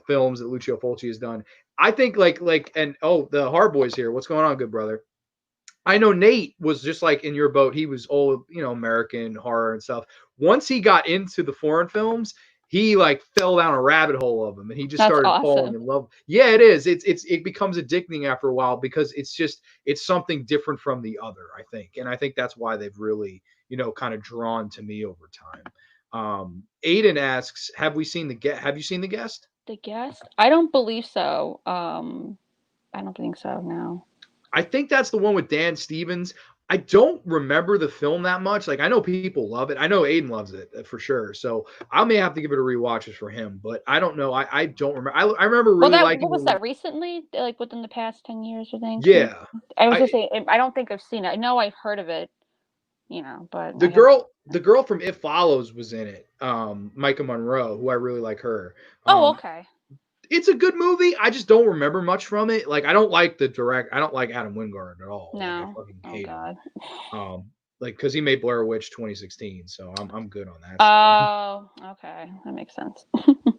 films that Lucio Fulci has done. I think and the Hard Boys here. What's going on, good brother? I know Nate was just like in your boat. He was all, American horror and stuff. Once he got into the foreign films, he like fell down a rabbit hole of them and he just that's started falling awesome. in love. Yeah, it is. It becomes addicting after a while because it's something different from the other, I think. And I think that's why they've really, kind of drawn to me over time. Aiden asks, have you seen the guest? The Guest? I don't believe so. I don't think so. No. I think that's the one with Dan Stevens. I don't remember the film that much. Like I know people love it. I know Aiden loves it for sure. So I may have to give it a rewatch just for him. But I don't know. I don't remember. I remember Well, really that liking what was the. that recently? Like within the past 10 years, I think. Maybe. Yeah, I was I just saying. I don't think I've seen it. I know I've heard of it. But the I haven't. girl from It Follows was in it. Micah Monroe, who I really like her. Oh, Um, okay. it's a good movie. I just don't remember much from it. Like I don't like the direct. I don't like Adam Wingard at all. Like I No. fucking Oh hate him. God. Like because he made Blair Witch 2016, so I'm good on that side. Oh, okay. That makes sense.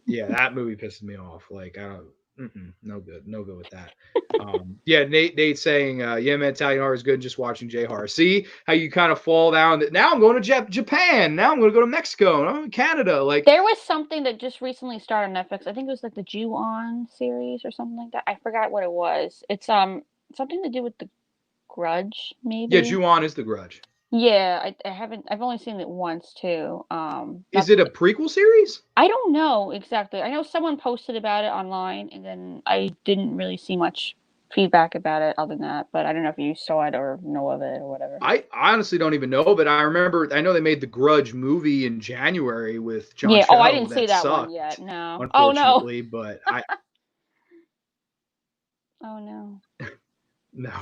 Yeah, that movie pisses me off. Like I don't, no good, no good with that. Yeah, Nate saying, yeah, man, Italian horror is good. Just watching J horror. See how you kind of fall down. Now I'm going to Japan. Now I'm going to go to Mexico. Now I'm in Canada. Like There was something that just recently started on Netflix. I think it was like the Ju-On series or something like that. I forgot what it was. It's something to do with the Grudge, yeah, maybe. Ju-On is The Grudge. Yeah, I haven't. I've only seen it once too. Is Not. it a prequel series? I don't know exactly. I know someone posted about it online, and then I didn't really see much feedback about it other than that. But I don't know if you saw it or know of it or whatever. I honestly don't even know, but I remember I know they made the Grudge movie in January with John Yeah. Oh, I Cho. didn't see That that one yet. sucked, No. Oh no. unfortunately. But I Oh no. No,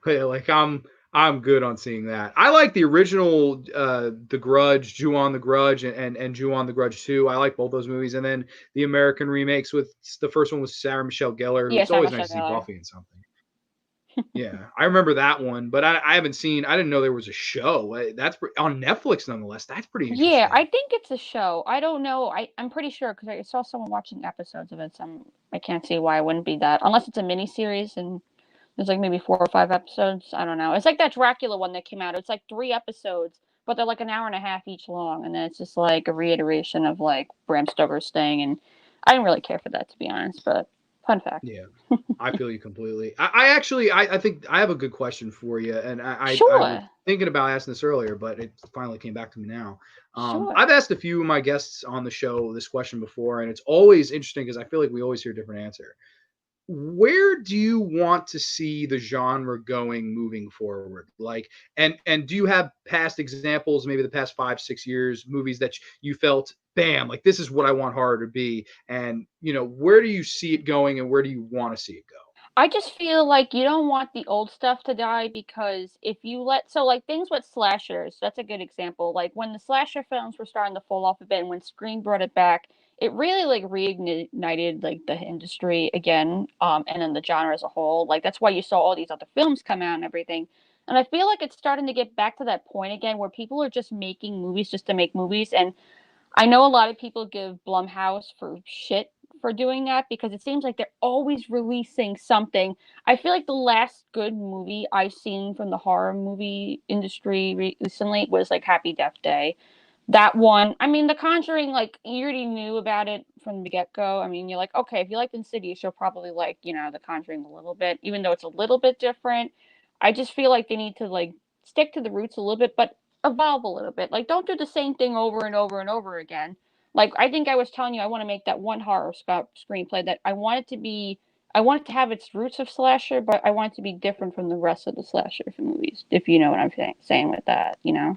yeah, like I'm good on seeing that. I like the original The Grudge, Jew on the Grudge, and Jew on the Grudge 2. I like both those movies, and then the American remakes with the first one was Sarah Michelle Gellar, who Yeah, it's Sarah always nice Michelle to see Gellar. Buffy in something. Yeah, I remember that one, but I haven't seen. I didn't know there was a show. That's on Netflix, nonetheless. That's pretty Yeah, interesting. I think it's a show. I don't know. I'm pretty sure because I saw someone watching episodes of it. So I can't see why it wouldn't be that unless it's a mini series and there's like maybe 4 or 5 episodes. I don't know. It's like that Dracula one that came out. It's like 3 episodes, but they're like an hour and a half each long, and then it's just like a reiteration of like Bram Stoker's thing. And I didn't really care for that to be honest, but Fun fact. Yeah, I feel you completely. I think I have a good question for you, and I was Sure. thinking about asking this earlier, but it finally came back to me now. Sure. I've asked a few of my guests on the show this question before, and it's always interesting because I feel like we always hear a different answer. Where do you want to see the genre going moving forward? Like, and do you have past examples, maybe the past 5, 6 years, movies that you felt, bam, like this is what I want horror to be, and where do you see it going, and where do you want to see it go? I just feel like you don't want the old stuff to die because if you let so like things with slashers, that's a good example. Like when the slasher films were starting to fall off a bit and when Scream brought it back, it really like reignited like the industry again, and then the genre as a whole. Like that's why you saw all these other films come out and everything. And I feel like it's starting to get back to that point again where people are just making movies just to make movies. And I know a lot of people give Blumhouse for shit for doing that because it seems like they're always releasing something. I feel like the last good movie I've seen from the horror movie industry recently was like Happy Death Day. That one, I mean, The Conjuring, like you already knew about it from the get go. I mean, you're like, okay, if you liked Insidious, you'll probably like, The Conjuring a little bit, even though it's a little bit different. I just feel like they need to like stick to the roots a little bit, but evolve a little bit. Like, don't do the same thing over and over and over again. Like, I think I was telling you, I want to make that one horror screenplay that I want it to be. I want it to have its roots of slasher, but I want it to be different from the rest of the slasher movies. If you know what I'm saying with that, Yeah, What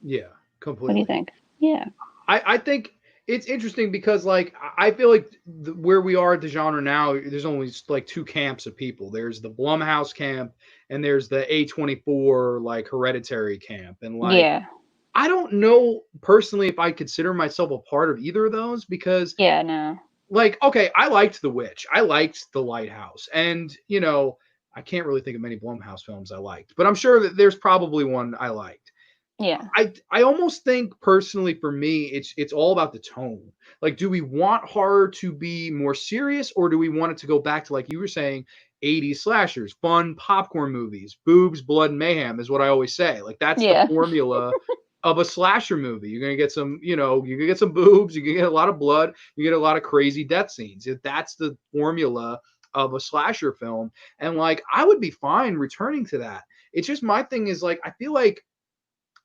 do you completely. think? Yeah. I think it's interesting because like I feel like where we are at the genre now, there's only like two camps of people. There's the Blumhouse camp and there's the A24 like Hereditary camp. And like Yeah. I don't know personally if I consider myself a part of either of those because Yeah. No. like okay, I liked The Witch, I liked The Lighthouse, and I can't really think of many Blumhouse films I liked, but I'm sure that there's probably one I liked. Yeah. I almost think personally for me it's all about the tone. Like do we want horror to be more serious or do we want it to go back to like you were saying 80s slashers, fun popcorn movies, boobs, blood and mayhem is what I always say. Like that's the Yeah. formula of a slasher movie. You're going to get some, you're going to get some boobs, you're going to get a lot of blood, you get a lot of crazy death scenes. That's the formula of a slasher film and like I would be fine returning to that. It's just my thing is like I feel like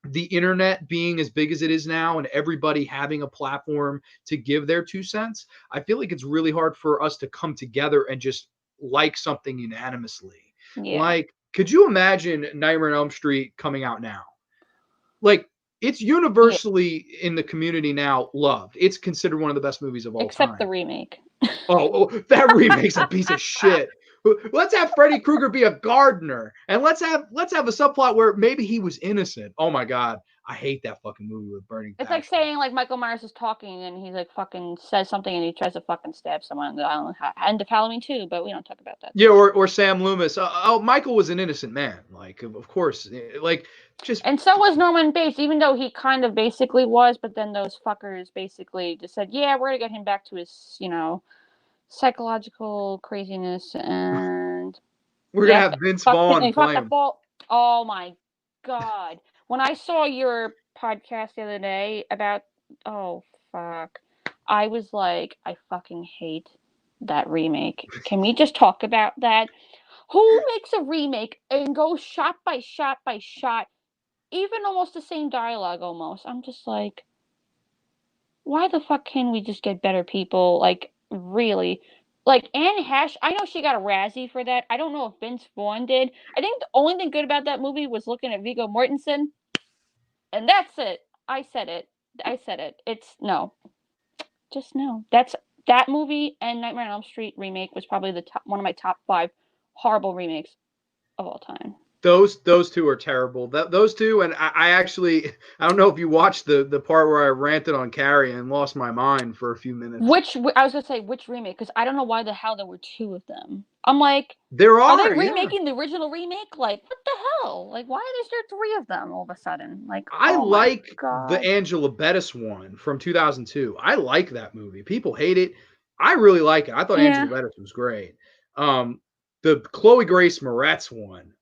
the internet being as big as it is now and everybody having a platform to give their 2 cents, I feel like it's really hard for us to come together and just like something unanimously. Yeah. Like, could you imagine Nightmare on Elm Street coming out now? Like, it's Yeah. universally in the community now loved. It's considered one of the best movies of all Except the time. remake. That remake's a piece of shit. Let's have Freddy Krueger be a gardener, and let's have a subplot where maybe he was innocent. Oh my god, I hate that fucking movie with burning It's like passion. saying like Michael Myers is talking and he's like fucking says something and he tries to fucking stab someone. I don't know how, end of Halloween too, but we don't talk about that. Yeah, or Sam Loomis. Michael was an innocent man. Like, of course, like just And so was Norman Bates, even though he kind of basically was, but then those fuckers basically just said, yeah, we're gonna get him back to his, psychological craziness and we're gonna yep, have Vince fucking Vaughn he fucked play up him. all. Oh my god! When I saw your podcast the other day about, oh fuck, I was like, I fucking hate that remake. Can we just talk about that? Who makes a remake and goes shot by shot by shot, even almost the same dialogue almost? I'm just like, why the fuck can't we just get better people? Like, really? Like, Anne Hesh, I know she got a Razzie for that. I don't know if Vince Vaughn did. I think the only thing good about that movie was looking at Viggo Mortensen. And that's it. I said it. I said it. It's no. Just no. That movie and Nightmare on Elm Street remake was probably one of my top 5 horrible remakes of all time. Those two are terrible. Those two, and I actually I don't know if you watched the part where I ranted on Carrie and lost my mind for a few minutes. Which I was gonna say which remake because I don't know why the hell there were 2 of them. I'm like, There are they are, yeah. remaking the original remake? Like, what the hell? Like, why is there 3 of them all of a sudden? Like, I oh my like the god. Angela Bettis one from 2002. I like that movie. People hate it. I really like it. I thought Yeah. Angela Bettis was great. The Chloe Grace Moretz one,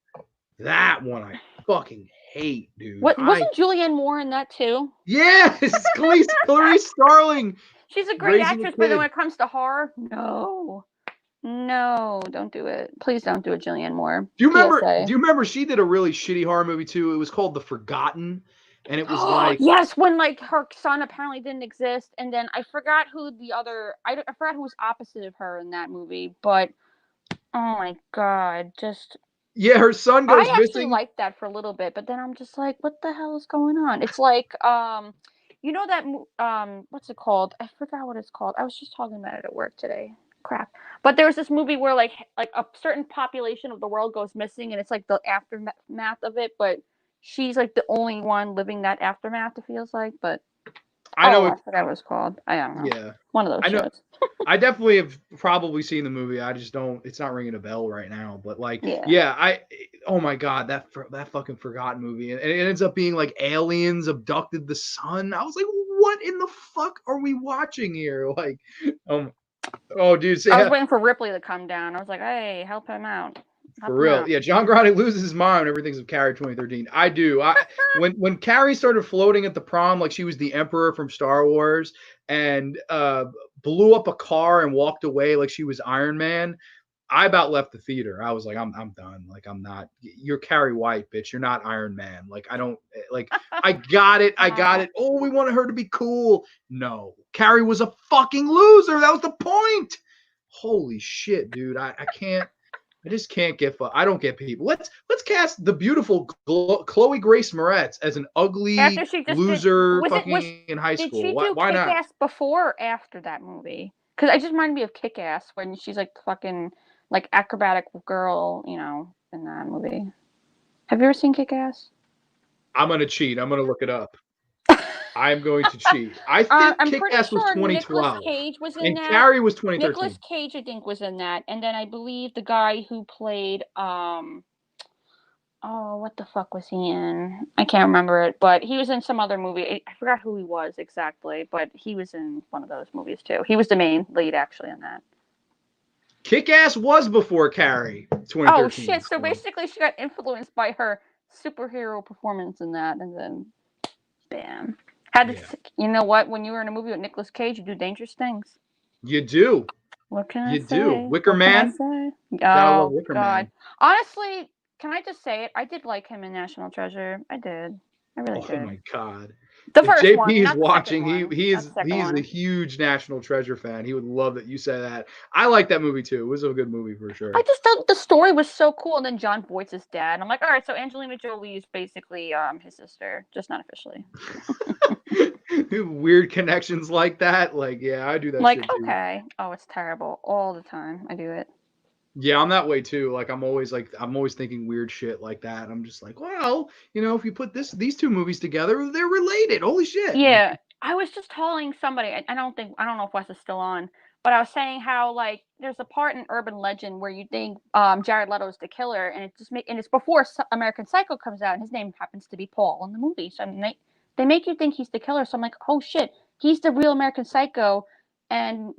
that one I fucking hate, dude. What wasn't Julianne Moore in that too? Yes, Clarice Starling She's a great raising a actress, but then when kid. it comes to horror, no. No, don't do it. Please don't do it, Jillian Moore. Do you remember? PSA. Do you remember she did a really shitty horror movie too? It was called The Forgotten, and it was like, Yes, when like her son apparently didn't exist, and then I forgot who the other. I forgot who was opposite of her in that movie, but oh my god, just yeah, her son goes I actually missing. liked that for a little bit, but then I'm just like, what the hell is going on? It's like, you know that, what's it called? I forgot what it's called. I was just talking about it at work today. Crap. But there was this movie where like a certain population of the world goes missing, and it's like the aftermath of it, but she's like the only one living that aftermath. It feels like, but I know oh, I it. forgot what it's called. I don't know. Yeah, One of those I know. shows. I definitely have probably seen the movie. I just don't. It's not ringing a bell right now. But like, Yeah. yeah, I. Oh my god, that fucking Forgotten movie, and it ends up being like aliens abducted the sun. I was like, what in the fuck are we watching here? Like, um, oh, dude, I was yeah, waiting for Ripley to come down. I was like, hey, help him out. for Help him real. out. Yeah, John Grande loses his mind when everything's of Carrie 2013. I do. When Carrie started floating at the prom like she was the Emperor from Star Wars and blew up a car and walked away like she was Iron Man. I about left the theater. I was like, I'm done. Like, I'm not. You're Carrie White, bitch. You're not Iron Man. Like, I don't like. I got it. I got it. Oh, we wanted her to be cool. No, Carrie was a fucking loser. That was the point. Holy shit, dude. I can't. I just can't get. I don't get people. Let's cast the beautiful Chloe Grace Moretz as an ugly After she just did, loser, was it was fucking in high did school. she Why? do Why Kick not? Ass before or after that movie? Because it just reminded me of Kick Ass when she's like fucking like acrobatic girl, in that movie. Have you ever seen Kick Ass? I'm gonna cheat. I'm gonna look it up. I'm going to cheat. I think I'm pretty Kick-Ass was sure Nicolas 2012 Cage was in and that. Carrie was Nicolas 2013. Cage, I think, was in that, and then I believe the guy who played oh, what the fuck was he in? I can't remember it, but he was in some other movie. I forgot who he was exactly, but he was in one of those movies too. He was the main lead actually in that. Kick-Ass was before Carrie Oh 2013. shit! So So basically, she got influenced by her superhero performance in that, and then bam. Had yeah, to, you know what? When you were in a movie with Nicolas Cage, you do dangerous things. you do. What can I You do. say? Wicker What can I Man. say? Gotta love Oh Wicker God. Man. Honestly, can I just say it? I did like him in National Treasure. I did. I really Oh did. my god. The If first JP one, is not the second watching, one. he Not is the second he is a one. huge National Treasure fan. He would love that you said that. I like that movie too. It was a good movie for I sure. just thought the story was so cool, and then John Voight's dad. I'm like, all right, so Angelina Jolie is basically his sister, just not officially. Weird connections like that. Like, yeah, I do I'm that like, shit too. okay. Oh, it's terrible all the time. I do it. Yeah, I'm that way too. Like I'm always thinking weird shit like that. I'm just like, well, if you put these two movies together, they're related. Holy shit. Yeah, I was just telling somebody. I don't know if Wes is still on, but I was saying how like there's a part in Urban Legend where you think Jared Leto is the killer, and it's before American Psycho comes out, and his name happens to be Paul in the movie. So I mean, they make you think he's the killer. So I'm like, oh shit, he's the real American Psycho, and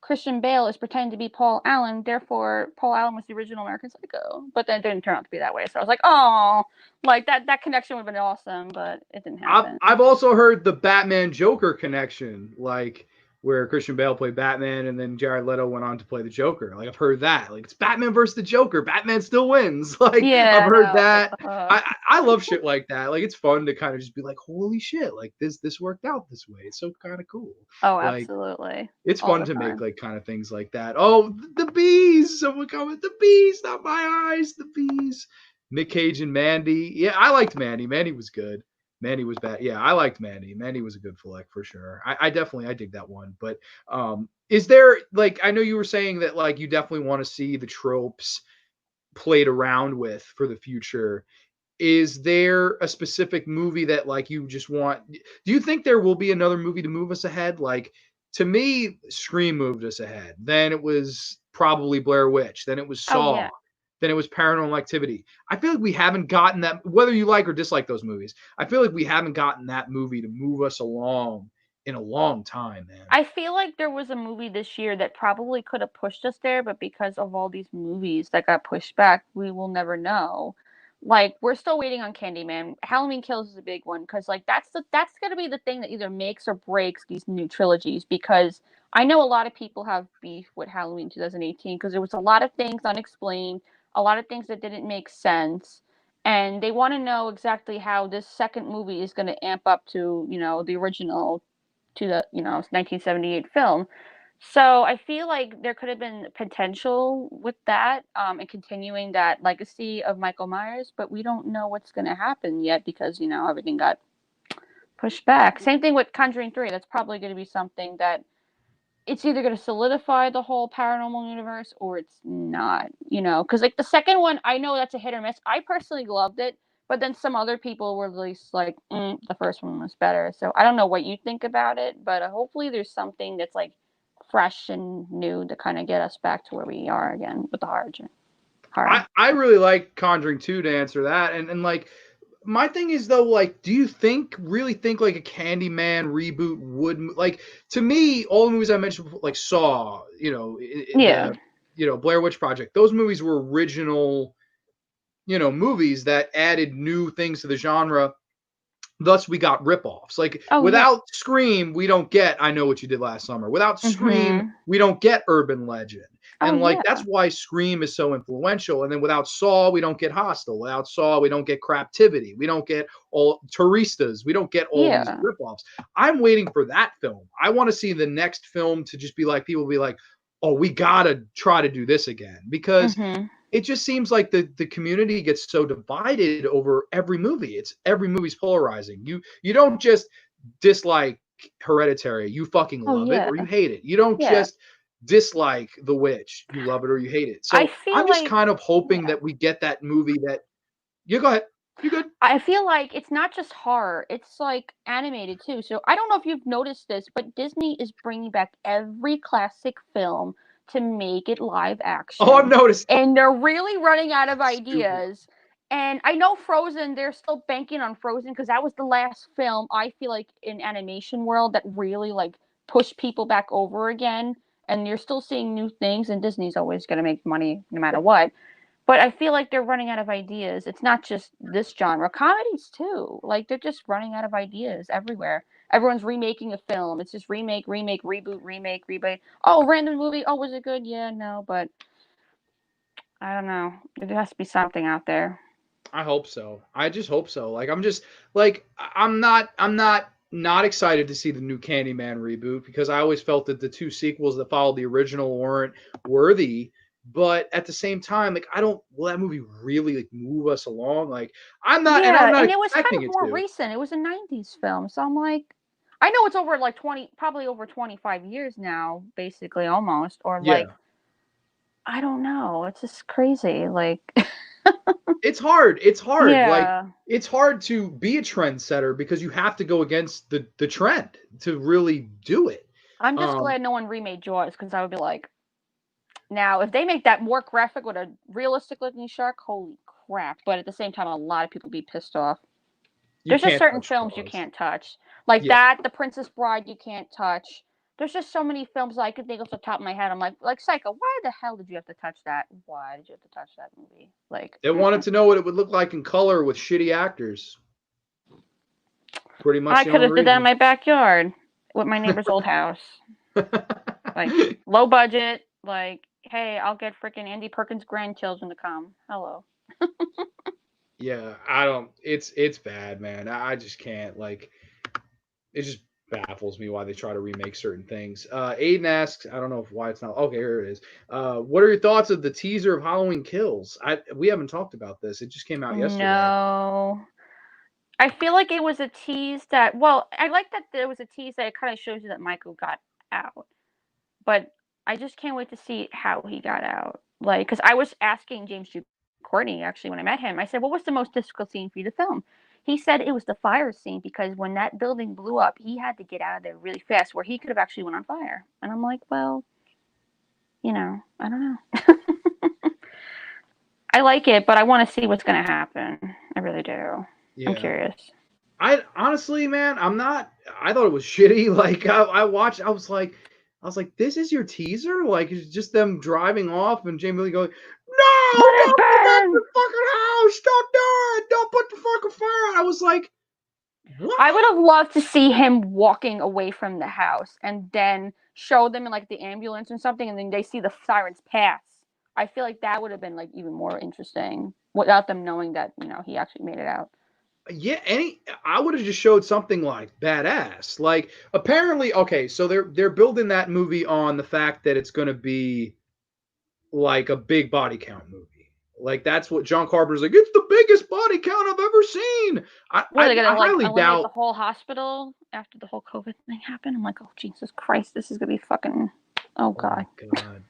Christian Bale is pretending to be Paul Allen. Therefore, Paul Allen was the original American Psycho. But then it didn't turn out to be that way. So I was like, oh, like that connection would have been awesome, but it didn't happen. I've also heard the Batman Joker connection, like where Christian Bale played Batman and then Jared Leto went on to play the Joker. Like I've heard that. Like it's Batman versus the Joker. Batman still wins. Like I've Yeah, I heard know. It's like, that. I love shit like that. Like it's fun to kind of just be like, holy shit, like this worked out this way. It's so kind of cool. oh, Like absolutely, it's all fun the to make time. like kind of things like that. Oh, the bees! Someone comment the bees, not my eyes. The bees. Nick Cage and Mandy. Yeah, I liked Mandy. Mandy was good. Mandy was bad. Yeah, I liked Mandy. Mandy was a good flick for sure. I definitely I dig that one. But is there like I know you were saying that like you definitely want to see the tropes played around with for the future. Is there a specific movie that like you just want? Do you think there will be another movie to move us ahead? Like to me, Scream moved us ahead. Then it was probably Blair Witch. Then it was Oh Saw. yeah, Then it was Paranormal Activity. I feel like we haven't gotten that. Whether you like or dislike those movies, I feel like we haven't gotten that movie to move us along in a long time, man. I feel like there was a movie this year that probably could have pushed us there, but because of all these movies that got pushed back, we will never know. Like we're still waiting on Candyman. Halloween Kills is a big one because like that's gonna be the thing that either makes or breaks these new trilogies because I know a lot of people have beef with Halloween 2018 because there was a lot of things unexplained, a lot of things that didn't make sense, and they want to know exactly how this second movie is going to amp up to, the original, to the, 1978 film. So I feel like there could have been potential with that, and continuing that legacy of Michael Myers, but we don't know what's going to happen yet because, everything got pushed back. Same thing with Conjuring 3. That's probably going to be something that it's either going to solidify the whole paranormal universe or it's not, because like the second one, I know that's a hit or miss. I personally loved it, but then some other people were at least like, the first one was better. So I don't know what you think about it, but hopefully there's something that's like fresh and new to kind of get us back to where we are again with the horror. I really like Conjuring 2 to answer that. And like, my thing is though, like, do you really think like a Candyman reboot would, like, to me, all the movies I mentioned before, like Saw, Yeah. Blair Witch Project, those movies were original, movies that added new things to the genre. Thus, we got ripoffs. Like, Oh yeah. without Scream, we don't get I Know What You Did Last Summer. Without Scream, Mhm. we don't get Urban Legend. Oh And, like, yeah. that's why Scream is so influential. And then without Saw, we don't get Hostel. Without Saw, we don't get Craptivity. We don't get all Turistas. We don't get all these Yeah. ripoffs. I'm waiting for that film. I want to see the next film to just be like, people be like, oh, we got to try to do this again. Because Mhm. it just seems like the community gets so divided over every movie. It's every movie's polarizing. You don't just dislike Hereditary, you fucking Oh love it yeah. or you hate it. You don't Yeah. just dislike The Witch, you love it or you hate it. I So I'm feel just like kind of hoping yeah. that we get that movie that you go ahead. You good? I feel like it's not just horror, it's like animated too. So I don't know if you've noticed this, but Disney is bringing back every classic film to make it live Oh, I've action. noticed. And they're really running out of Stupid. ideas. And I know Frozen, they're still banking on Frozen because that was the last film I feel like in animation world that really like pushed people back over again. And you're still seeing new things, and Disney's always going to make money no matter what. But I feel like they're running out of ideas. It's not just this genre. Comedies too. Like they're just running out of ideas everywhere. Everyone's remaking a film. It's just remake, remake, reboot, remake, reboot. Oh, random movie. Oh, was it good? Yeah, no, but I don't know. There has to be something out there. I hope so. I just hope so. Like I'm just like I'm not excited to see the new Candyman reboot because I always felt that the two sequels that followed the original weren't worthy. But at the same time, like I don't will that movie really like move us along? Like I'm Yeah, not and it was kind expecting of it more to. recent. It was a 90s film. So I'm like, I know it's over like 20, probably over 25 years now, basically almost. Or like, Yeah. I don't know. It's just crazy. Like, It's hard. It's hard. Like yeah. it's hard to be a trendsetter because you have to go against the trend to really do it. I'm just Um glad no one remade Jaws because I would be like, now if they make that more graphic with a realistic looking shark, holy crap! But at the same time, a lot of people be pissed off. you There's just can't certain touch films you Jaws. can't touch, like Yeah. that, The Princess Bride, you can't touch. There's just so many films I could think off the top of my head. I'm like Psycho. Why the hell did you have to touch that? Why did you have to touch that movie? Like, They wanted to know what it would look like in color with shitty actors. Pretty much I the could only have did that in reason. my backyard with my neighbor's old house. Like low budget. Like, hey, I'll get freaking Andy Perkins' grandchildren to come. Hello. Yeah, I don't. It's bad, man. I just can't. Like, it just baffles me why they try to remake certain things. Aiden asks, I don't know if why it's not. Okay, here it is. What are your thoughts of the teaser of Halloween Kills? We haven't talked about this. It just came out yesterday. No. I feel like it was a tease that, well, I like that there was a tease that it kind of shows you that Michael got out. But I just can't wait to see how he got out. Like, because I was asking James G. Courtney actually when I met him, I said, what was the most difficult scene for you to film? He said it was the fire scene because when that building blew up, he had to get out of there really fast where he could have actually went on fire. And I'm like, well, I don't know. I like it, but I want to see what's going to happen. I really do. I'm Yeah. curious. I honestly, man, I'm not. I thought it was shitty. Like I watched. I was like, this is your teaser. Like it's just them driving off and Jamie Lee going, no, Let it don't go back to burn! the fucking house. Don't do it. Don't put the fucking fire out. I was like, what? I would have loved to see him walking away from the house and then show them in like the ambulance or something, and then they see the sirens pass. I feel like that would have been like even more interesting without them knowing that he actually made it out. Yeah, I would have just showed something like badass. Like apparently, okay, so they're building that movie on the fact that it's going to be like a big body count movie. Like that's what John Carpenter's like. It's the biggest body count I've ever seen. I What are I, they I gonna like highly eliminate the doubt. whole hospital after the whole COVID thing happened? I'm like, oh Jesus Christ, this is gonna be fucking. Oh Oh my God. god.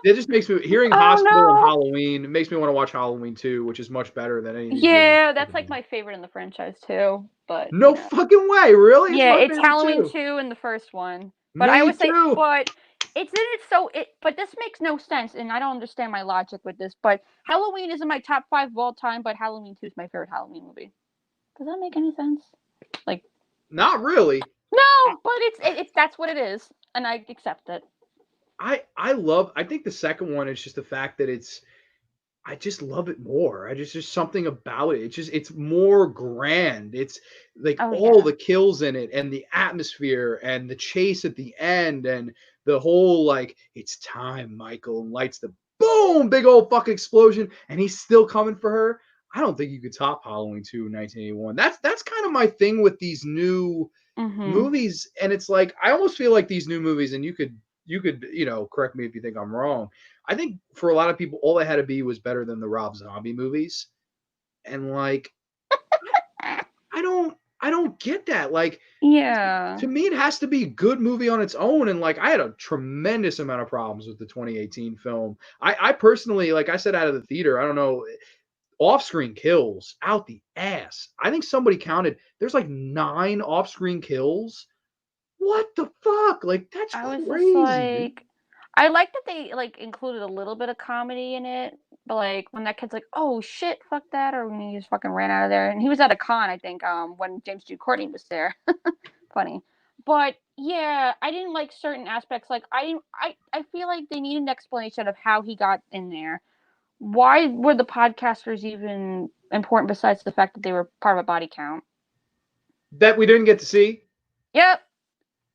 It just makes me hearing Oh Hospital and no. Halloween. It makes me want to watch Halloween 2, which is much better than any of these movies. Yeah, that's like my favorite in the franchise too. But No fucking way, really? It's yeah, my it's favorite Halloween too. 2 in the first one. But I Me always say, too. but it's in it so it. But this makes no sense, and I don't understand my logic with this. But Halloween is in my top 5 of all time, but Halloween 2 is my favorite Halloween movie. Does that make any sense? Like, Not really. no, but it's that's what it is, and I accept it. I think the second one is just the fact that I just love it more. I just something about it. It's more grand. It's like Oh all yeah. the kills in it and the atmosphere and the chase at the end and the whole like it's time, Michael, and lights the boom, big old fucking explosion, and he's still coming for her. I don't think you could top Halloween 2 in 1981. That's kind of my thing with these new Mhm. movies, and it's like I almost feel like these new movies, and you could correct me if you think I'm wrong. I think for a lot of people, all they had to be was better than the Rob Zombie movies, and like I don't get that. Like Yeah. to me, it has to be a good movie on its own. And like I had a tremendous amount of problems with the 2018 film. I personally, like I said, out of the theater, I don't know, off-screen kills out the ass. I think somebody counted. There's like 9 off-screen kills. What the fuck? Like that's I was just crazy, dude. like, I like that they like included a little bit of comedy in it, but like when that kid's like, "Oh shit, fuck that," or when he just fucking ran out of there, and he was at a con, I think, when James G. Courtney was there. Funny, but yeah, I didn't like certain aspects. Like I didn't, I feel like they need an explanation of how he got in there. Why were the podcasters even important besides the fact that they were part of a body count? That we didn't get to see. Yep.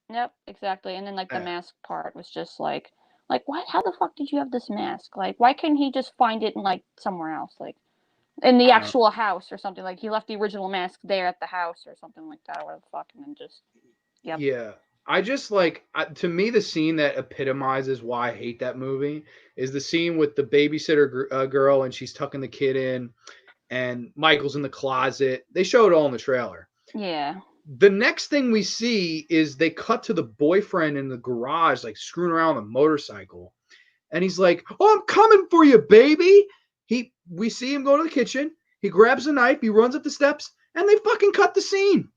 Yep, exactly. And then like the Yeah. mask part was just like what? How the fuck did you have this mask? Like why couldn't he just find it in like somewhere else, like in the I don't. actual house or something? Like he left the original mask there at the house or something like that, or whatever the fuck, and then just yep. Yeah. I just like to me the scene that epitomizes why I hate that movie is the scene with the babysitter girl and she's tucking the kid in and Michael's in the closet. They show it all in the trailer. Yeah. The next thing we see is they cut to the boyfriend in the garage like screwing around on a motorcycle. And he's like, "Oh, I'm coming for you, baby." We see him go to the kitchen. He grabs a knife. He runs up the steps, and they fucking cut the scene.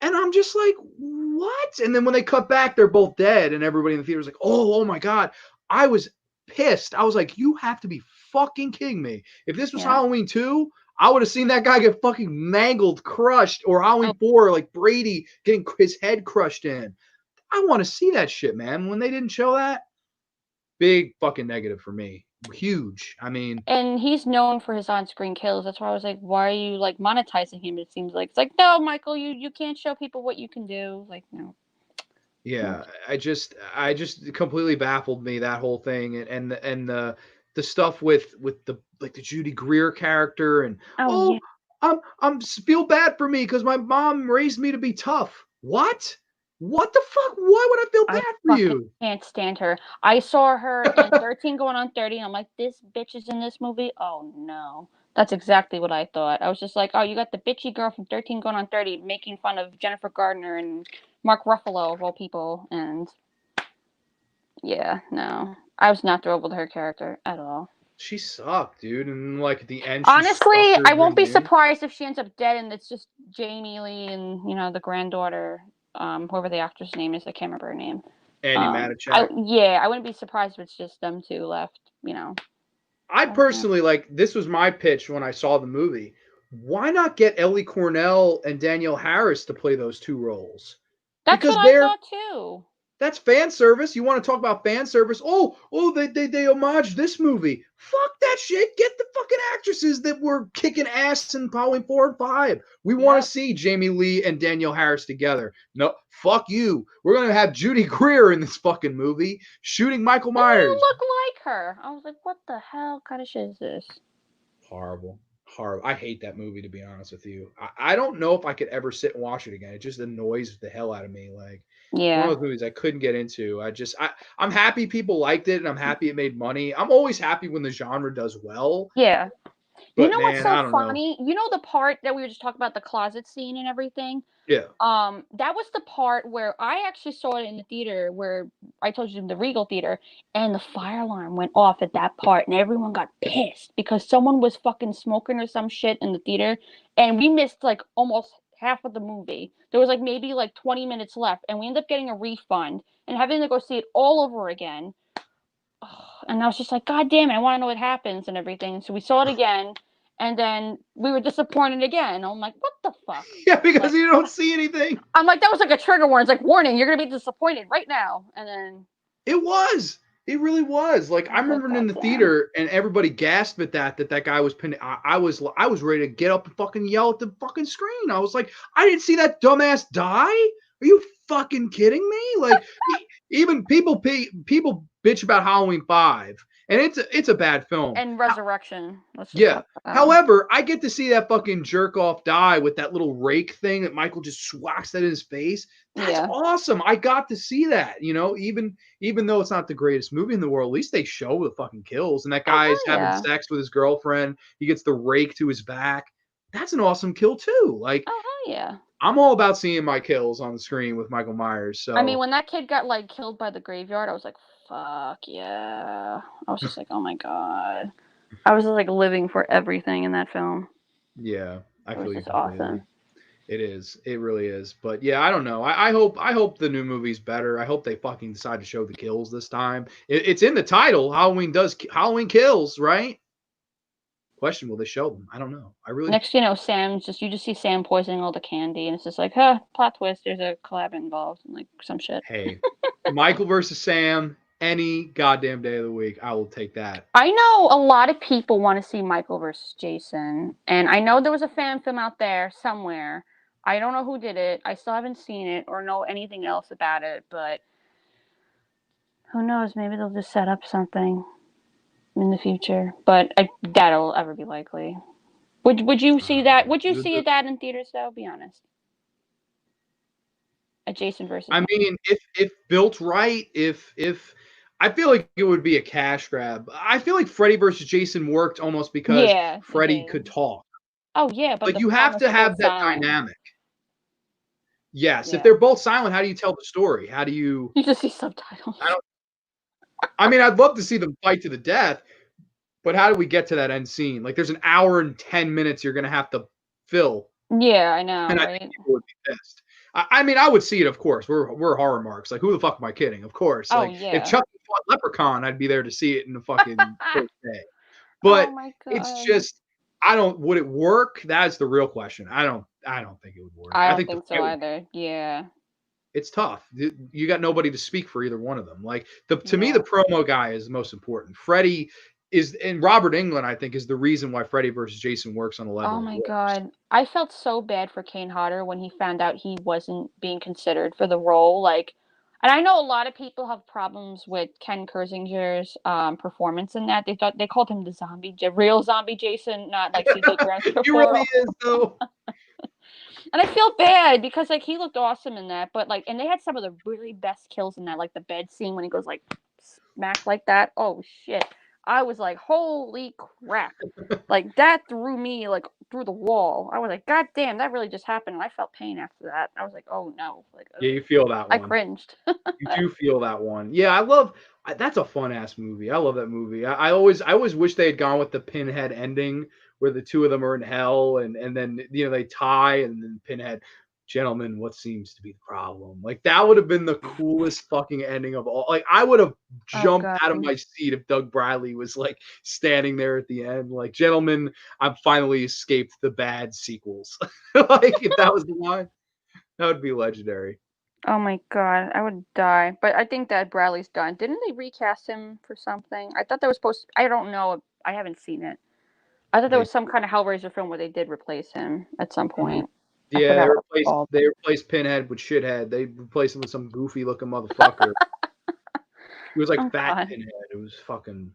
And I'm just like, what? And then when they cut back, they're both dead, and everybody in the theater was like, oh my god. I was pissed. I was like, you have to be fucking kidding me. If this was Yeah. Halloween 2, I would have seen that guy get fucking mangled, crushed, or Oh, Halloween 4, like Brady getting his head crushed in. I want to see that shit, man. When they didn't show that, big fucking negative for me. Huge. I mean, and he's known for his on-screen kills. That's why I was like, why are you like monetizing him? It seems like it's like, no, Michael, you can't show people what you can do. Like, no. No. yeah, I just completely baffled me that whole thing and the stuff with the like the Judy Greer character and Oh yeah. oh I'm feel bad for me because my mom raised me to be tough. What? What the fuck? Why would I feel I bad for fucking you? can't stand her. I saw her in 13 going on 30, and I'm like, this bitch is in this movie? Oh no. That's exactly what I thought. I was just like, oh, you got the bitchy girl from 13 going on 30 making fun of Jennifer Gardner and Mark Ruffalo, of all people. And yeah, no. I was not thrilled with her character at all. She sucked, dude. And like at the end, she Honestly, I suckered her won't be in. surprised if she ends up dead and it's just Jamie Lee and, the granddaughter, whoever the actress name is. I can't remember her name. Andy I Manichak. yeah, I wouldn't be surprised if it's just them two left. I But yeah. personally like this was my pitch when I saw the movie. Why not get Ellie Cornell and Danielle Harris to play those two roles? That's what Because I they're thought too. That's fan service. You want to talk about fan service? They homage this movie. Fuck that shit. Get the fucking actresses that were kicking ass in Halloween 4 and 5. We want to Yep. see Jamie Lee and Danielle Harris together. No, fuck you. We're gonna have Judy Greer in this fucking movie shooting Michael And they Myers. look like her. I was like, what the hell kind of shit is this? Horrible. Horrible. I hate that movie, to be honest with you. I don't know if I could ever sit and watch it again. It just annoys the hell out of me. Like, one Yeah. of those movies I couldn't get into. I'm happy people liked it and I'm happy it made money. I'm always happy when the genre does well, Yeah. You but know what's man, so I don't know. funny? You know the part that we were just talking about, the closet scene and everything? Yeah. That was the part where I actually saw it in the theater where I told you, in the Regal Theater, and the fire alarm went off at that part, and everyone got pissed because someone was fucking smoking or some shit in the theater, and we missed like almost half of the movie. There was like maybe like 20 minutes left, and we ended up getting a refund and having to go see it all over again. And I was just like, God damn it, I want to know what happens and everything. So we saw it again, and then we were disappointed again. I'm like, what the fuck? Yeah, because Like, you don't see anything. I'm like, that was like a trigger warning. It's like, warning, you're gonna be disappointed right now. And then It was. It really was. Like, I I was like, remember in God the damn. theater and everybody gasped at that guy was pinning. I was ready to get up and fucking yell at the fucking screen. I was like, I didn't see that dumbass die. Are you fucking kidding me? Like, even people bitch about Halloween 5, and it's a bad film. And Resurrection. Let's just Yeah. talk about that one. However, I get to see that fucking jerk off die with that little rake thing that Michael just swats at his face. That's Yeah. awesome. I got to see that, even though it's not the greatest movie in the world, at least they show the fucking kills. And that Oh guy's hell having yeah. sex with his girlfriend. He gets the rake to his back. That's an awesome kill too. Like, Oh hell yeah. I'm all about seeing my kills on the screen with Michael Myers. I mean, So when that kid got like killed by the graveyard, I was like, fuck yeah. I was just like, oh my god. I was just like living for everything in that film. yeah, I It was feel you just completely. awesome. It is. It really is. But yeah, I don't know. I hope the new movie's better. I hope they fucking decide to show the kills this time. It's in the title. Halloween kills, right? Question: will they show them? I don't know. I really. Next, you know, you just see Sam poisoning all the candy, and it's just like, huh, plot twist. There's a collab involved, and like some shit. Hey, Michael versus Sam. Any goddamn day of the week, I will take that. I know a lot of people want to see Michael versus Jason, and I know there was a fan film out there somewhere. I don't know who did it. I still haven't seen it or know anything else about it, but who knows? Maybe they'll just set up something in the future. But I doubt it'll ever be likely. Would you see that? Would you see that in theaters though? Be honest. A Jason versus I Michael. mean, if built right, if I feel like it would be a cash grab. I feel like Freddy versus Jason worked almost because Yeah, it Freddy did. could talk. Oh yeah, but Like the you have problem is to they're have both that silent. dynamic. Yes, if Yeah, they're both silent, how do you tell the story? How do you? you just see I subtitles. don't. I mean, I'd love to see them fight to the death, but how do we get to that end scene? Like, there's an hour and 10 minutes you're gonna have to fill, Yeah, I know, and I think right? people would be pissed. I mean, I would see it, of course. We're horror marks. Like, who the fuck am I kidding? Of course. Oh Like, if yeah. Chucky fought Leprechaun, I'd be there to see it in the fucking first day. Oh But my it's god. just, I don't. Would it work? That's the real question. I don't. I don't think it would work. I I don't think the think so fight would either. Yeah. it's tough. You got nobody to speak for either one of them. Like to me, Yeah. the promo guy is the most important. Freddie is, and Robert Englund, I think, is the reason why Freddie versus Jason works on the Oh level it my works. god. I felt so bad for Kane Hodder when he found out he wasn't being considered for the role. Like, and I know a lot of people have problems with Ken Kersinger's performance in that. They called him the real zombie Jason, not like CJ Grant's He really portal. is, though. And I feel bad because like he looked awesome in that, but like, and they had some of the really best kills in that, like the bed scene when he goes like smack like that. Oh shit! I was like, holy crap! Like that threw me like through the wall. I was like, God damn, that really just happened. And I felt pain after that. I was like, oh no, like Yeah, ugh. you feel that I one. cringed. You do feel that one. Yeah, I love. That's a fun ass movie. I love that movie. I always wish they had gone with the Pinhead ending where the two of them are in hell and then they tie and then Pinhead, gentlemen, what seems to be the problem? Like that would have been the coolest fucking ending of all. Like I would have Oh jumped god. out of my seat if Doug Bradley was like standing there at the end, like, gentlemen, I've finally escaped the bad sequels. Like if that was the line, that would be legendary. Oh my god, I would die. But I think that Bradley's done. Didn't they recast him for something? I thought that was supposed to, I don't know. I haven't seen it. I thought there They was some kind of Hellraiser film where they did replace him at some Mhm. point. I Yeah, forgot what it was called. they replaced Pinhead with Shithead. They replaced him with some goofy looking motherfucker. He was like Oh fat god. Pinhead. It was fucking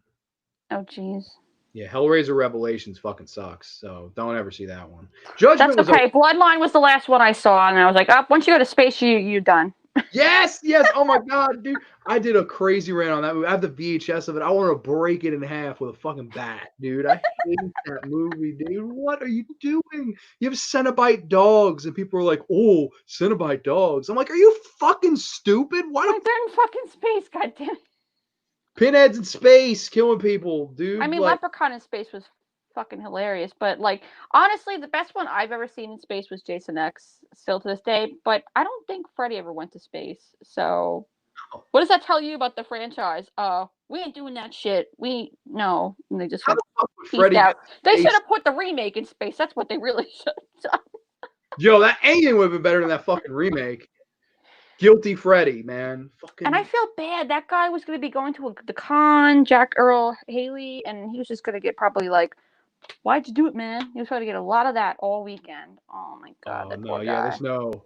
Oh jeez. yeah. Hellraiser Revelations fucking sucks. So don't ever see that one. That's Judgment was okay. Bloodline was the last one I saw, and I was like, oh, once you go to space, you're done. yes, yes. Oh my god, dude. I did a crazy rant on that movie. I have the VHS of it. I want to break it in half with a fucking bat, dude. I hate that movie, dude. What are you doing? You have Cenobite dogs, and people are like, "Oh, Cenobite dogs." I'm like, "Are you fucking stupid? Why I'm the like, they're in fucking space, goddammit. pinheads in space killing people, I dude?" mean, Like, Leprechaun in space was fucking hilarious, but like honestly, the best one I've ever seen in space was Jason X, still to this day. But I don't think Freddy ever went to space. So what does that tell you about the franchise? We ain't doing that shit. We no, and they just how went the fuck would peaced Freddy get out. They to should space? have put the remake in space. That's what they really should have done. Yo, that anything would have been better than that fucking remake. Guilty Freddy, man. And I Fucking feel bad. That guy was going to be going to the con, Jack Earl Haley, and he was just going to get probably like, why'd you do it, man? He was trying to get a lot of that all weekend. Oh my god, oh that no, poor yeah, guy. there's no.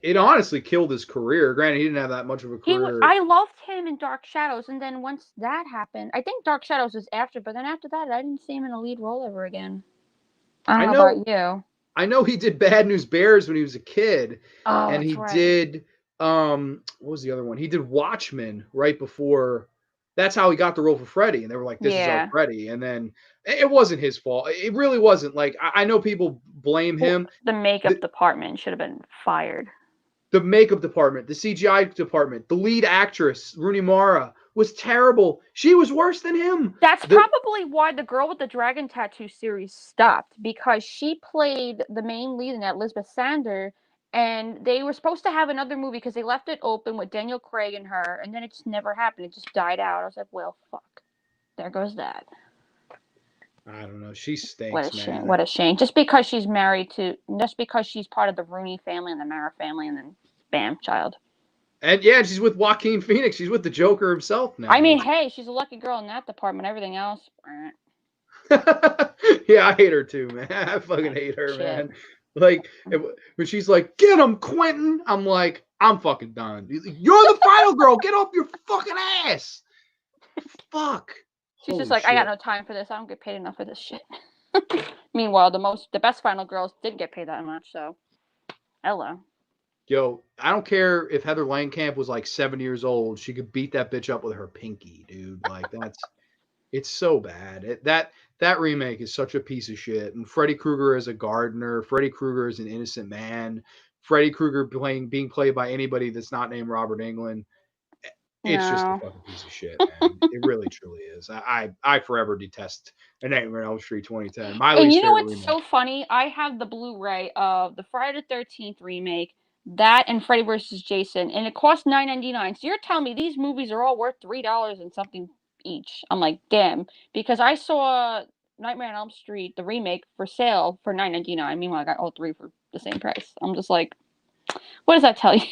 It honestly killed his career. Granted, he didn't have that much of a career. I loved him in Dark Shadows, and then once that happened, I think Dark Shadows was after, but then after that, I didn't see him in a lead role ever again. I don't I know know about you. I know he did Bad News Bears when he was a kid, Oh, and that's he right. did what was the other one? He did Watchmen right before. That's how he got the role for Freddy, and they were like, "This is our Yeah. Freddy." And then it wasn't his fault. It really wasn't. Like I know people blame Well, him. the makeup department should have been fired. The makeup department, the CGI department, the lead actress, Rooney Mara, was terrible. She was worse than him. That's The probably why the girl with the dragon tattoo series stopped, because she played the main lead in that, Lisbeth Sander, and they were supposed to have another movie because they left it open with Daniel Craig and her, and then it just never happened. It just died out. I was like, well, fuck. There goes that. I don't know. She What a stinks, shame. man. What a shame. Just because she's part of the Rooney family and the Mara family, and then bam, child. And yeah, she's with Joaquin Phoenix. She's with the Joker himself I now. mean, Like, hey, she's a lucky girl in that department. Everything else, yeah, I hate her too, man. I fucking hate her, shit. man. Like when she's like, "Get him, Quentin," I'm like, I'm fucking done. You're the final girl. Get off your fucking ass. Fuck. She's just Holy like, I got shit. no time for this. I don't get paid enough for this shit. Meanwhile, the best final girls did get paid that much. So, hello. Yo, I don't care if Heather Langenkamp was like 7 years old. She could beat that bitch up with her pinky, dude. Like it's so bad. That remake is such a piece of shit. And Freddy Krueger as a gardener, Freddy Krueger is an innocent man, Freddy Krueger being played by anybody that's not named Robert Englund. It's just a No. fucking piece of shit, man. It really truly is. I forever detest A Nightmare on Elm Street 2010. My And least you know favorite what's remake. so funny? I have the Blu-ray of the Friday the 13th remake, that and Freddy vs. Jason, and it cost $9.99. So you're telling me these movies are all worth $3 and something each? I'm like, damn, because I saw Nightmare on Elm Street the remake for sale for $9.99. Meanwhile, I got all three for the same price. I'm just like, what does that tell you?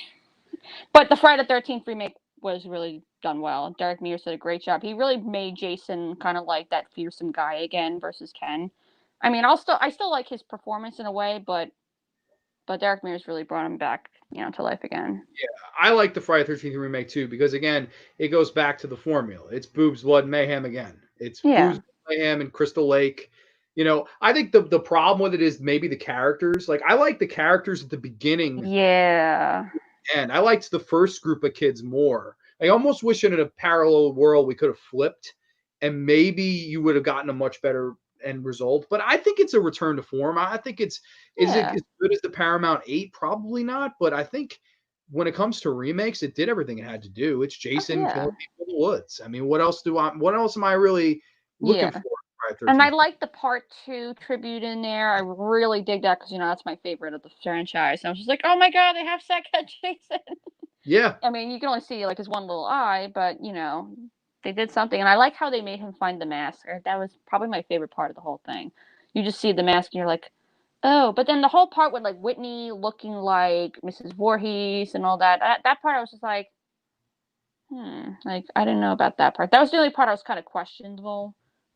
But the Friday the 13th remake was really done well. Derek Mears did a great job. He really made Jason kind of like that fearsome guy again versus Ken. I mean, I still like his performance in a way, but Derek Mears really brought him back, to life again. I like the Friday 13th remake too because again, it goes back to the formula. It's boobs, blood, mayhem again. It's boobs, Yeah. mayhem, and Crystal Lake. I think the problem with it is maybe the characters. Like I like the characters at the beginning, Yeah. and I liked the first group of kids more. I almost wish in a parallel world we could have flipped, and maybe you would have gotten a much better end result. But I think it's a return to form. I think it's is it Yeah. as good as the Paramount 8? Probably not. But I think when it comes to remakes, it did everything it had to do. It's Oh, Jason yeah. killing people in the woods. I mean, what else am I really looking Yeah. for in Friday And I 13th? like the part two tribute in there. I really dig that because that's my favorite of the franchise. And I was just like, oh my god, they have Sackhead Jason. Yeah. I mean, you can only see like his one little eye, but they did something, and I like how they made him find the mask. That was probably my favorite part of the whole thing. You just see the mask, and you're like, Oh, but then the whole part with like Whitney looking like Mrs. Voorhees and all that part I was just like, like I didn't know about that part. That was the only part I was kind of questionable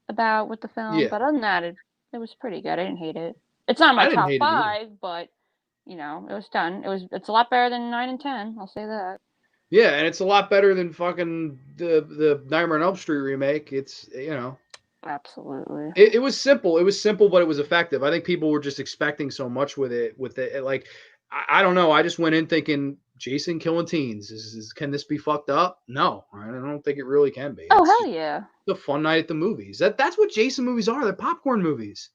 about with the film. Yeah, But other than that, it was pretty good. I didn't hate it. It's not my I didn't top hate it either. five, but it was done. It's a lot better than 9 and 10. I'll say that. Yeah, and it's a lot better than fucking the Nightmare on Elm Street remake. It's Absolutely. it was simple. It was simple, but it was effective. I think people were just expecting so much with it. Like, I don't know. I just went in thinking Jason killing teens. Can this be fucked up? No, I don't think it really can be. Oh It's hell just yeah. a fun night at the movies. That's what Jason movies are. They're popcorn movies.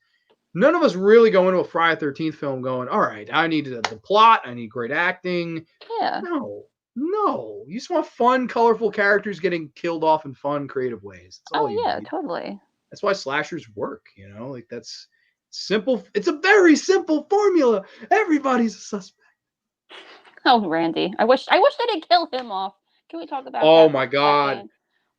None of us really go into a Friday 13th film going, all right, I need the plot. I need great acting. Yeah. No, no. You just want fun, colorful characters getting killed off in fun, creative ways. That's all Oh you yeah, need. totally. That's why slashers work, like that's simple. It's a very simple formula. Everybody's a suspect. Oh Randy. I wish they didn't kill him off. Can we talk about Oh that for my a god. second?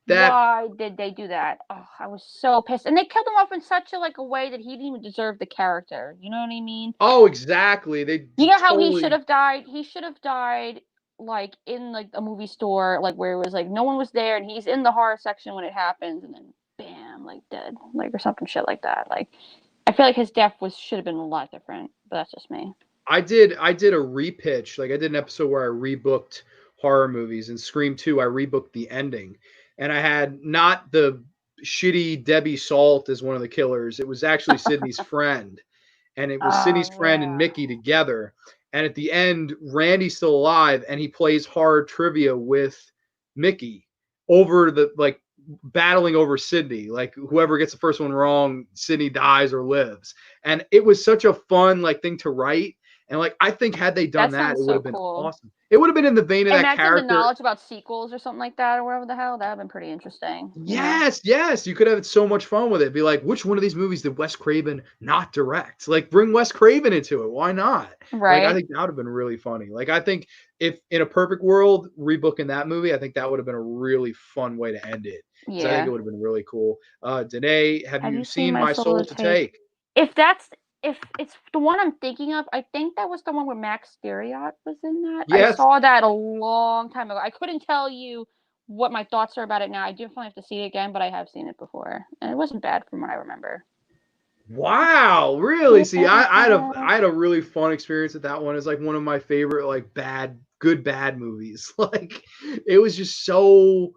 That Why did they do that? Oh, I was so pissed. And they killed him off in such a way that he didn't even deserve the character. You know what I mean? oh exactly. They You know how he should totally have died? He should have died like in like a movie store, like where it was like no one was there and he's in the horror section when it happens and then bam, like dead. Like or something shit like that. Like I feel like his death should have been a lot different, but that's just me. I did a repitch. Like I did an episode where I rebooked horror movies and Scream 2, I rebooked the ending. And I had not the shitty Debbie Salt as one of the killers. It was actually Sydney's friend. And it was Sydney's Oh friend and yeah. Mickey together. And at the end, Randy's still alive and he plays hard trivia with Mickey over the like battling over Sydney. Like whoever gets the first one wrong, Sydney dies or lives. And it was such a fun like thing to write. And like I think had they done That that, sounds it would so have been cool. awesome. It would have been in the vein of that Imagine the character. knowledge about sequels or something like that or whatever the hell. That would have been pretty interesting. Yes, yes, you could have so much fun with it. Be like, which one of these movies did Wes Craven not direct? Like, bring Wes Craven into it. Why not? Like, I Right? think that would have been really funny. Like, I think if in a perfect world, rebooking that movie, I think that would have been a really fun way to end it. Because I think it Yeah. would have been really cool. Danae, have Have you you seen seen My My Soul Soul to to Take? Take? If that's if it's the one I'm thinking of, I think that was the one where Max Sterriot was in that. I Yes. saw that a long time ago. I couldn't tell you what my thoughts are about it now. I definitely have to see it again, but I have seen it before, and it wasn't bad from what I remember. Wow, really? See, Yeah. I had a really fun experience with that one. It's like one of my favorite like good bad movies. Like it was just so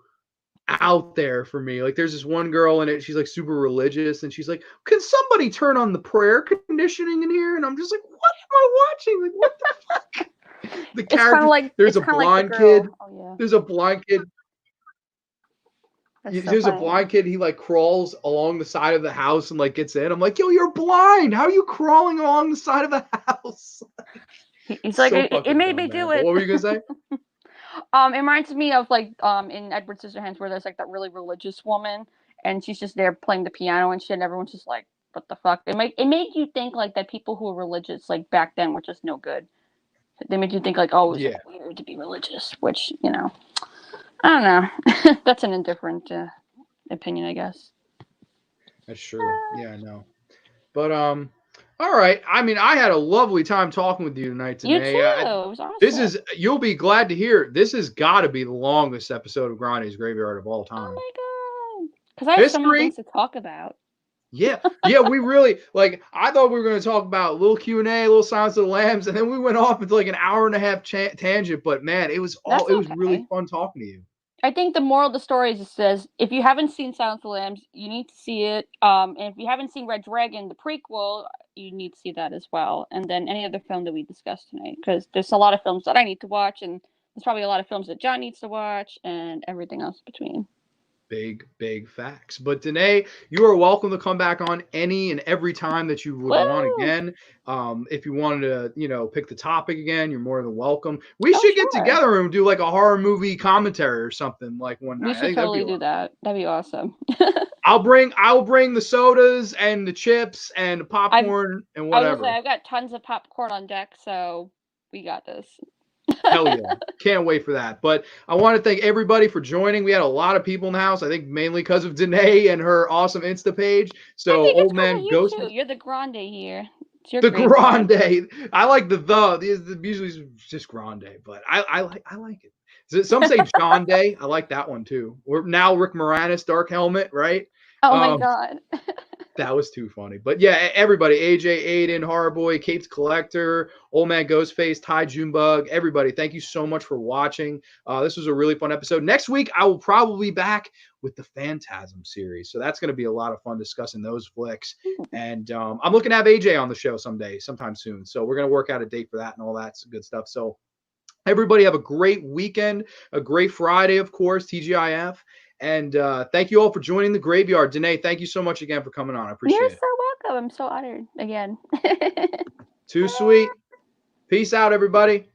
out there for me. Like there's this one girl in it, she's like super religious and she's like, "Can somebody turn on the prayer conditioning in here?" And I'm just like, "What am I watching? Like what the fuck?" The It's kind of character, like there's it's a kind of like the blind kid. girl. Oh yeah, There's a blind kid. that's so There's a funny. blind kid. He like crawls along the side of the house and like gets in. I'm like, "Yo, you're blind. How are you crawling along the side of the house?" He's like, So it fucking made dumb, me do man. But it. what were you gonna say? It reminds me of like in Edward Scissorhands where there's like that really religious woman and she's just there playing the piano and shit and everyone's just like, what the fuck? It made you think like that people who were religious like back then were just no good. They made you think like, oh, it was Yeah, like weird to be religious, which I don't know. That's an indifferent opinion, I guess. that's true. Yeah, I know. But all right. I mean, I had a lovely time talking with you tonight, You too. Danae. It was This awesome. is you'll be glad to hear. This has got to be the longest episode of Grande's Graveyard of all Oh time. my god. Because I have so many History. things to talk about. Yeah, yeah. We really like. I thought we were going to talk about a little Q&A, a little Silence of the Lambs, and then we went off into like an hour and a half tangent. But man, That's it was really okay. fun talking to you. I think the moral of the story is it says if you haven't seen Silence of the Lambs, you need to see it. And if you haven't seen Red Dragon, the prequel, you need to see that as well. And then any other film that we discussed tonight, because there's a lot of films that I need to watch, and there's probably a lot of films that John needs to watch, and everything else between. Big facts. But Danae, you are welcome to come back on any and every time that you would want Woo! again. If you wanted to, pick the topic again, you're more than welcome. We Oh, should get sure. together and do like a horror movie commentary or something like one We night. I should think that'd be totally a lot do of fun. that. That'd be awesome. I'll bring the sodas and the chips and the I've popcorn and I was gonna say whatever. I've got tons of popcorn on deck, so we got this. Hell yeah. Can't wait for that. But I want to thank everybody for joining. We had a lot of people in the house, I think mainly because of Danae and her awesome Insta page. I So think it's old because of man you Ghost. too. You're the grande here. It's your The graveyard. Grande. I like the usually it's just Grande, but I like it. Some say John Day. I like that one too. We're now Rick Moranis, Dark Helmet, right? Oh my Um, god. that was too funny. But yeah, everybody, AJ, Aiden, Horrorboy, Capes Collector, Old Man Ghostface, Ty Junebug, everybody, thank you so much for watching. This was a really fun episode. Next week, I will probably be back with the Phantasm series. So that's going to be a lot of fun discussing those flicks. And I'm looking to have AJ on the show sometime soon. So we're going to work out a date for that and all that good stuff. So everybody have a great weekend, a great Friday, of course, TGIF. And thank you all for joining the Graveyard. Danae, thank you so much again for coming on. I You're appreciate it. so welcome. I'm so honored again. Too sweet. Peace out, everybody.